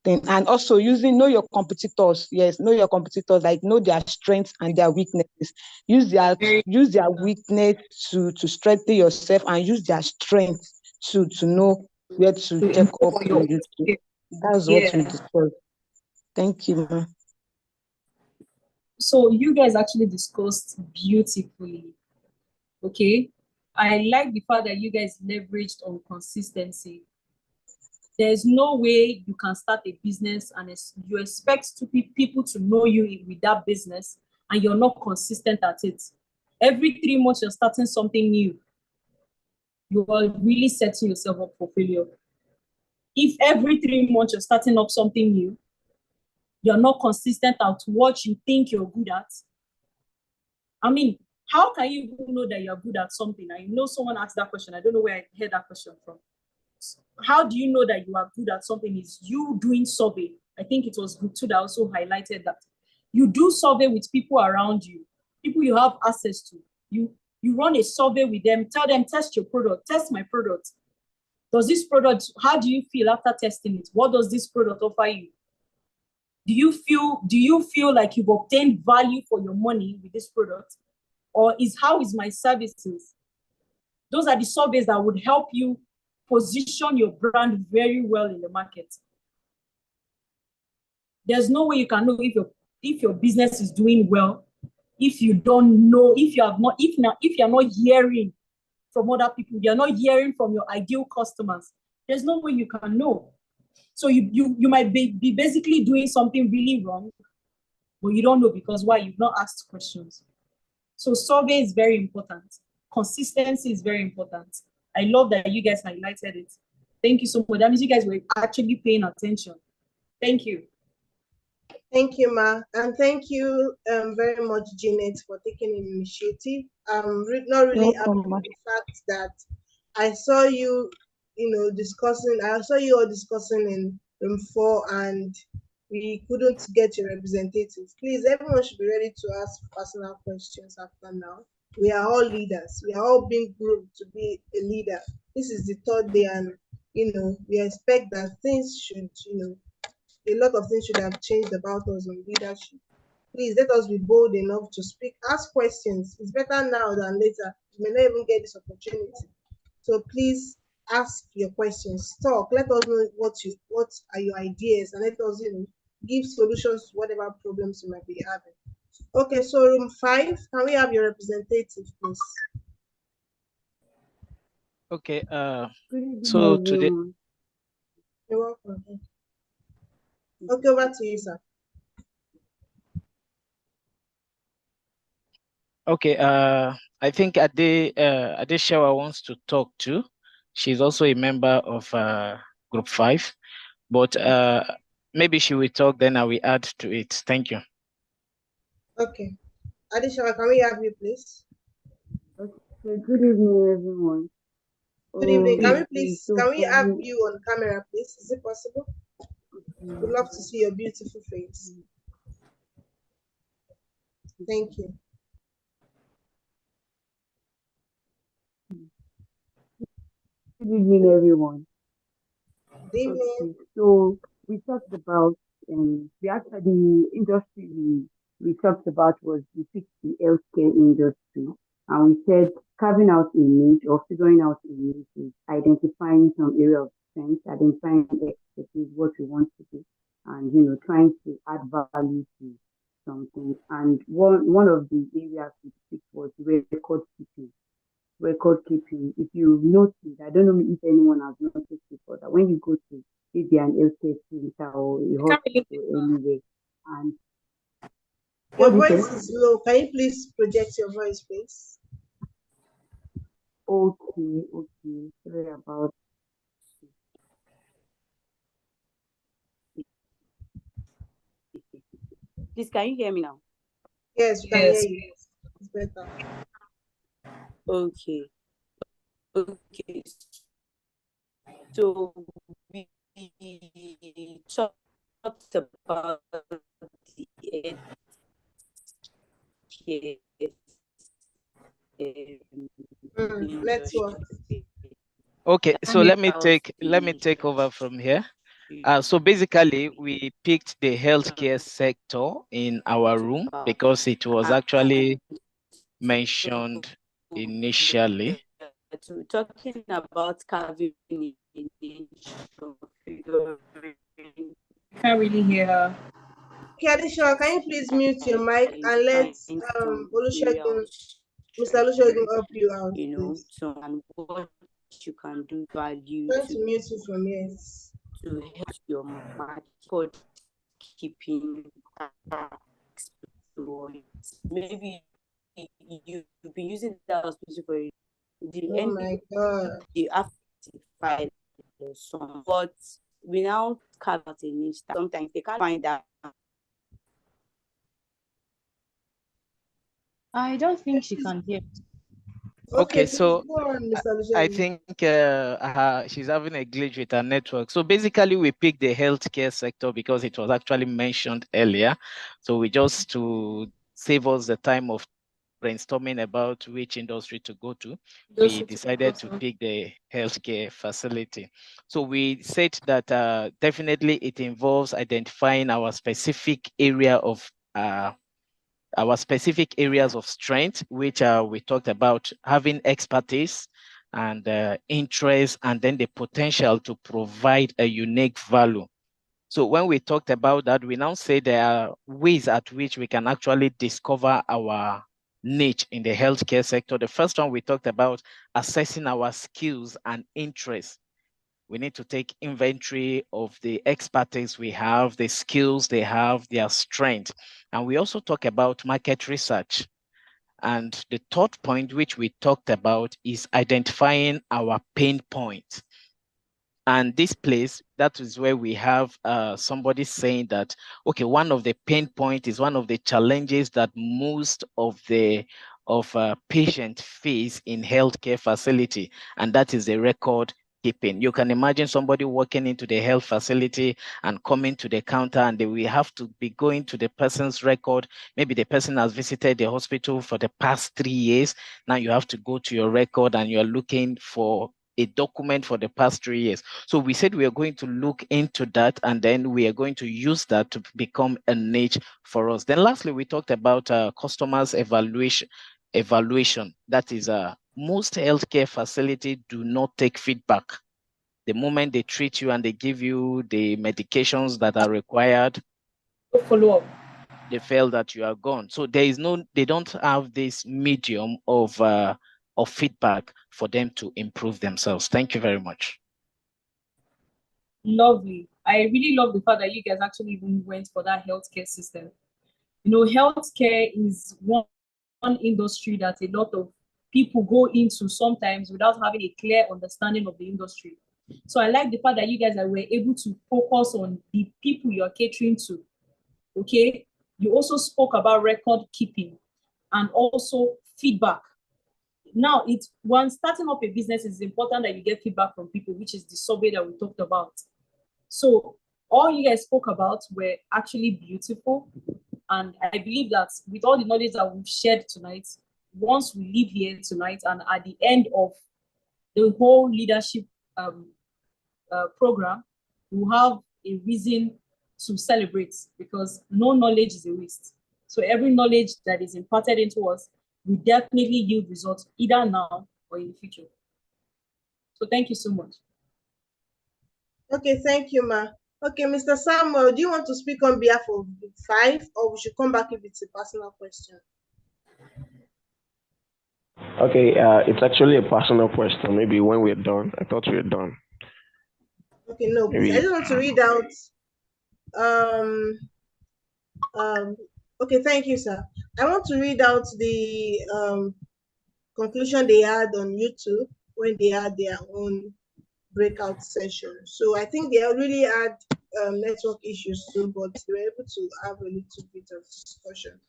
thing. And also know your competitors. Yes, know your competitors, like know their strengths and their weaknesses. Use their weakness to strengthen yourself, and use their strength to know where to check up on you too. That's what we discussed. Thank you, ma'am. So you guys actually discussed beautifully. Okay. I like the fact that you guys leveraged on consistency. There's no way you can start a business and you expect people to know you with that business and you're not consistent at it. Every 3 months, you're starting something new. You are really setting yourself up for failure. If every 3 months you're starting up something new, you're not consistent at what you think you're good at. I mean, how can you know that you're good at something? I know someone asked that question. I don't know where I heard that question from. How do you know that you are good at something? Is you doing survey. I think it was good too that also highlighted that. You do survey with people around you, people you have access to. You run a survey with them, tell them, test your product, test my product. Does this product, how do you feel after testing it? What does this product offer you? Do you feel like you've obtained value for your money with this product? Or how is my services? Those are the surveys that would help you position your brand very well in the market. There's no way you can know if your business is doing well if you don't know, if you're not hearing from other people, you're not hearing from your ideal customers. There's no way you can know. So you might be basically doing something really wrong, but you don't know because why? You've not asked questions. So survey is very important. Consistency is very important. I love that you guys highlighted it. Thank you so much. That means you guys were actually paying attention. Thank you. Thank you, Ma. And thank you very much, Janet, for taking an initiative. I'm not really happy with the fact that I saw you, discussing, I saw you all discussing in room 4 and we couldn't get your representative. Please, everyone should be ready to ask personal questions after now. We are all leaders. We are all being groomed to be a leader. This is the 3rd day and, we expect that things should, a lot of things should have changed about us on leadership. Please let us be bold enough to speak, ask questions. It's better now than later. You may not even get this opportunity. So please ask your questions. Talk. Let us know what are your ideas, and let us give solutions to whatever problems you might be having. Okay, so room 5, can we have your representative, please? Okay. So today. You're welcome. Okay, over to you, sir. Okay, I think Adeshawa wants to talk too. She's also a member of group 5, but maybe she will talk, then I will add to it. Thank you. Okay. Adeshawa, can we have you, please? Okay. Good evening, everyone. Good evening. Can we have you on camera, please? Is it possible? We'd love to see your beautiful face. Thank you. Good evening, everyone. Good evening. Okay, so we talked about the industry we talked about was the healthcare industry, and we said carving out a niche or figuring out a niche is identifying some area of strength, identifying expertise, what we want to do, and trying to add value to something. And one of the areas we picked was record keeping. If you notice, I don't know if anyone has noticed before, that when you go to maybe an healthcare center or a hospital anyway, and your voice is low. Can you please project your voice, please? Okay. Sorry about it. Please, can you hear me now? Yes, we can hear you. better. Okay. Okay. So we talked about the Network. Okay, so let me take over from here. So basically, we picked the healthcare sector in our room because it was actually mentioned initially. So we're talking about carving a niche of figuring. Can't really hear her. Kadisha, can you please mute your mic and let Some area Olusegun, of Mr. Olusegun help you out, you know, please? so and what you can do value Trying to mute you from here. to help your market keeping maybe you've been using that hospital for the Oh end my God. the after or some, but we now carve out a niche that sometimes they can't find that. I don't think she can hear. Okay, Please so go on, Mr. I Olusegun. think she's having a glitch with her network. So basically, we picked the healthcare sector because it was actually mentioned earlier. So we just to save us the time of brainstorming about which industry to go to, we decided to pick the healthcare facility. So we said that definitely it involves identifying our specific areas of strength, which we talked about having expertise and interest, and then the potential to provide a unique value. So when we talked about that, we now say there are ways at which we can actually discover our niche in the healthcare sector. The first one we talked about assessing our skills and interests. We need to take inventory of the expertise we have, the skills they have, their strength. And we also talk about market research. And the third point, which we talked about, is identifying our pain points. And this place, that is where we have somebody saying that, okay, one of the pain points is one of the challenges that most of patient face in healthcare facility, and that is the record keeping. You can imagine somebody walking into the health facility and coming to the counter, and they will have to be going to the person's record. Maybe the person has visited the hospital for the past 3 years. Now you have to go to your record and you're looking for a document for the past 3 years. So we said we are going to look into that, and then we are going to use that to become a niche for us. Then lastly, we talked about customers evaluation. That is, most healthcare facilities do not take feedback. The moment they treat you and they give you the medications that are required, follow up. They feel that you are gone. So they don't have this medium of feedback for them to improve themselves. Thank you very much. Lovely. I really love the fact that you guys actually even went for that healthcare system. You know, healthcare is one industry that a lot of people go into sometimes without having a clear understanding of the industry. So I like the fact that you guys were able to focus on the people you're catering to. Okay. You also spoke about record keeping and also feedback. Now, when starting up a business, it's important that you get feedback from people, which is the survey that we talked about. So all you guys spoke about were actually beautiful. And I believe that with all the knowledge that we've shared tonight, once we leave here tonight and at the end of the whole leadership program, we'll have a reason to celebrate, because no knowledge is a waste. So every knowledge that is imparted into us will definitely yield results either now or in the future. So thank you so much. Okay, thank you, ma. Okay, Mr. Samuel, do you want to speak on behalf of the 5, or we should come back if it's a personal question? Okay, it's actually a personal question. Maybe when we're done. I thought we were done. Okay, no, please. I Maybe. just want to read out. Okay, thank you, sir. I want to read out the conclusion they had on YouTube when they had their own breakout session. So I think they really had network issues too, but they were able to have a little bit of discussion.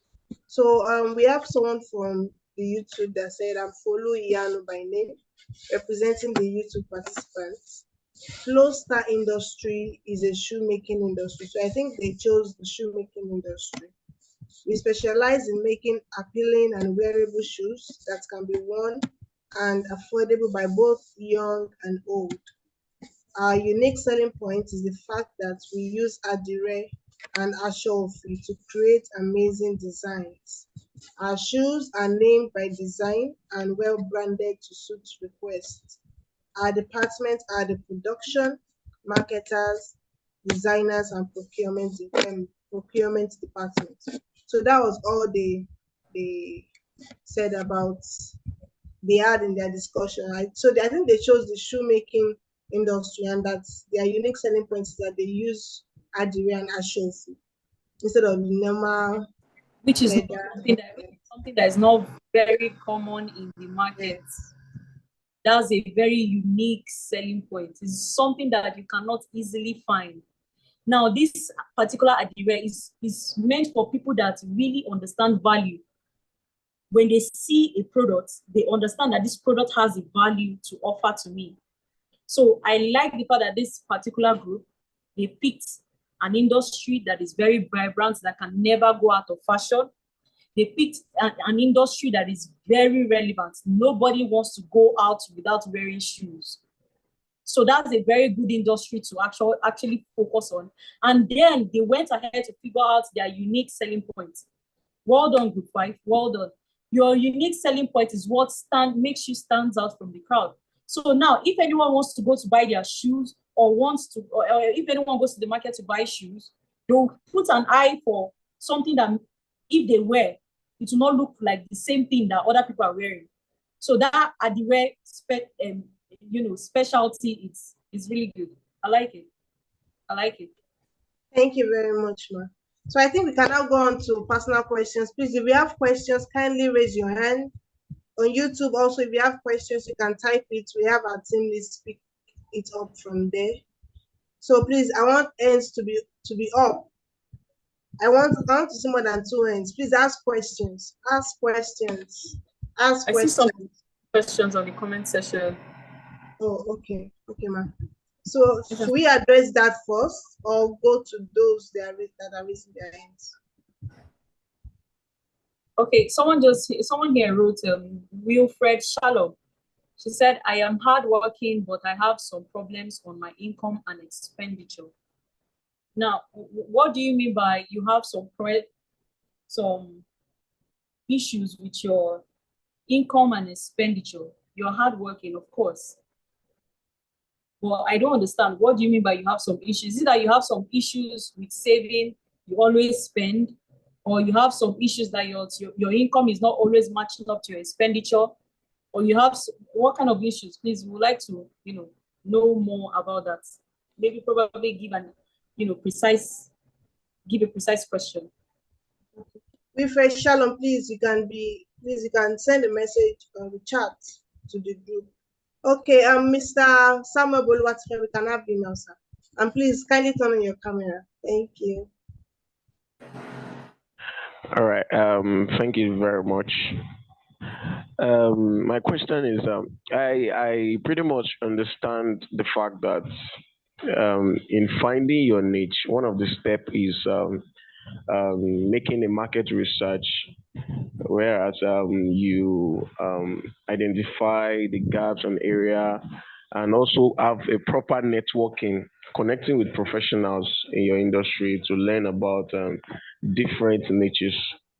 So we have someone from the YouTube that said, I'm Follow Iyanu by name, representing the YouTube participants. Flow Star industry is a shoemaking industry. So I think they chose the shoemaking industry. We specialize in making appealing and wearable shoes that can be worn and affordable by both young and old. Our unique selling point is the fact that we use adire and ashofi to create amazing designs. Our shoes are named by design and well branded to suit requests. Our departments are the production, marketers, designers, and procurement department. So that was all they said about they had in their discussion. I think they chose the shoemaking industry, and that's their unique selling point is that they use adire and ashofi instead of the normal Which is leather. something that is not very common in the market. That's a very unique selling point. It's something that you cannot easily find. Now, this particular adire is meant for people that really understand value. When they see a product, they understand that this product has a value to offer to me. So I like the fact that this particular group, they picked an industry that is very vibrant, that can never go out of fashion. They picked an industry that is very relevant. Nobody wants to go out without wearing shoes. So that's a very good industry to actually focus on. And then they went ahead to figure out their unique selling points. Well done, Group 5. Well done. Your unique selling point is what makes you stand out from the crowd. So now, if anyone wants to go to buy their shoes or if anyone goes to the market to buy shoes, they'll put an eye for something that if they wear, it will not look like the same thing that other people are wearing. So that adire specialty is really good. I like it. I like it. Thank you very much, ma. So I think we can now go on to personal questions. Please, if you have questions, kindly raise your hand. On YouTube, also, if you have questions, you can type it. We have our team list pick it up from there. So please, I want hands to be up. I want to see more than 2 hands. Please ask questions. Ask questions. Ask questions. I see some questions on the comment section. Oh, okay. Okay, ma'am. So should we address that first or go to those that are raising their hands? Okay, someone here wrote Wilfred Shalom. She said, I am hardworking, but I have some problems on my income and expenditure. Now, what do you mean by you have some issues with your income and expenditure? You're hardworking, of course. Well, I don't understand. What do you mean by you have some issues? Is it that you have some issues with saving, you always spend, or you have some issues that your income is not always matching up to your expenditure, or you have what kind of issues? Please, we would like to know more about that. Maybe probably give a precise question. Wilfred Shalom, please you can send a message on the chat to the group. Okay, Mr. Samuel Boluwatike, we can have you now, sir. And please kindly turn on your camera. Thank you. All right. Thank you very much. My question is, I pretty much understand the fact that in finding your niche, one of the steps is making a market research, whereas you identify the gaps and area, and also have a proper networking, connecting with professionals in your industry to learn about different niches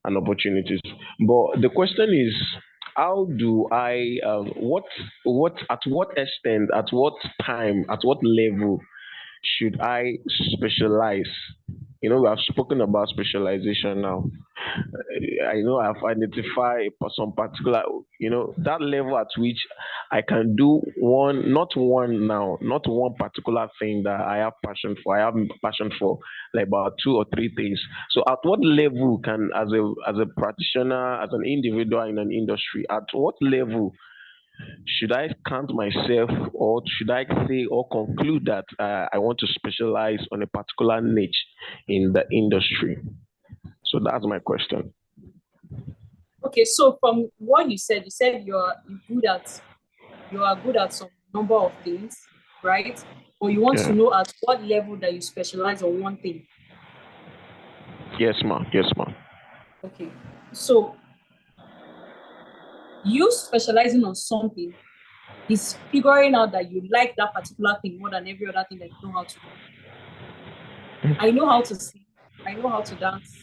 and opportunities. But the question is, how do I, at what extent, at what time, at what level should I specialize? We have spoken about specialization now. I know I've identified some particular, that level at which I can do not one particular thing that I have passion for. I have passion for like about 2 or 3 things. So at what level can, as a practitioner, as an individual in an industry, at what level should I count myself, or should I say or conclude that I want to specialize on a particular niche in the industry? So that's my question. Okay, so from what you said you are good at some number of things, right? Or you want to know at what level that you specialize on one thing. Yes, ma'am. Yes, ma'am. Okay, so you specializing on something is figuring out that you like that particular thing more than every other thing that you know how to do. I know how to sing, I know how to dance.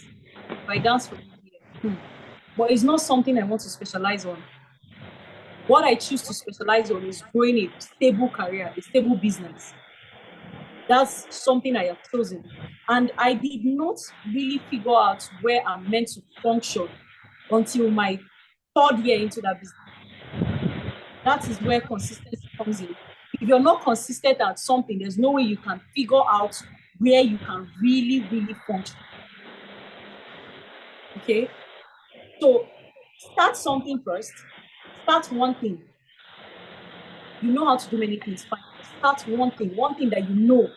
If I dance for you here, but it's not something I want to specialize on. What I choose to specialize on is growing a stable career, a stable business. That's something I have chosen. And I did not really figure out where I'm meant to function until my 3rd year into that business. That is where consistency comes in. If you're not consistent at something, there's no way you can figure out where you can really, really function. Okay? So start something first. Start one thing. You know how to do many things, fine. Start one thing that you know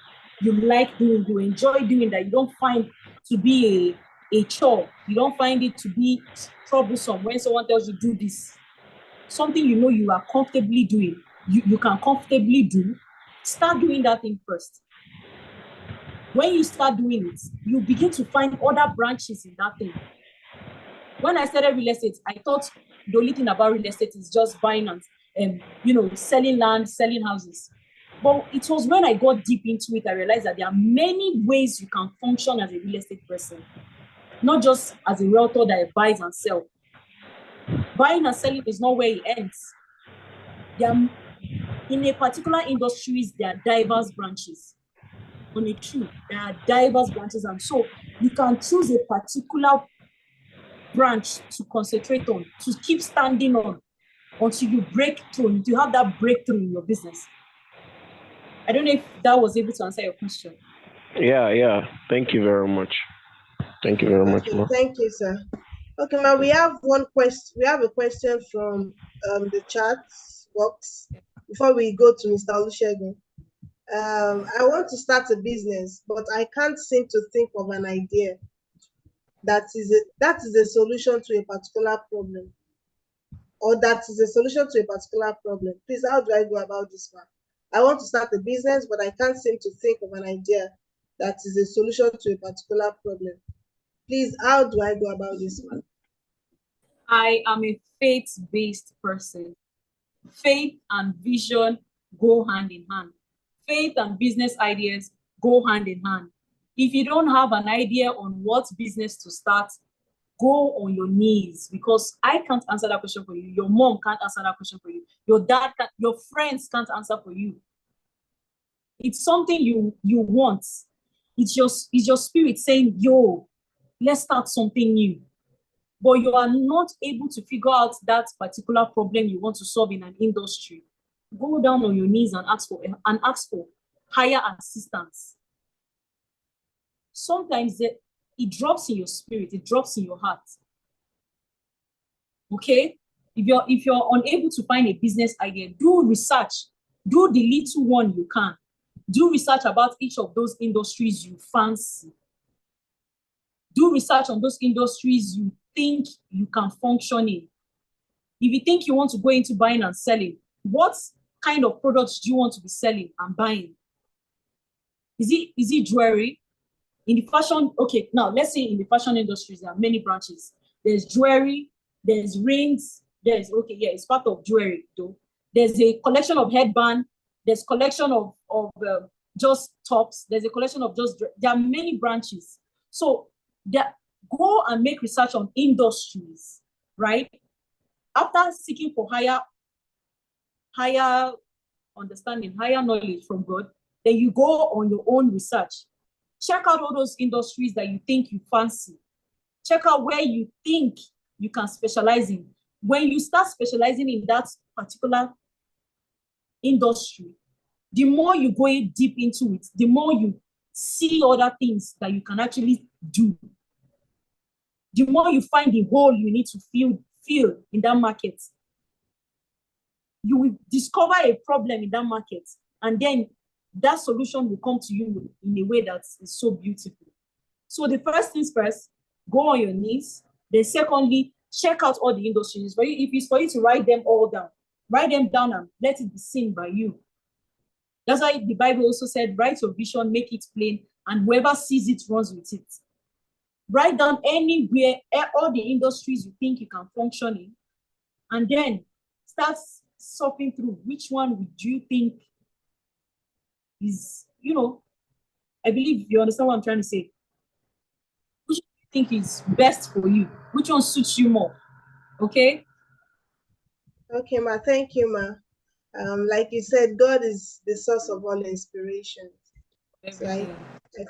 you like doing, you enjoy doing, that you don't find to be a chore. You don't find it to be troublesome when someone tells you do this. Something you know you are comfortably doing, you can comfortably do. Start doing that thing first. When you start doing it, you begin to find other branches in that thing. When I started real estate, I thought the only thing about real estate is just buying and selling land, selling houses. But it was when I got deep into it, I realized that there are many ways you can function as a real estate person, not just as a realtor that buys and sells. Buying and selling is not where it ends. In a particular industries, there are diverse branches. On a tree, there are diverse branches, and so you can choose a particular branch to concentrate on, to keep standing on until you break through, until you have that breakthrough in your business. I don't know if that was able to answer your question. Yeah. Thank you very much. Thank you very much, ma. Thank you, sir. Okay, now we have one question. We have a question from the chat box before we go to Mr. Olusegun. I want to start a business, but I can't seem to think of an idea that is a solution to a particular problem, or that is a solution to a particular problem. Please, how do I go about this one? I want to start a business, but I can't seem to think of an idea that is a solution to a particular problem. Please, how do I go about this one? I am a faith-based person. Faith and vision go hand in hand. Faith and business ideas go hand in hand. If you don't have an idea on what business to start, go on your knees, because I can't answer that question for you. Your mom can't answer that question for you. Your dad can't, your friends can't answer for you. It's something you want. It's your spirit saying, yo, let's start something new. But you are not able to figure out that particular problem you want to solve in an industry. Go down on your knees and ask for higher assistance. Sometimes it drops in your spirit, it drops in your heart. Okay? If you're unable to find a business idea, do research. Do the little one you can. Do research about each of those industries you fancy. Do research on those industries you think you can function in. If you think you want to go into buying and selling, what kind of products do you want to be selling and buying? Is it jewelry? In the fashion, okay, now let's say in the fashion industries, there are many branches. There's jewelry, there's rings, it's part of jewelry though. There's a collection of headband, there's collection of just tops, there's a collection of there are many branches. So go and make research on industries, right? After seeking for higher understanding, higher knowledge from God, then you go on your own research. Check out all those industries that you think you fancy. Check out where you think you can specialize in. When you start specializing in that particular industry, the more you go deep into it, the more you see other things that you can actually do. The more you find the hole you need to fill in that market. You will discover a problem in that market, and then that solution will come to you in a way that is so beautiful. So the first things first, go on your knees. Then secondly, check out all the industries. For you, if it's for you to write them all down, write them down and let it be seen by you. That's why the Bible also said, write your vision, make it plain, and whoever sees it runs with it. Write down anywhere, all the industries you think you can function in, and then start surfing through which one would you think is, I believe you understand what I'm trying to say. Which do you think is best for you? Which one suits you more? Okay? Okay, ma. Thank you, ma. Like you said, God is the source of all inspiration. So I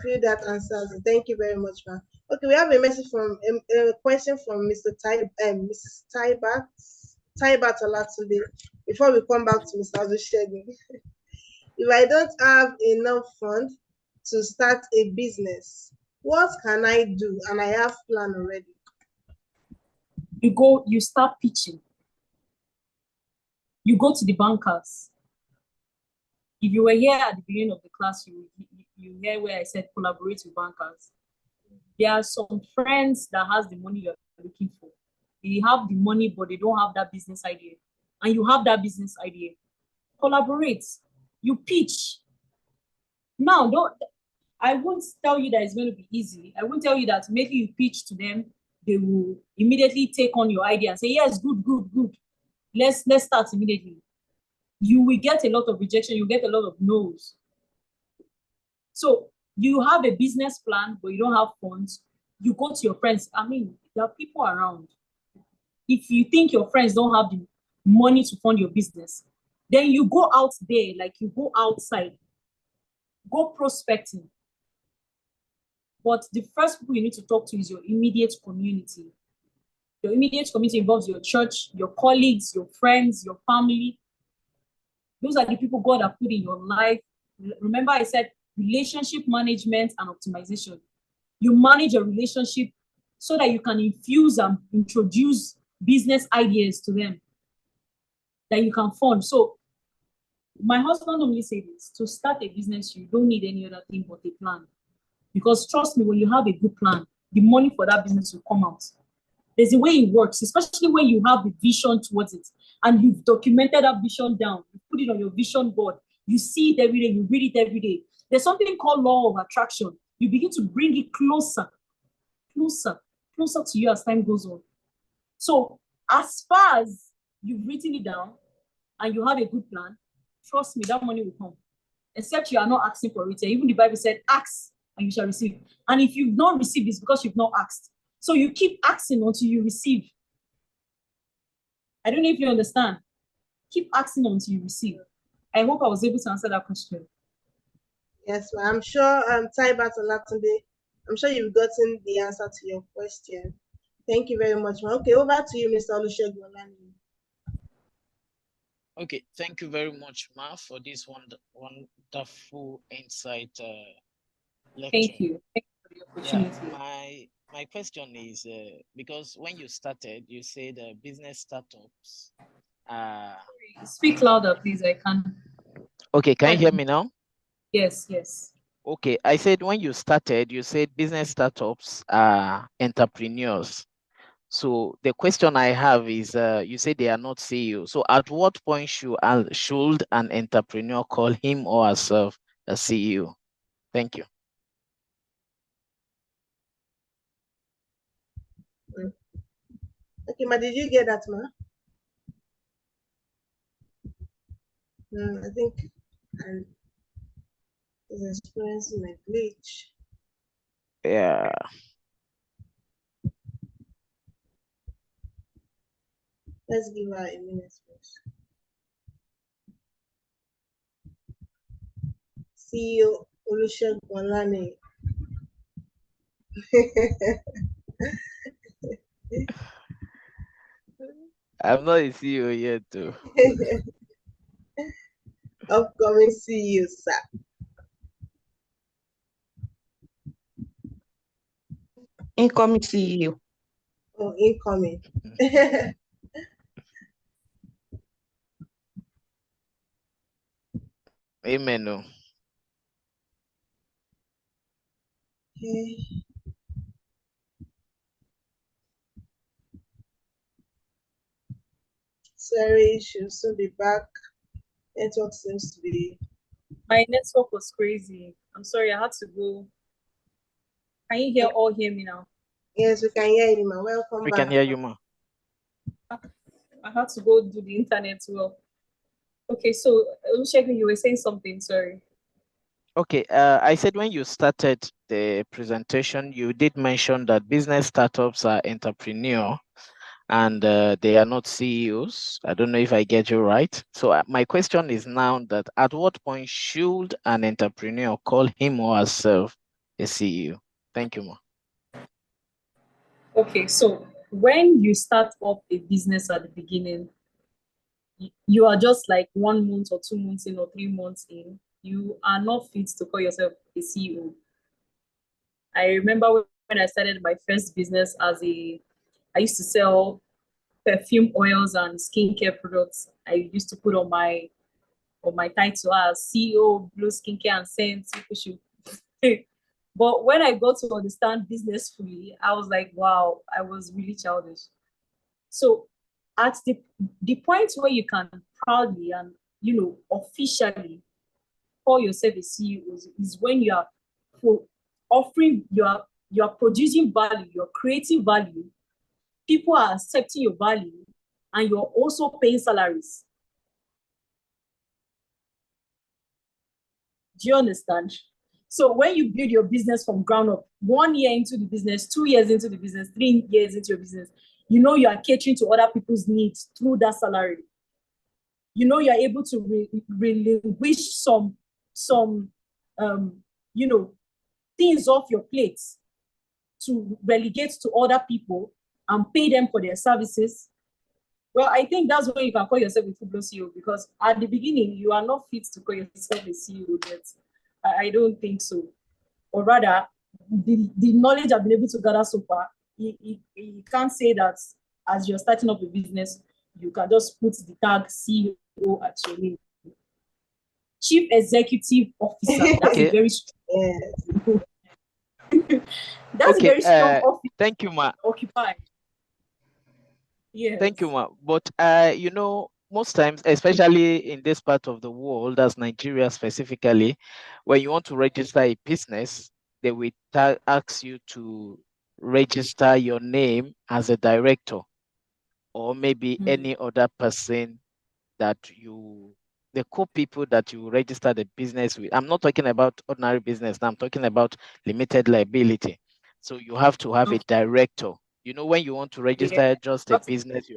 feel that answers it. Thank you very much, ma. Okay, we have a message from a question from Mrs. Taibat Olatunde. Before we come back to Mr. Azushegi. If I don't have enough funds to start a business, what can I do? And I have plan already. You start pitching. You go to the bankers. If you were here at the beginning of the class, you hear where I said collaborate with bankers. There are some friends that has the money you're looking for. They have the money, but they don't have that business idea. And you have that business idea. Collaborate. You pitch. Now, I won't tell you that it's going to be easy. I won't tell you that making you pitch to them, they will immediately take on your idea and say, yes, good. Let's start immediately. You will get a lot of rejection. You get a lot of no's. So you have a business plan, but you don't have funds. You go to your friends. I mean, there are people around. If you think your friends don't have the money to fund your business, then you go out there, like you go outside, go prospecting. But the first people you need to talk to is your immediate community. Your immediate community involves your church, your colleagues, your friends, your family. Those are the people God has put in your life. Remember, I said relationship management and optimization. You manage your relationship so that you can infuse and introduce business ideas to them that you can fund. So my husband normally says this: to start a business, you don't need any other thing but a plan. Because trust me, when you have a good plan, the money for that business will come out. There's a way it works, especially when you have the vision towards it and you've documented that vision down, you put it on your vision board, you see it every day, you read it every day. There's something called law of attraction. You begin to bring it closer to you as time goes on. So as far as you've written it down and you have a good plan, trust me, that money will come. Except you are not asking for it. Even the Bible said, ask and you shall receive. And if you've not received, it's because you've not asked. So you keep asking until you receive. I don't know if you understand. Keep asking until you receive. I hope I was able to answer that question. Yes, ma'am. I'm sure, Taibat Olatunde, I'm sure you've gotten the answer to your question. Thank you very much, ma'am. Okay, over to you, Mr. Olusegun Olaniyi. Okay, thank you very much, Ma, for this wonderful insight lecture. Thank you. Thank you for the opportunity. Yeah, my question is, because when you started, you said business startups. Speak louder, please. I can. Okay, can you hear me now? Yes. Okay, I said when you started, you said business startups are entrepreneurs. So the question I have is, you say they are not CEO. So at what point should an entrepreneur call him or herself a CEO? Thank you. Okay, ma, did you get that, ma? I think I was experiencing a glitch. Yeah. Let's give her a minute first. CEO Olusegun Olaniyi. I'm not a CEO yet, though. Upcoming CEO, sir. Incoming CEO. Oh, incoming. Amen. No. Okay. Sorry, she'll soon be back. Network seems to be. My network was crazy. I'm sorry, I had to go. Can you hear me now? Yes, we can hear you, ma. Welcome We back. can hear you, ma. I had to go do the internet well. Okay, so Olusegun, you were saying something, sorry. Okay, I said when you started the presentation, you did mention that business startups are entrepreneur and they are not CEOs. I don't know if I get you right. So my question is now that at what point should an entrepreneur call him or herself a CEO? Thank you, ma. Okay, so when you start up a business at the beginning, you are just like 1 month or 2 months in or 3 months in, you are not fit to call yourself a CEO. I remember when I started my first business I used to sell perfume oils and skincare products. I used to put on my title as CEO of Blue Skincare and Scents. People should. But when I got to understand business fully, I was like, wow, I was really childish. So at the point where you can proudly and officially call yourself a CEO is when you are offering you are producing value, you're creating value, people are accepting your value, and you're also paying salaries. Do you understand? So when you build your business from ground up, 1 year into the business, 2 years into the business, 3 years into your business, you know you are catering to other people's needs through that salary. You know you're able to relinquish some things off your plate to relegate to other people and pay them for their services. Well, I think that's when you can call yourself a full-blown CEO, because at the beginning, you are not fit to call yourself a CEO yet. I don't think so. Or rather, the knowledge I've been able to gather so far, you can't say that as you're starting up a business, you can just put the tag CEO at your name. Chief Executive Officer, that's Okay. a very strong, that's Okay, a very strong office. Thank you, ma. Occupied. Yes. Thank you, ma. But most times, especially in this part of the world, as Nigeria specifically, when you want to register a business, they will ask you to register your name as a director, or maybe any other person that the co-people that you register the business with. I'm not talking about ordinary business now, I'm talking about limited liability. So you have to have a director. When you want to register just a business,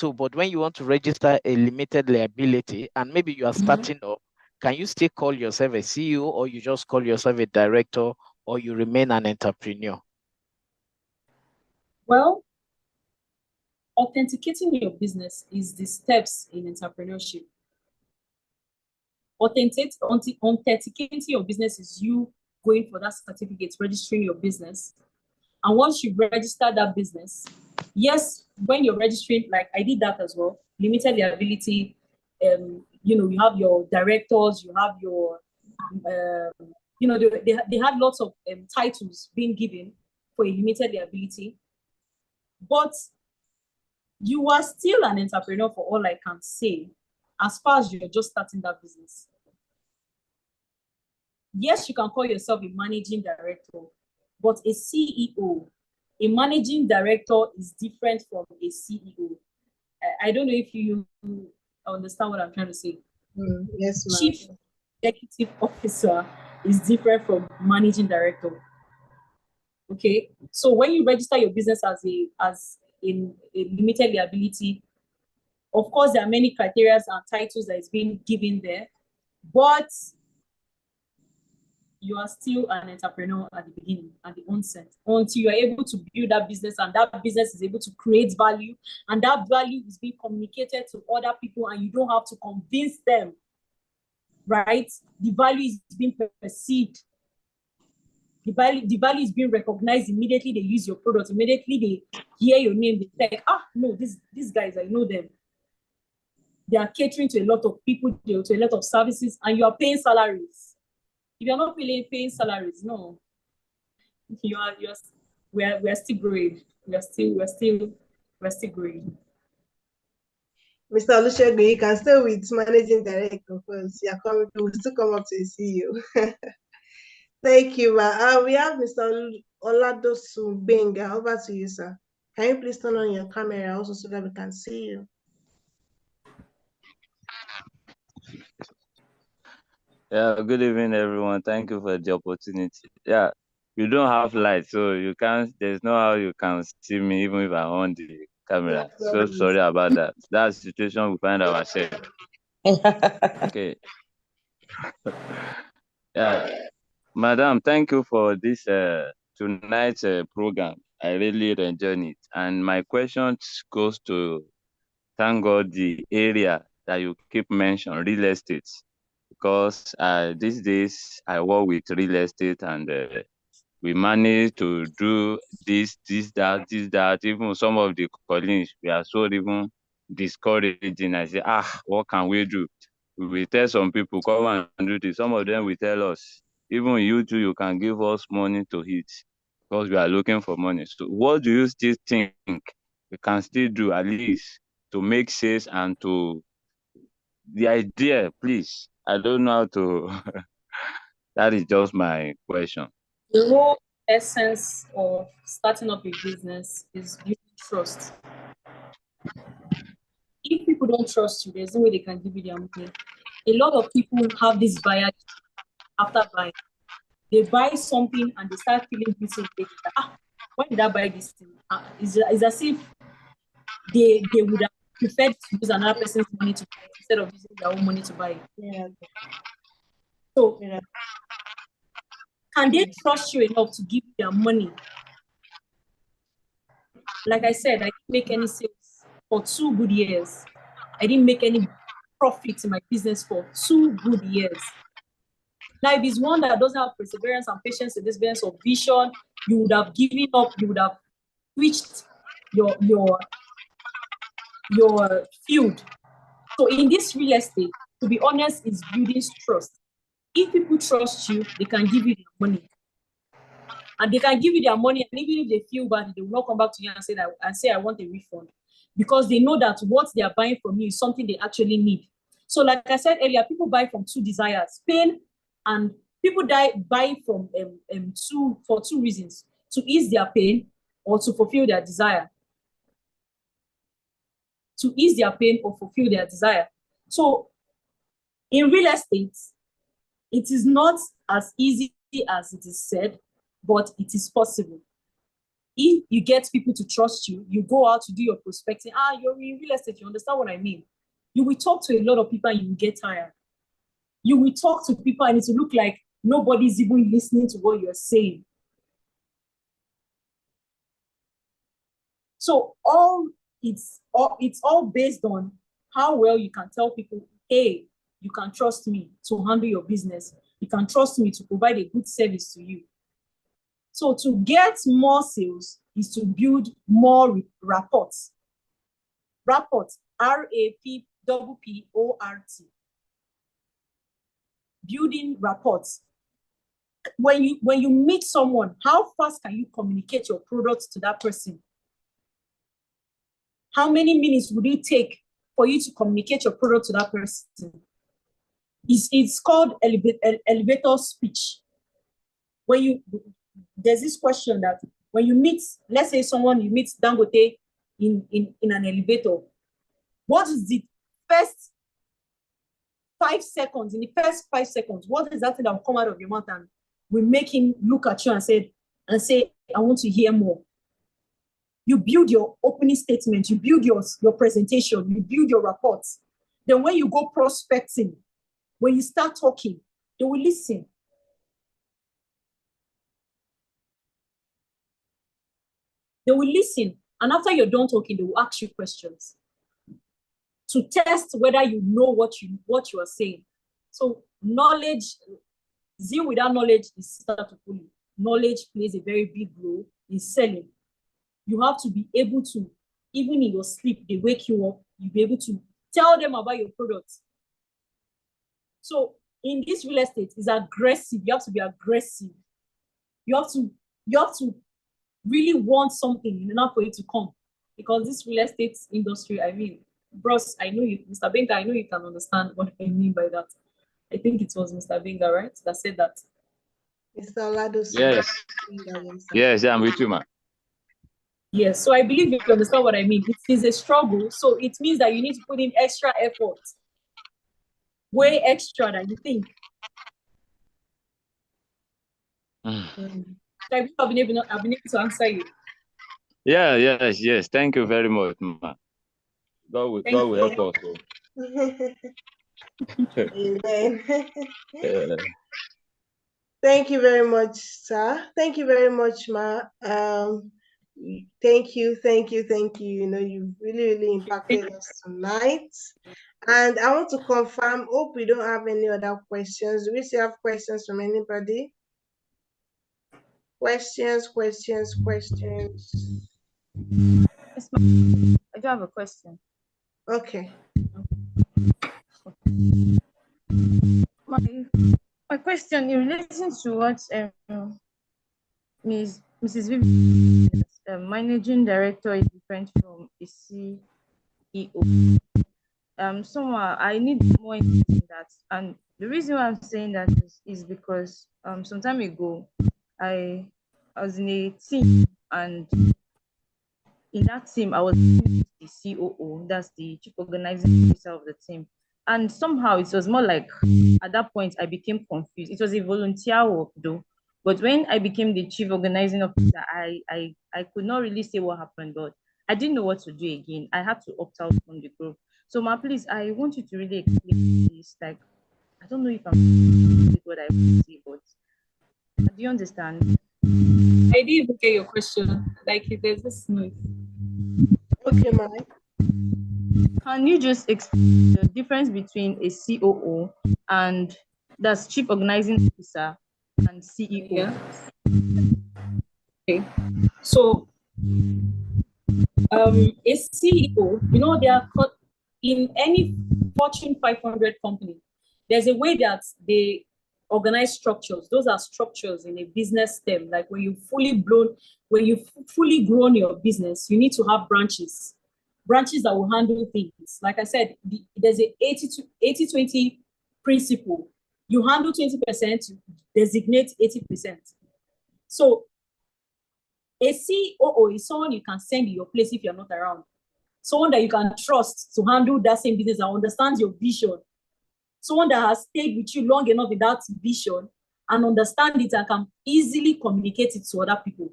but when you want to register a limited liability and maybe you are starting up, can you still call yourself a CEO, or you just call yourself a director, or you remain an entrepreneur? Well, authenticating your business is the steps in entrepreneurship. Authenticating your business is you going for that certificate, registering your business. And once you register that business, yes, when you're registering, like I did that as well, limited liability, you have your directors, you have your, they had lots of titles being given for a limited liability. But you are still an entrepreneur, for all I can say, as far as you're just starting that business. Yes, you can call yourself a managing director, but a CEO, a managing director, is different from a CEO. I don't know if you understand what I'm trying to say. Yes, ma'am. Chief Executive Officer is different from managing director. Okay, so when you register your business as a limited liability, of course there are many criteria and titles that is being given there, but you are still an entrepreneur at the beginning, at the onset, until you are able to build that business and that business is able to create value, and that value is being communicated to other people and you don't have to convince them, right? The value is being perceived. The value is being recognized immediately. They use your product, immediately they hear your name, they say, no, these guys, I know them. They are catering to a lot of people, to a lot of services, and you are paying salaries. If you're not paying salaries, no, we are still growing. We're still growing. Mr. Olusegun, you can stay with managing director first. Yeah, coming, we will still come up to the CEO. Thank you, ma. We have Mr. Oladosu Benga. Over to you, sir. Can you please turn on your camera also so that we can see you? Yeah, good evening, everyone. Thank you for the opportunity. Yeah, you don't have light, so you can't, there's no how you can see me even if I'm on the camera. So sorry about that. That's the situation we find ourselves. Okay. Yeah, Madam, thank you for this tonight's program. I really enjoyed it. And my question goes to, thank God, the area that you keep mentioning, real estate. Because these days I work with real estate, and we manage to do this, that. Even some of the colleagues, we are so even discouraging. I say, what can we do? We tell some people, come and do this. Some of them will tell us, even you too, you can give us money to eat because we are looking for money. So what do you still think we can still do at least to make sales and to the idea, please? I don't know how to. That is just my question. The whole essence of starting up a business is building trust. If people don't trust you, there's no way they can give you their money. A lot of people have this buyer after buying. They buy something and they start feeling guilty later. Why did I buy this thing? It's as if they would have preferred to use another person's money to buy it instead of using their own money to buy it. Yeah. So, can they trust you enough to give you their money? Like I said, I didn't make any sales for 2 good years. I didn't make any profit in my business for 2 good years. Now, if it's one that doesn't have perseverance and patience in this business of vision, you would have given up, you would have switched your field. So in this real estate, to be honest, is building trust. If people trust you, they can give you their money. And they can give you their money, and even if they feel bad, they will not come back to you and say I want a refund, because they know that what they are buying from you is something they actually need. So like I said earlier, people buy from 2 desires, pain, and people buy from for 2 reasons: to ease their pain or to fulfill their desire. To ease their pain or fulfill their desire. So in real estate, it is not as easy as it is said, but it is possible. If you get people to trust you, you go out to do your prospecting. You're in real estate, you understand what I mean? You will talk to a lot of people and you will get tired. You will talk to people and it will look like nobody's even listening to what you're saying. So it's all based on how well you can tell people, hey, you can trust me to handle your business. You can trust me to provide a good service to you. So to get more sales is to build more rapports. Rapports, RAPPORT. Building rapports. When you meet someone, how fast can you communicate your product to that person? How many minutes would it take for you to communicate your product to that person? It's called elevator speech. There's this question that when you meet, let's say you meet Dangote in an elevator, what is the first 5 seconds? In the first 5 seconds, what is that thing that will come out of your mouth and will make him look at you and say, I want to hear more? You build your opening statement, you build your presentation, you build your reports. Then when you go prospecting, when you start talking, they will listen. They will listen. And after you're done talking, they will ask you questions to test whether you know what you are saying. So knowledge, zeal without knowledge is start to pull you. Knowledge plays a very big role in selling. You have to be able to, even in your sleep, they wake you up, you'll be able to tell them about your products. So in this real estate, it's aggressive. You have to be aggressive. You have to really want something in order for it to come. Because this real estate industry, I mean, Bros, I know you, Mr. Benga, I know you can understand what I mean by that. I think it was Mr. Benga, right, that said that. Mr. Oladosu. Yes. Yes, I'm with you, man. Yes, so I believe you understand what I mean. It is a struggle, so it means that you need to put in extra effort, way extra than you think. I've been able to answer you. Yeah, yes. Thank you very much, man. God will help us. Amen. Yeah. Thank you very much, sir. Thank you very much, Ma. Thank you. You know, you've really impacted us tonight. And I want to confirm, hope we don't have any other questions. Do we still have questions from anybody? Questions. Yes, I do have a question. Okay. My question in relation to what Mrs. Vivian, managing director is different from a CEO. Somehow I need more in that, and the reason why I'm saying that is because some time ago I was in a team, and in that team I was the COO, that's the chief organizing officer of the team. And somehow it was more like at that point I became confused. It was a volunteer work though, but when I became the chief organizing officer, I could not really say what happened, but I didn't know what to do again. I had to opt out from the group. So Ma, please, I want you to really explain this. Like, I don't know if I'm what I want to say, but do you understand? I didn't even get your question. Like, there's this noise. Okay, Mike. Can you just explain the difference between a COO and that's Chief Organizing Officer and CEO? Yeah. Okay. So, a CEO, you know, they are in any Fortune 500 company. There's a way that they organize structures. Those are structures in a business term. Like when you've fully grown your business, you need to have branches that will handle things. Like I said, there's a 80-20 principle. You handle 20%, you designate 80%. So a COO is someone you can send in your place if you're not around. Someone that you can trust to handle that same business and understands your vision. Someone that has stayed with you long enough with that vision and understand it and can easily communicate it to other people.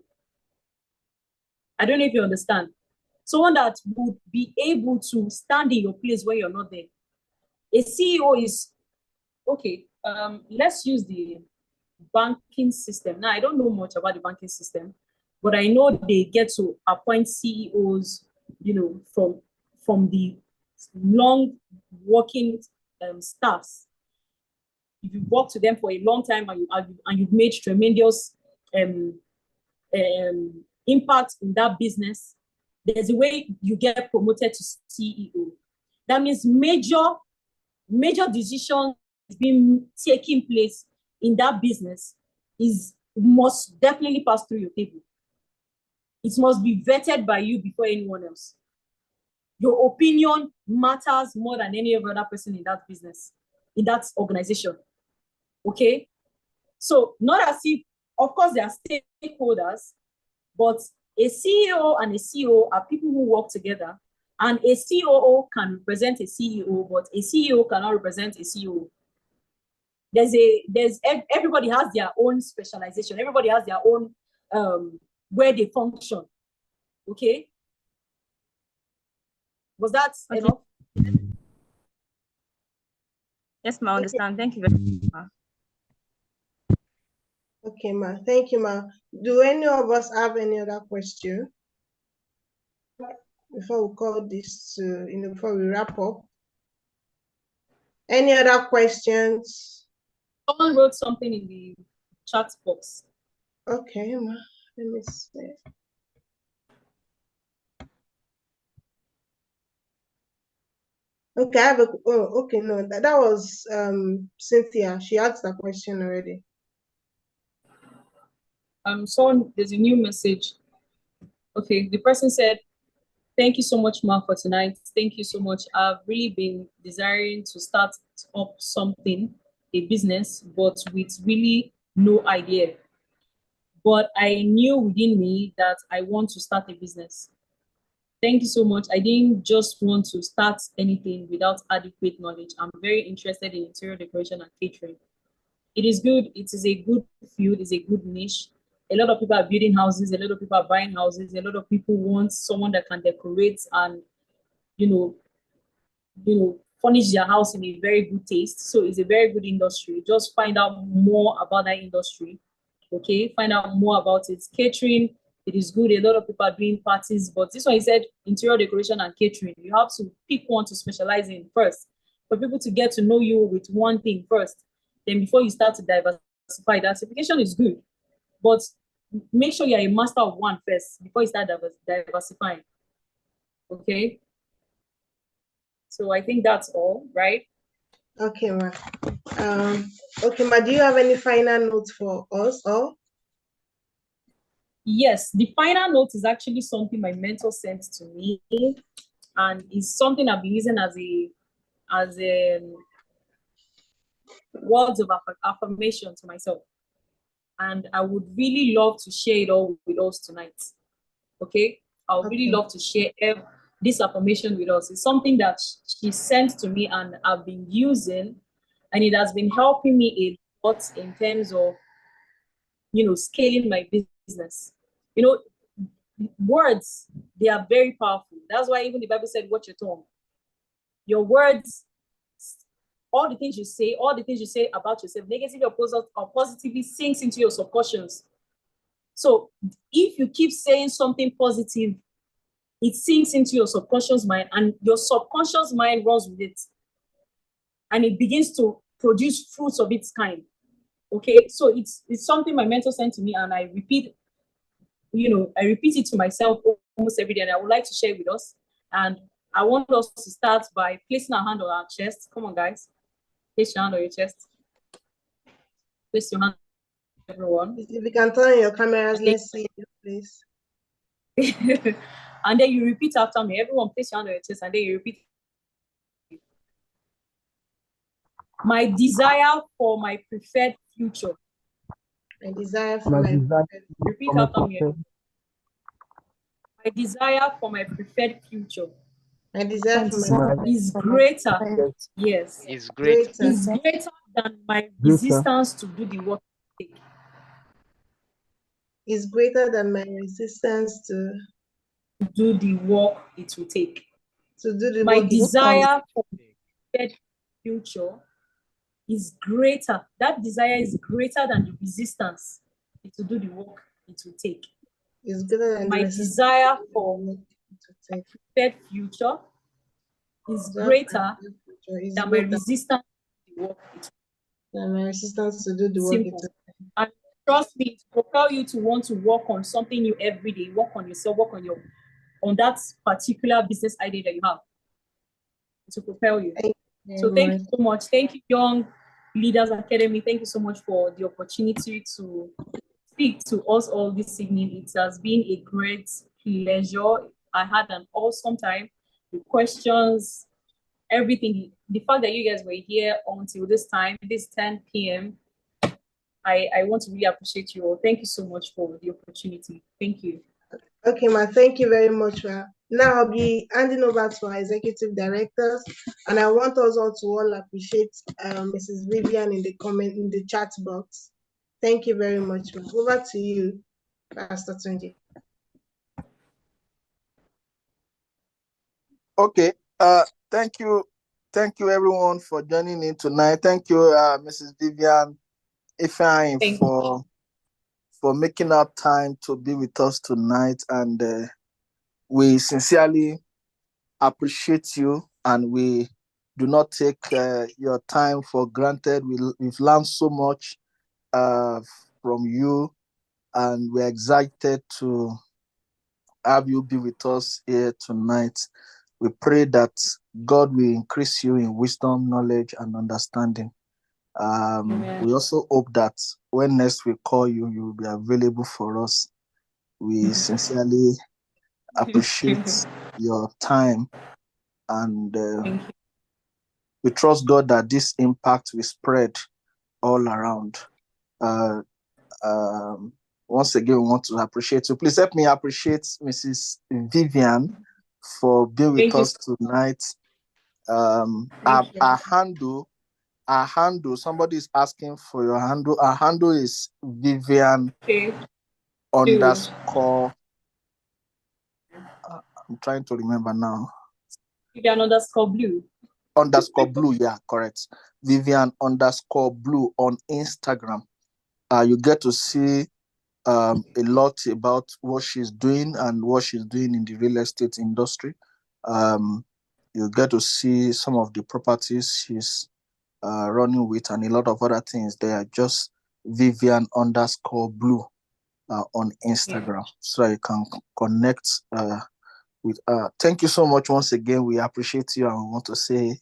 I don't know if you understand. Someone that would be able to stand in your place when you're not there. A CEO is, okay, let's use the banking system. Now, I don't know much about the banking system, but I know they get to appoint CEOs, you know, from the long working staffs. If you work to them for a long time and you've made tremendous impact in that business, there's a way you get promoted to CEO. That means major decisions being taking place in that business must definitely pass through your table. It must be vetted by you before anyone else. Your opinion matters more than any other person in that business, in that organization. Okay? So not as if, of course, they are stakeholders, but a CEO and a CEO are people who work together, and a COO can represent a CEO, but a CEO cannot represent a CEO. Everybody has their own specialization. Everybody has their own where they function. Okay? Was that enough? Yes, Ma, I understand. Thank you very much, Ma. Okay, Ma. Thank you, Ma. Do any of us have any other question before we call this before we wrap up? Any other questions? Someone wrote something in the chat box. Okay, Ma. Let me see. Okay, okay, no, that was Cynthia. She asked that question already. There's a new message. Okay, the person said, Thank you so much, Mark, for tonight. Thank you so much. I've really been desiring to start up something, a business, but with really no idea. But I knew within me that I want to start a business. Thank you so much. I didn't just want to start anything without adequate knowledge. I'm very interested in interior decoration and catering. It is good. It is a good field. It's a good niche. A lot of people are building houses. A lot of people are buying houses. A lot of people want someone that can decorate and, you know, furnish their house in a very good taste. So it's a very good industry. Just find out more about that industry. Okay, find out more about it. Catering, it is good. A lot of people are doing parties, but this one, he said interior decoration and catering. You have to pick one to specialize in first, for people to get to know you with one thing first. Then before you start to diversify, diversification is good, but make sure you're a master of one first before you start diversifying. Okay. So I think that's all, right? Okay, ma. Okay, ma, do you have any final notes for us all? Yes, the final note is actually something my mentor sent to me, and it's something I've been using as a words of affirmation to myself. And I would really love to share it all with us tonight. Okay? I would really love to share this affirmation with us. It's something that she sent to me and I've been using, and it has been helping me a lot in terms of, scaling my business. Words, they are very powerful. That's why even the Bible said, watch your tongue. Your words, all the things you say about yourself, negatively or positively, sinks into your subconscious. So if you keep saying something positive, it sinks into your subconscious mind, and your subconscious mind runs with it. And it begins to produce fruits of its kind. Okay, so it's something my mentor sent to me, and I repeat it to myself almost every day, and I would like to share it with us. And I want us to start by placing our hand on our chest. Come on, guys. Place your hand on your chest. Place your hand, everyone. If you can turn on your cameras, let's see you, please. And then you repeat after me. Everyone, place your hand on your chest, and then you repeat. My desire for my preferred future. My desire for my repeat after me. My desire for my preferred future. My desire for my is greater. Yes. Is greater. Is greater than my resistance to do the work it will take. Is greater than my resistance to do the work it will take. To do the my work desire for the future is greater. That desire is greater than the resistance to do the work it will take. Is greater than my desire for a prepared future is greater than my resistance to the work it will take. Than my resistance to do the work it will take. And trust me, to propel you to want to work on something new every day, work on yourself, work on that particular business idea that you have, to propel you. So thank you so much. Thank you, Young Leaders Academy. Thank you so much for the opportunity to speak to us all this evening. It has been a great pleasure. I had an awesome time. The questions, everything. The fact that you guys were here until this time, this 10 p.m., I want to really appreciate you all. Thank you so much for the opportunity. Thank you. Okay, ma. Thank you very much, ma. Now I'll be handing over to our executive directors, and I want us all to appreciate Mrs. Vivian in the chat box. Thank you very much, ma. Over to you, Pastor Tunji. Okay. Thank you everyone for joining in tonight. Thank you, Mrs. Vivian IFEANYI, for making up time to be with us tonight, and we sincerely appreciate you, and we do not take your time for granted. We've learned so much from you, and we're excited to have you be with us here tonight. We pray that God will increase you in wisdom, knowledge, and understanding. We also hope that when next we call you, you will be available for us. We sincerely appreciate your time, and we trust God that this impact will spread all around. Once again, we want to appreciate you. Please help me appreciate Mrs. Vivian for being with us tonight. Our handle, somebody is asking for your handle. Our handle is Vivian underscore. I'm trying to remember now. Vivian underscore blue. Underscore blue, yeah, correct. Vivian underscore blue on Instagram. You get to see a lot about what she's doing and what she's doing in the real estate industry. You get to see some of the properties she's running with and a lot of other things. They are just Vivian underscore blue on Instagram, so you can connect with thank you so much once again. We appreciate you, and we want to say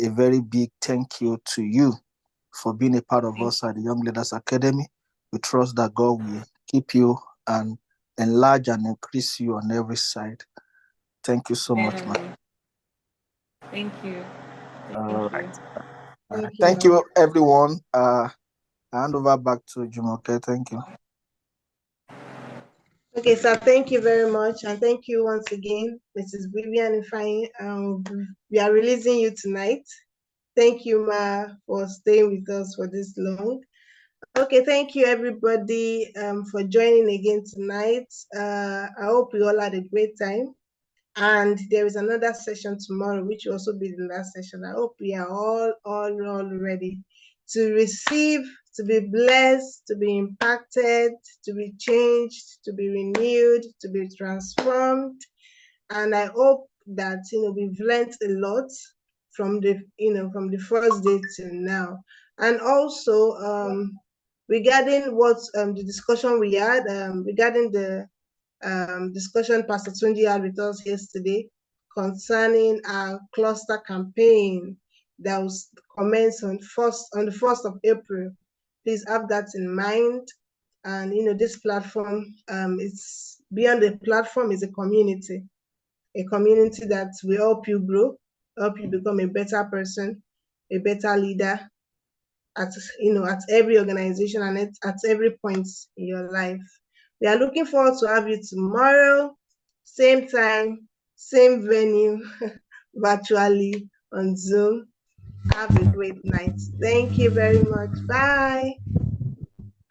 a very big thank you to you for being a part of us at the Young Leaders Academy. We trust that God will keep you and enlarge and increase you on every side. Thank you so much, man. Thank you. All right. Thank you, everyone. I hand over back to Jumoke. Thank you. Okay, so thank you very much, and thank you once again, Mrs. Vivian IFEANYI. We are releasing you tonight. Thank you, Ma, for staying with us for this long. Okay, thank you, everybody, for joining again tonight. I hope you all had a great time. And there is another session tomorrow, which will also be the last session. I hope we are all ready to receive, to be blessed, to be impacted, to be changed, to be renewed, to be transformed. And I hope that we've learned a lot from the first day till now. And also regarding what the discussion we had regarding the discussion Pastor Tunji had with us yesterday concerning our cluster campaign that was commenced on the 1st of April. Please have that in mind. And this platform, it's beyond the platform, is a community that will help you grow, help you become a better person, a better leader at every organization and at every point in your life. We are looking forward to have you tomorrow, same time, same venue, virtually on Zoom. Have a great night. Thank you very much. Bye.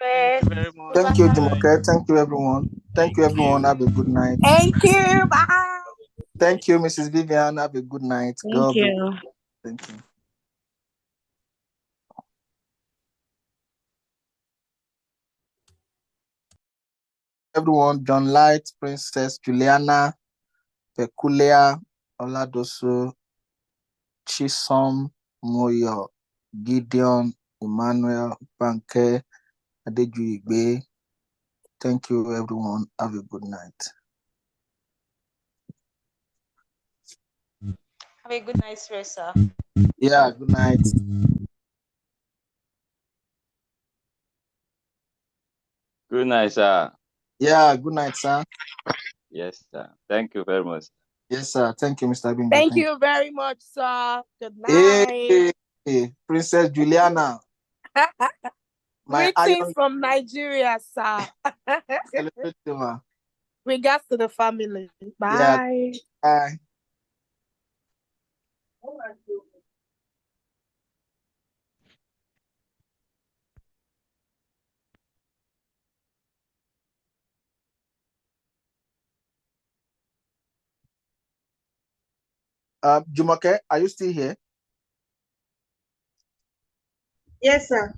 Thank you very much. Thank you, Jumoke. Thank you, everyone. Thank you, everyone. Have a good night. Thank you. Bye. Thank you, Mrs. Vivian. Have a good night. Thank you. Thank you. Everyone, John Light, Princess Juliana, Peculiar, Oladosu, Chisom, Moyo, Gideon, Emmanuel, Banke, Adejuigbe. Thank you, everyone. Have a good night. Have a good night, sir. Yeah, good night. Good night, sir. Yeah, good night, sir. Yes, sir. Thank you very much. Yes, sir. Thank you, Mr. Bimbo. Thank you very much, sir. Good night. Hey, Princess Juliana. Greetings from Nigeria, sir. Regards to the family. Bye. Yeah. Bye. Jumoke, are you still here? Yes, sir.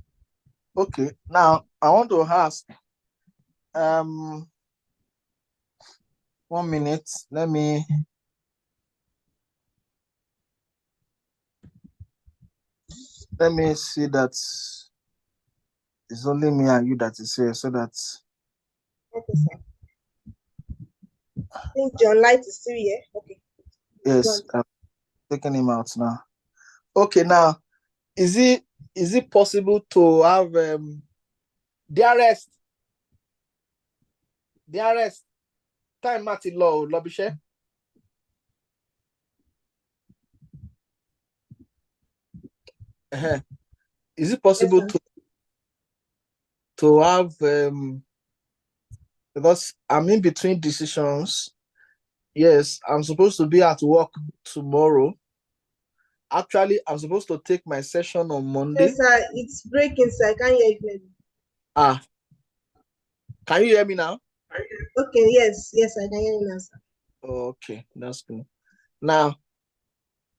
Okay. Now I want to ask. 1 minute. Let me see that it's only me and you that is here, so that. Okay, sir. I think John Light is still here. Okay. Yes, I'm taking him out now. Okay, now is it possible to have the arrest time at law Lobishe? Is it possible to have because I'm in between decisions. Yes, I'm supposed to be at work tomorrow. Actually, I'm supposed to take my session on Monday. Yes, sir. It's breaking, sir. I can't hear you clearly. Can you hear me now? Okay, yes, I can hear you now, sir. Okay, that's good. Now,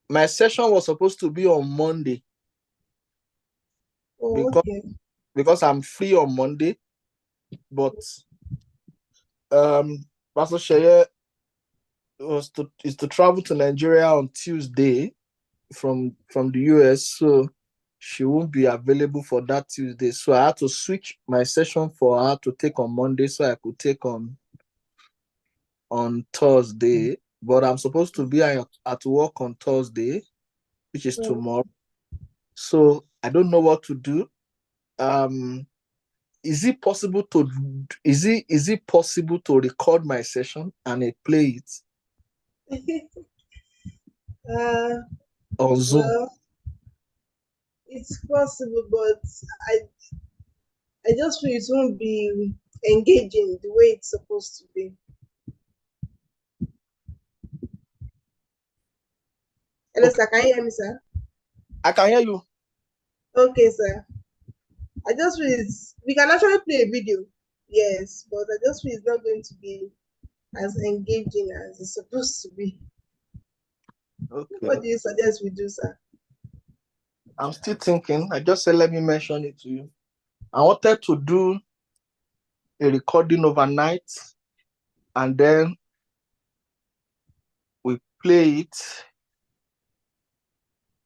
my session was supposed to be on Monday. Because I'm free on Monday, but Pastor Sheye is to travel to Nigeria on Tuesday from the US, so she won't be available for that Tuesday. So I had to switch my session for her to take on Monday, so I could take on Thursday. But I'm supposed to be at work on Thursday, which is tomorrow. So I don't know what to do. Is it possible to record my session and play it on Zoom? Well, it's possible, but I just feel it won't be engaging the way it's supposed to be. Hello, sir. Can you hear me, sir? I can hear you. Okay, sir. I just feel we can actually play a video, yes, but I just feel it's not going to be as engaging as it's supposed to be. Okay. What do you suggest we do, sir? I'm still thinking. I just said let me mention it to you. I wanted to do a recording overnight, and then we play it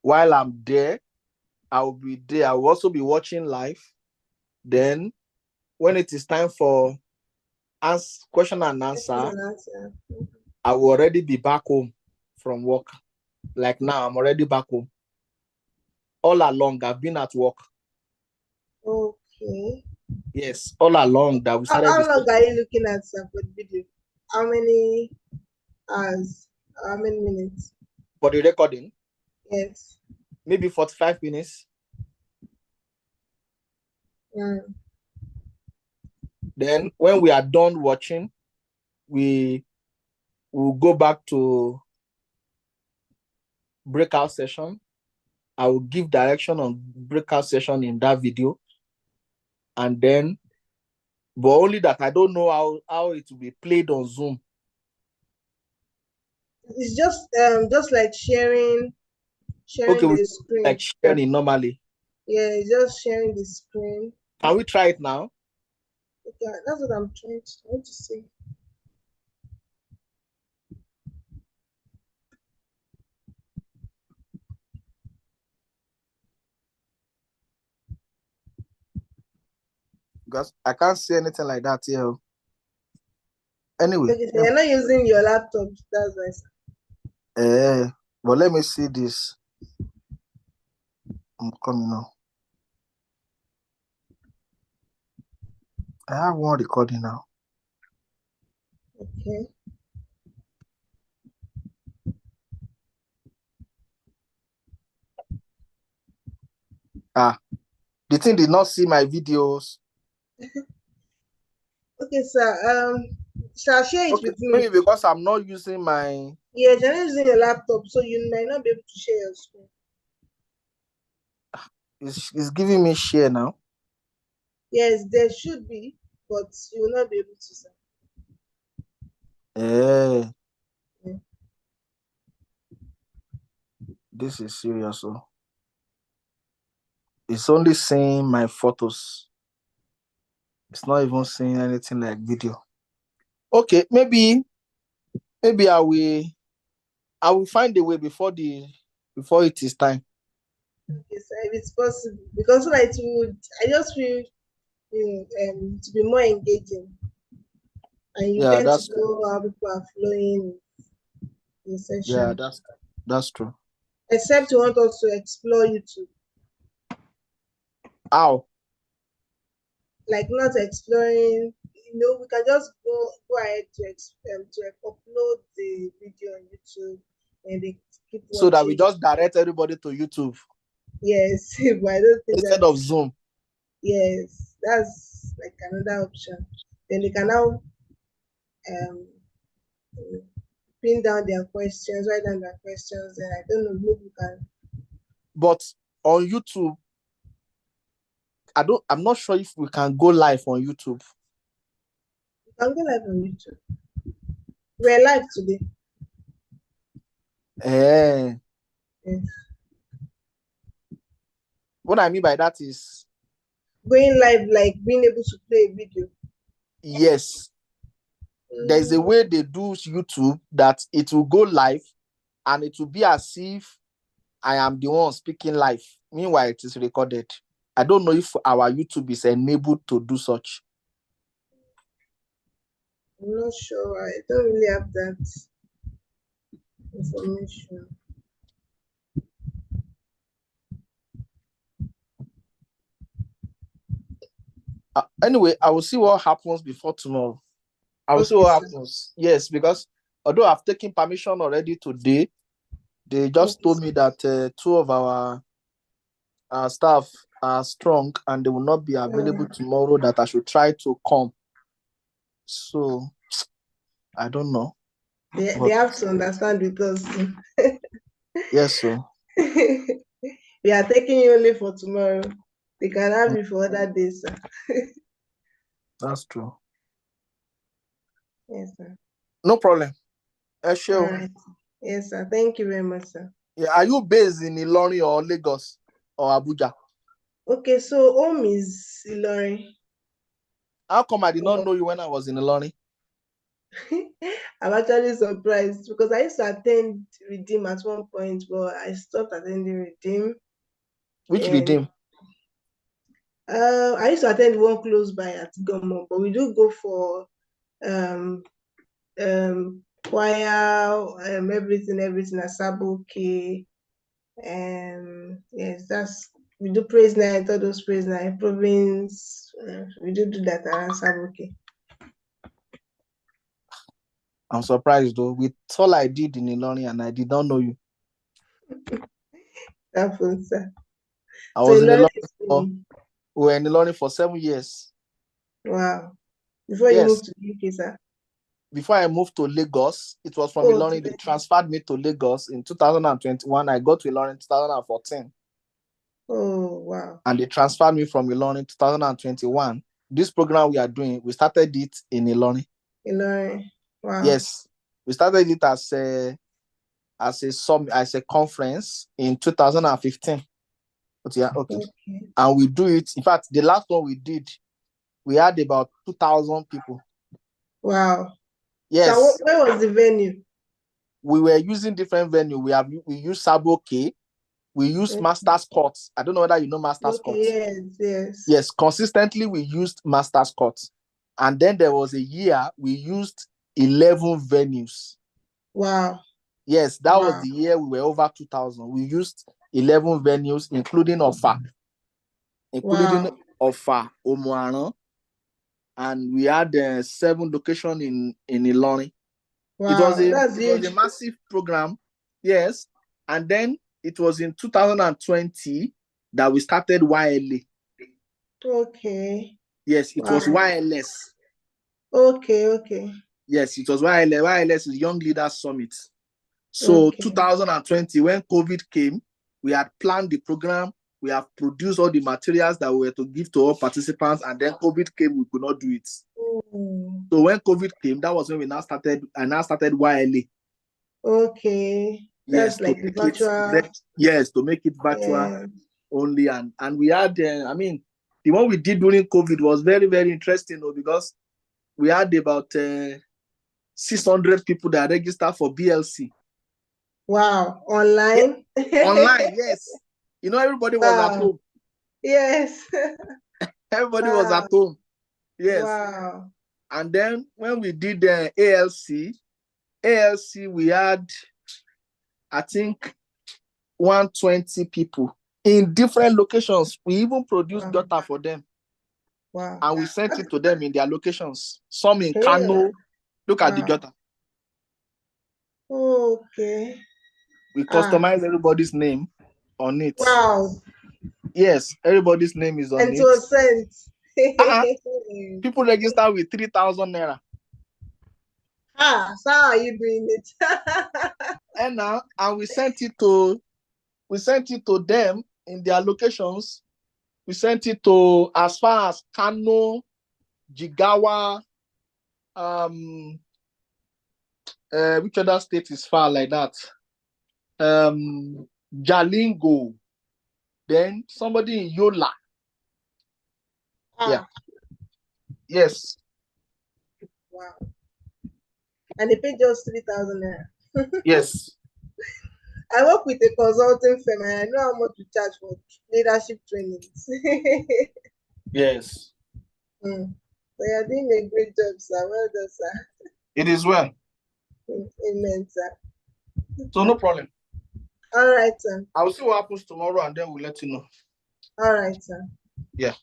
while I'm there. I'll be there. I will also be watching live. Then, when it is time for question and answer, I will already be back home from work. Like now, I'm already back home. All along, I've been at work. Okay. Yes, all along that we started. How long are you looking at, sir, for the video? How many hours? How many minutes? For the recording? Yes. Maybe 45 minutes. Then when we are done watching, we will go back to breakout session. I will give direction on breakout session in that video. And then, but only that I don't know how it will be played on Zoom. It's just like sharing the screen. Like sharing normally. Yeah, just sharing the screen. Can we try it now? Okay, that's what I'm trying to say. Because I can't see anything like that here. Anyway. Okay, so you're not using your laptop, that's why. But let me see this. I'm coming now. I have one recording now. Okay. The thing did not see my videos. Okay, sir. Shall I share it with me? Maybe because I'm not using my. Yes, you're not using your laptop, so you might not be able to share your screen. It's giving me share now. Yes, there should be, but you will not be able to, sir. Yeah. This is serious. So it's only seeing my photos. It's not even seeing anything like video. Okay, maybe I will find a way before it is time. Okay, sir, if it's possible, because like I just feel to be more engaging, and you tend to know how people are flowing in session. Yeah, that's true. Except you want us to explore YouTube. How? Like not exploring, we can just go ahead to upload the video on YouTube and they keep watching. So that we just direct everybody to YouTube. Yes, but I don't think instead of that's, Zoom. yes, that's like another option. Then they can now um pin down their questions, write down their questions, and I don't know, maybe you can. But on YouTube, I'm not sure if we can go live on YouTube. You can go live on YouTube. We're live today. Yes. What I mean by that is Going live, like being able to play a video. yes, there's a way they do YouTube that it will go live and it will be as if I am the one speaking live. Meanwhile, it is recorded. I don't know if our YouTube is enabled to do such. I'm not sure. I don't really have that information. Anyway, I will see what happens before tomorrow. I will see Okay, what sir. happens. Yes, because although I've taken permission already today, they just Okay, told sir. me that two of our staff are strong and they will not be available tomorrow, that I should try to come. So, I don't know. They have to understand with us. Yes, sir. We are taking you only for tomorrow. They can have you for other days, sir. That's true. Yes, sir. No problem. All Sure. right. Yes, sir. Thank you very much, sir. Yeah, are you based in Ilorin or Lagos or Abuja? Okay, so home is Ilorin. How come I did not know you when I was in Ilorin? I'm actually surprised because I used to attend Redeem at one point, but I stopped attending Redeem. Which And Redeem? I used to attend one close by at Gomo, but we do go for um choir, everything at Sabuki. Yes, that's, we do praise night, all those praise night, province. We do that around Sabuki. I'm surprised though. With all I did in Ilorin and I did not know you. That was, sir. I So was in Ilorin Ilorin we were in Ilorin for 7 years. wow. Before you Yes. moved to the UK, sir? Before I moved to Lagos, it was from Oh, Ilorin. They transferred me to Lagos in 2021. I got to Ilorin in 2014. Oh, wow. And they transferred me from Ilorin in 2021. This program we are doing, we started it in Ilorin. Ilorin, wow. Yes, we started it as a conference in 2015. Yeah, okay. And we do it. In fact, the last one we did, we had about 2,000 people. Wow. Yes. So where was the venue? We were using different venue. We used Saboke. We used Master's Courts. I don't know whether you know Master's Courts. Yes. Yes, consistently we used Master's Courts. And then there was a year we used 11 venues. Wow. Yes, that was the year we were over 2,000. We used 11 venues, including Ofa. Omuaran. And we had 7 locations in Ilorin. Wow, It that's huge. was a massive program. Yes. And then it was in 2020 that we started YLA. Okay. Yes, it was YLS. Okay. Yes, it was YLS. YLS is Young Leaders Summit. So 2020, when COVID came, we had planned the program. We have produced all the materials that we were to give to all participants, and then COVID came, we could not do it. So when COVID came, that was when I now started YLA. Okay. Yes, that's like the virtual. Yes, to make it virtual only. And we had, the one we did during COVID was very, very interesting because we had about 600 people that registered for BLC. Wow, online? Yeah. Online, yes. Everybody was at home. Yes. Everybody was at home. Yes. Wow. And then when we did the ALC, we had, I think, 120 people in different locations. We even produced data for them. Wow. And we sent it to them in their locations. Some in Kano. Look at the gutter. Okay. We customized everybody's name. on it. Wow. Yes, everybody's name is on And it. it was sent. People register with 3,000 naira. So how are you doing it? And we sent it to them in their locations. We sent it to as far as Kano, Jigawa, which other state is far like that? Jalingo. Then somebody in Yola. Yeah. Yes. Wow. And they paid just 3,000 naira. Yes. I work with a consulting firm and I know how much to charge for leadership trainings. Yes. So you're doing a great job, sir. Well done, sir. It is well. Amen, sir. So no problem. All right, sir. I'll see what happens tomorrow and then we'll let you know. All right, sir. Yeah.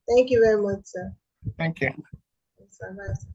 Thank you very much, sir. Thank you. Yes, sir. Bye, sir.